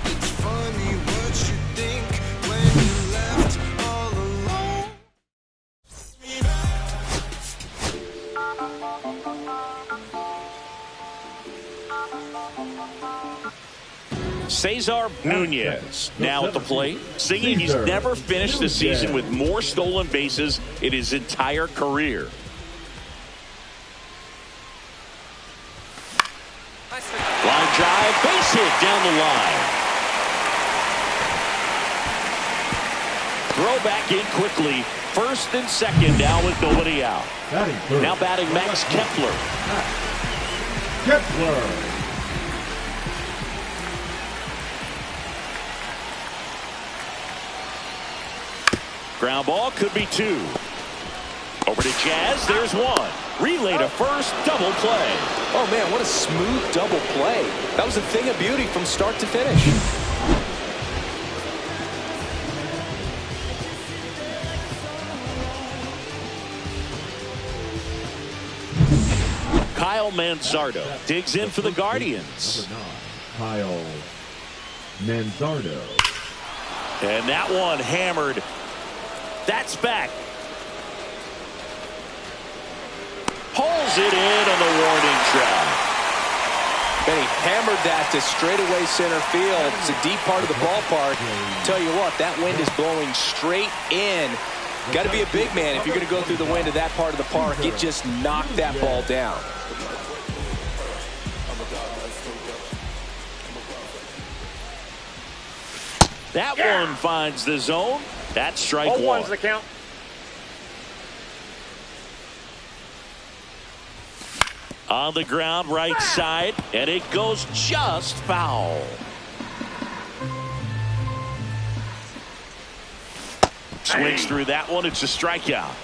It's funny what you think when you're left all alone. Cesar Nunez now at the plate, singing he's never finished the season with more stolen bases in his entire career. Line drive, base hit down the line. Throw back in quickly. First and second now with nobody out. Now batting Max Kepler. Kepler. Ground ball could be 2. Over to Jazz. There's 1. Relay to first. Double play. Oh, man, what a smooth double play. That was a thing of beauty from start to finish. Kyle Manzardo digs in for the Guardians. Kyle Manzardo. And that one hammered. That's back. Pulls it in on the warning track. And he hammered that to straightaway center field. It's a deep part of the ballpark. Tell you what, that wind is blowing straight in. Got to be a big man if you're going to go through the wind of that part of the park. It just knocked that ball down. That one finds the zone. That's strike 1. 0-1's the count. On the ground, right side, and it goes just foul. Swings through that one. It's a strikeout.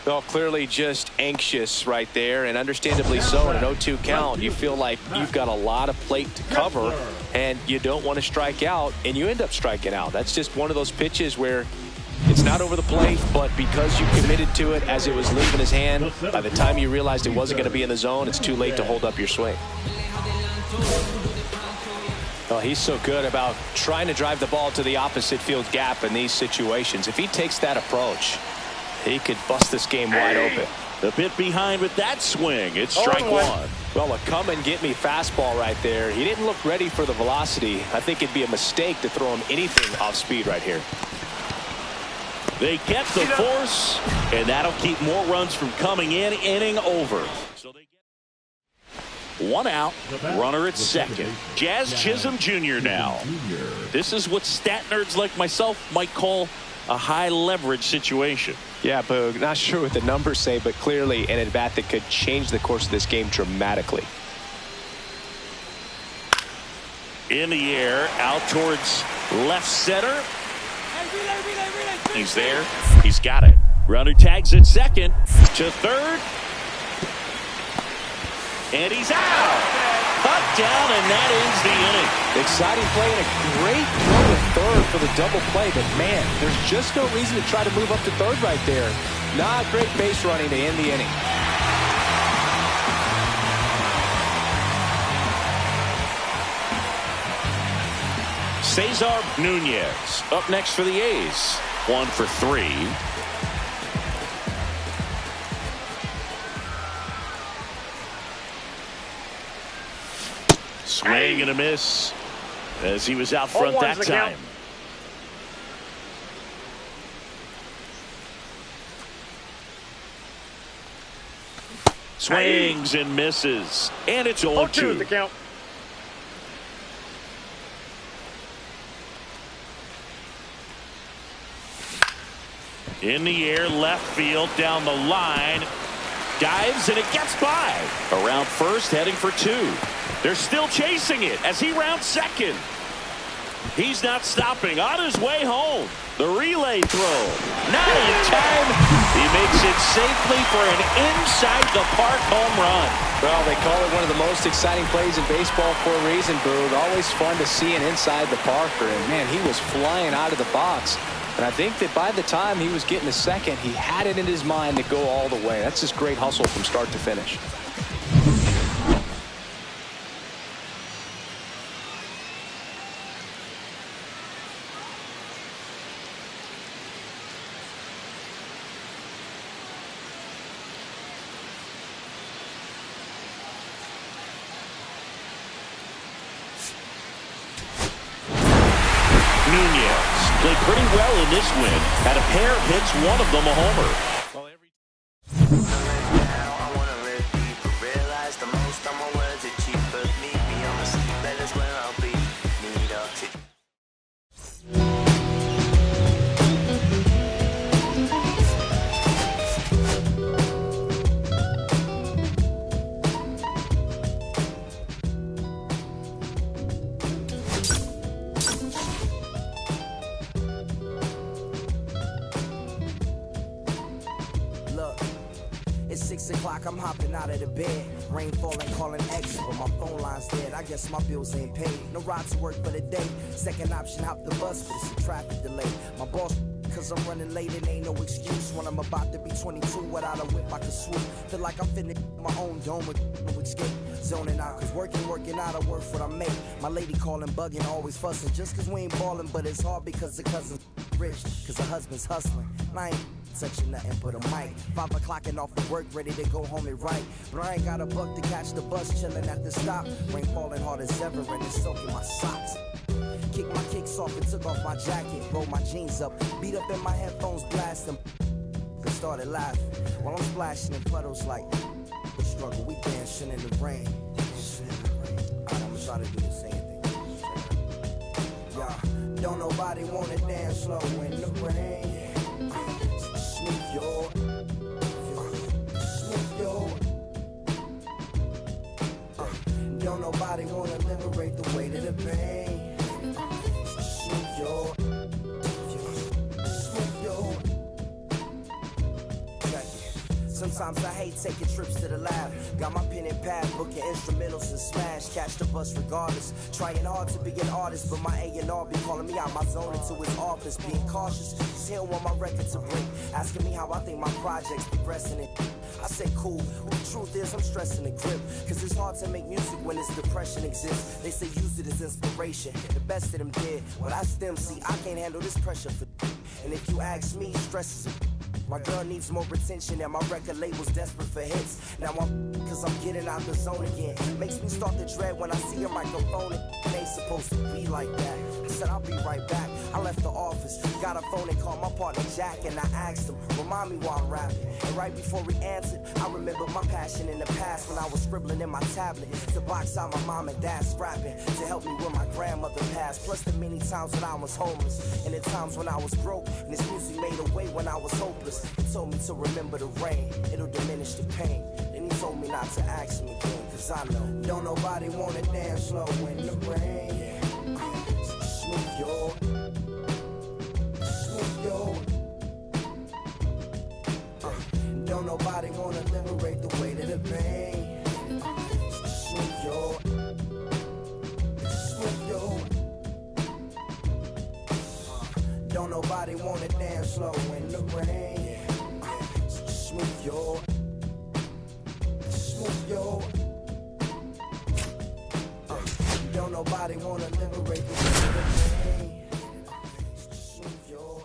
Well, clearly just anxious right there, and understandably so. In an 0-2 count, you feel like you've got a lot of plate to cover, and you don't want to strike out, and you end up striking out. That's just one of those pitches where it's not over the plate, but because you committed to it as it was leaving his hand, by the time you realized it wasn't going to be in the zone, it's too late to hold up your swing. Well, he's so good about trying to drive the ball to the opposite field gap in these situations. If he takes that approach, he could bust this game wide open. The bit behind with that swing. It's strike 1. Well, a come-and-get-me fastball right there. He didn't look ready for the velocity. I think it'd be a mistake to throw him anything off speed right here. They get the force, and that'll keep more runs from coming in. Inning over. So they get 1 out. Runner at second. Jazz Chisholm Jr. now. This is what stat nerds like myself might call a high leverage situation. Yeah, Boog, not sure what the numbers say, but clearly an at-bat that could change the course of this game dramatically. In the air, out towards left center. He's there. He's got it. Runner tags at second. To third. And he's out. Cut down, and that ends the inning. Exciting play and a great throw to third for the double play, but man, there's just no reason to try to move up to third right there. Not great base running to end the inning. Cesar Nunez up next for the A's. 1 for 3. Swing and a miss as he was out front that time. Swings and misses. And it's 0-2. The count. In the air, left field, down the line. Dives, and it gets by. Around first, heading for 2. They're still chasing it as he rounds second. He's not stopping. On his way home. The relay throw. Not in time. He makes it safely for an inside-the-park home run. Well, they call it one of the most exciting plays in baseball for a reason, Boog. Always fun to see an inside-the-parker. And, man, he was flying out of the box. And I think that by the time he was getting to second, he had it in his mind to go all the way. That's just great hustle from start to finish. Played pretty well in this win. Had a pair of hits, one of them a homer. It's 6 o'clock, I'm hopping out of the bed. Rain falling, calling X, but my phone line's dead. I guess my bills ain't paid. No ride to work for the day. Second option, hop the bus, but it's a traffic delay. My boss, cause I'm running late and ain't no excuse. When I'm about to be 22, without a whip I can swoop. Feel like I'm finna my own dome with no escape. Zoning out, cause working out, I work what I make. My lady calling, bugging, always fussing. Just cause we ain't ballin', but it's hard because the cousin's rich. Cause the husband's hustling. And I ain't touching nothing but a mic. 5 o'clock and off of work, ready to go home and write. But I ain't got a buck to catch the bus, chilling at the stop. Rain falling hard as ever and it's soaking my socks. Kicked my kicks off and took off my jacket. Rolled my jeans up, beat up in my headphones, blasting. Then started laughing while I'm splashing in puddles like the struggle. We dancing in the rain. Alright, I'ma try to do the same thing. Yeah, don't nobody wanna dance slow in the rain. Smooth your, don't nobody wanna liberate the weight of the pain. Smooth your, sometimes I hate taking trips to the lab. Got my pen and pad, booking instrumentals and smash. Catch the bus regardless. Trying hard to be an artist, but my A&R be calling me out my zone into his office. Being cautious, cause he don't want my record to break. Asking me how I think my project's progressing it. I say cool, but the truth is I'm stressing the grip. Cause it's hard to make music when this depression exists. They say use it as inspiration. The best of them did. Well, that's them, see, I can't handle this pressure for. And if you ask me, stress is a. My girl needs more attention and my record label's desperate for hits. Now I'm cause I'm getting out the zone again. Makes me start to dread when I see a microphone. It ain't supposed to be like that. I said I'll be right back. I left the office, got a phone and called my partner Jack, and I asked him, remind me while I'm rapping. And right before he answered, I remembered my passion in the past when I was scribbling in my tablet to box out my mom and dad scrapping to help me when my grandmother passed. Plus the many times when I was homeless and the times when I was broke, and this music made a way when I was hopeless. He told me to remember the rain, it'll diminish the pain. Then he told me not to ask him again, cause I know don't nobody wanna dance slow in the rain. Smooth your, don't nobody wanna liberate the weight of the pain. Smooth your, don't nobody wanna dance slow in the rain. Smooth your, don't nobody wanna liberate the weight of the pain. Smooth your,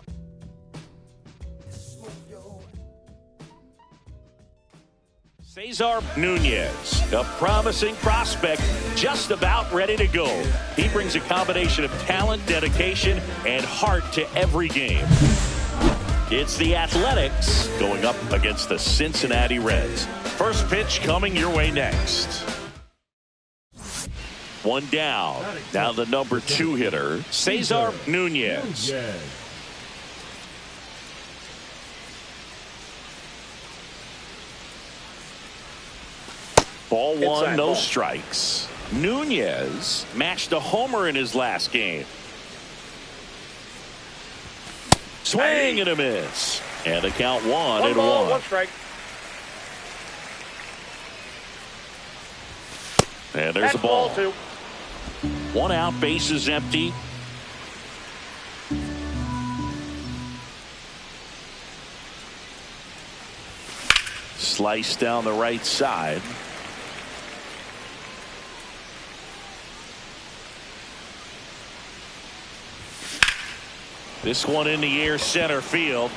Cesar Nunez, a promising prospect, just about ready to go. He brings a combination of talent, dedication, and heart to every game. It's the Athletics going up against the Cincinnati Reds. First pitch coming your way next. One down. Now the number 2 hitter, Cesar Nunez. Ball 1, no strikes. Nunez matched a homer in his last game. Swing and a miss. And the count 1-1. 1 strike. And there's a ball. Ball 2. 1 out, bases empty. Slice down the right side. This one in the air, center field.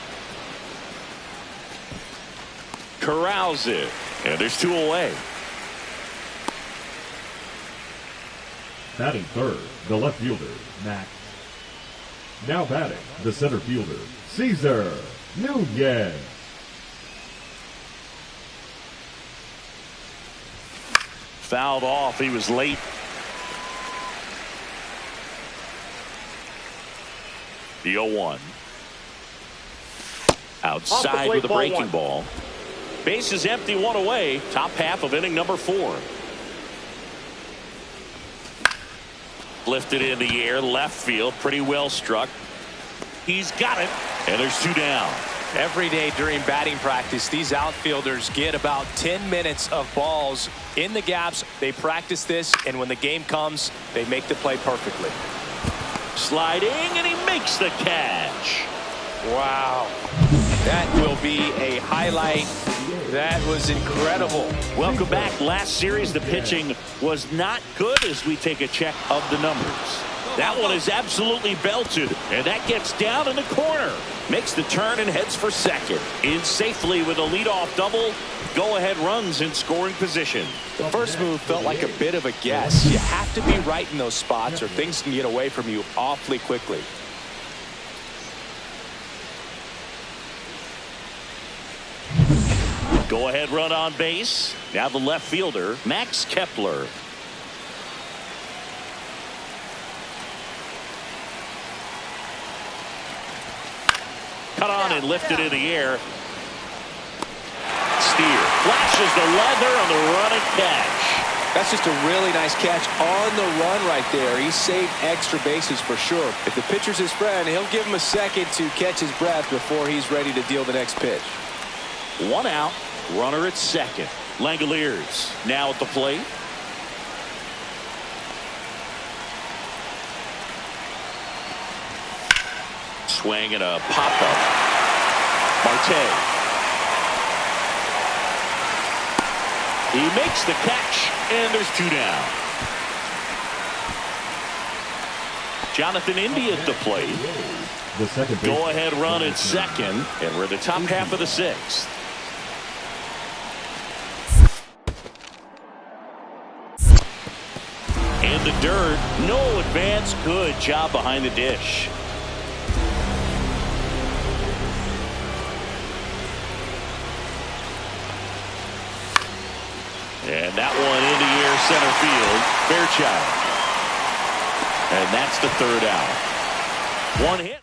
Corrals it. And there's 2 away. Batting third, the left fielder, Max. Now batting, the center fielder, Cesar Nunez. Fouled off. He was late. The 0-1. Outside with a breaking ball. Base is empty, 1 away. Top half of inning number 4. Lifted in the air, left field, pretty well struck. He's got it, and there's 2 down. Every day during batting practice, these outfielders get about 10 minutes of balls in the gaps. They practice this, and when the game comes, they make the play perfectly. Sliding, and he makes the catch. Wow. That will be a highlight. That was incredible. Welcome back. Last series, the pitching was not good as we take a check of the numbers. That one is absolutely belted, and that gets down in the corner. Makes the turn and heads for second. In safely with a leadoff double. Go-ahead runs in scoring position. The first move felt like a bit of a guess. You have to be right in those spots or things can get away from you awfully quickly. Go-ahead run on base. Now the left fielder, Max Kepler. Cut on and lifted in the air. Steer flashes the leather on the run and catch. That's just a really nice catch on the run right there. He saved extra bases for sure. If the pitcher's his friend, he'll give him a second to catch his breath before he's ready to deal the next pitch. 1 out, runner at second. Langoliers now at the plate. Swing and a pop-up. Marte. He makes the catch, and there's 2 down. Jonathan India at the plate. The second base. Go-ahead run at second, and we're at the top half of the 6th. In the dirt, no advance. Good job behind the dish. And that one in the air, center field. Fairchild. And that's the 3rd out. 1 hit.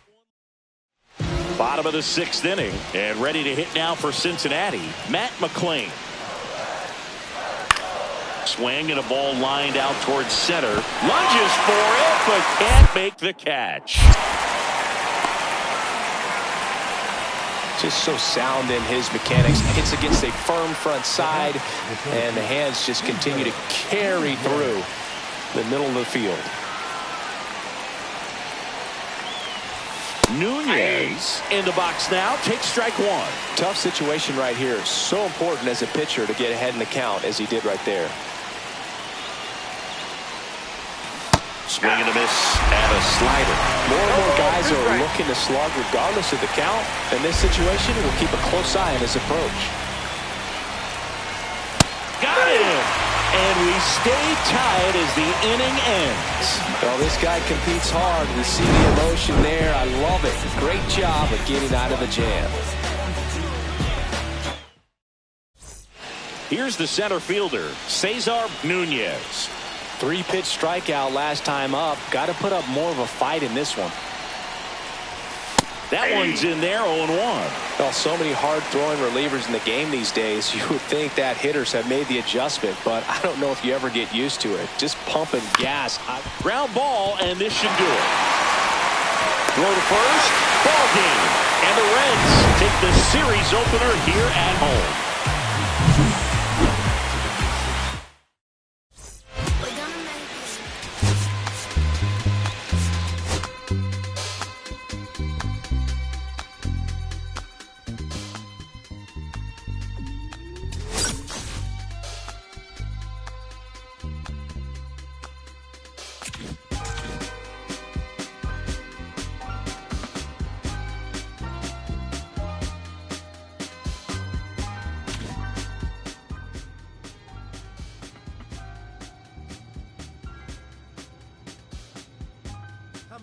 Bottom of the 6th inning. And ready to hit now for Cincinnati, Matt McClain. Swing and a ball lined out towards center. Lunges for it, but can't make the catch. Just so sound in his mechanics. Hits against a firm front side, and the hands just continue to carry through the middle of the field. Nunez in the box now. Takes strike 1. Tough situation right here. So important as a pitcher to get ahead in the count as he did right there. Swing and a miss and a slider. More and more guys are looking to slug regardless of the count. In this situation, we'll keep a close eye on his approach. Got him! And we stay tied as the inning ends. Well, this guy competes hard. We see the emotion there. I love it. Great job of getting out of the jam. Here's the center fielder, Cesar Nunez. 3-pitch strikeout last time up. Got to put up more of a fight in this one. That one's in there, 0-1. Well, so many hard-throwing relievers in the game these days. You would think that hitters have made the adjustment, but I don't know if you ever get used to it. Just pumping gas. Ground ball, and this should do it. Throw to first, ball game. And the Reds take the series opener here at home.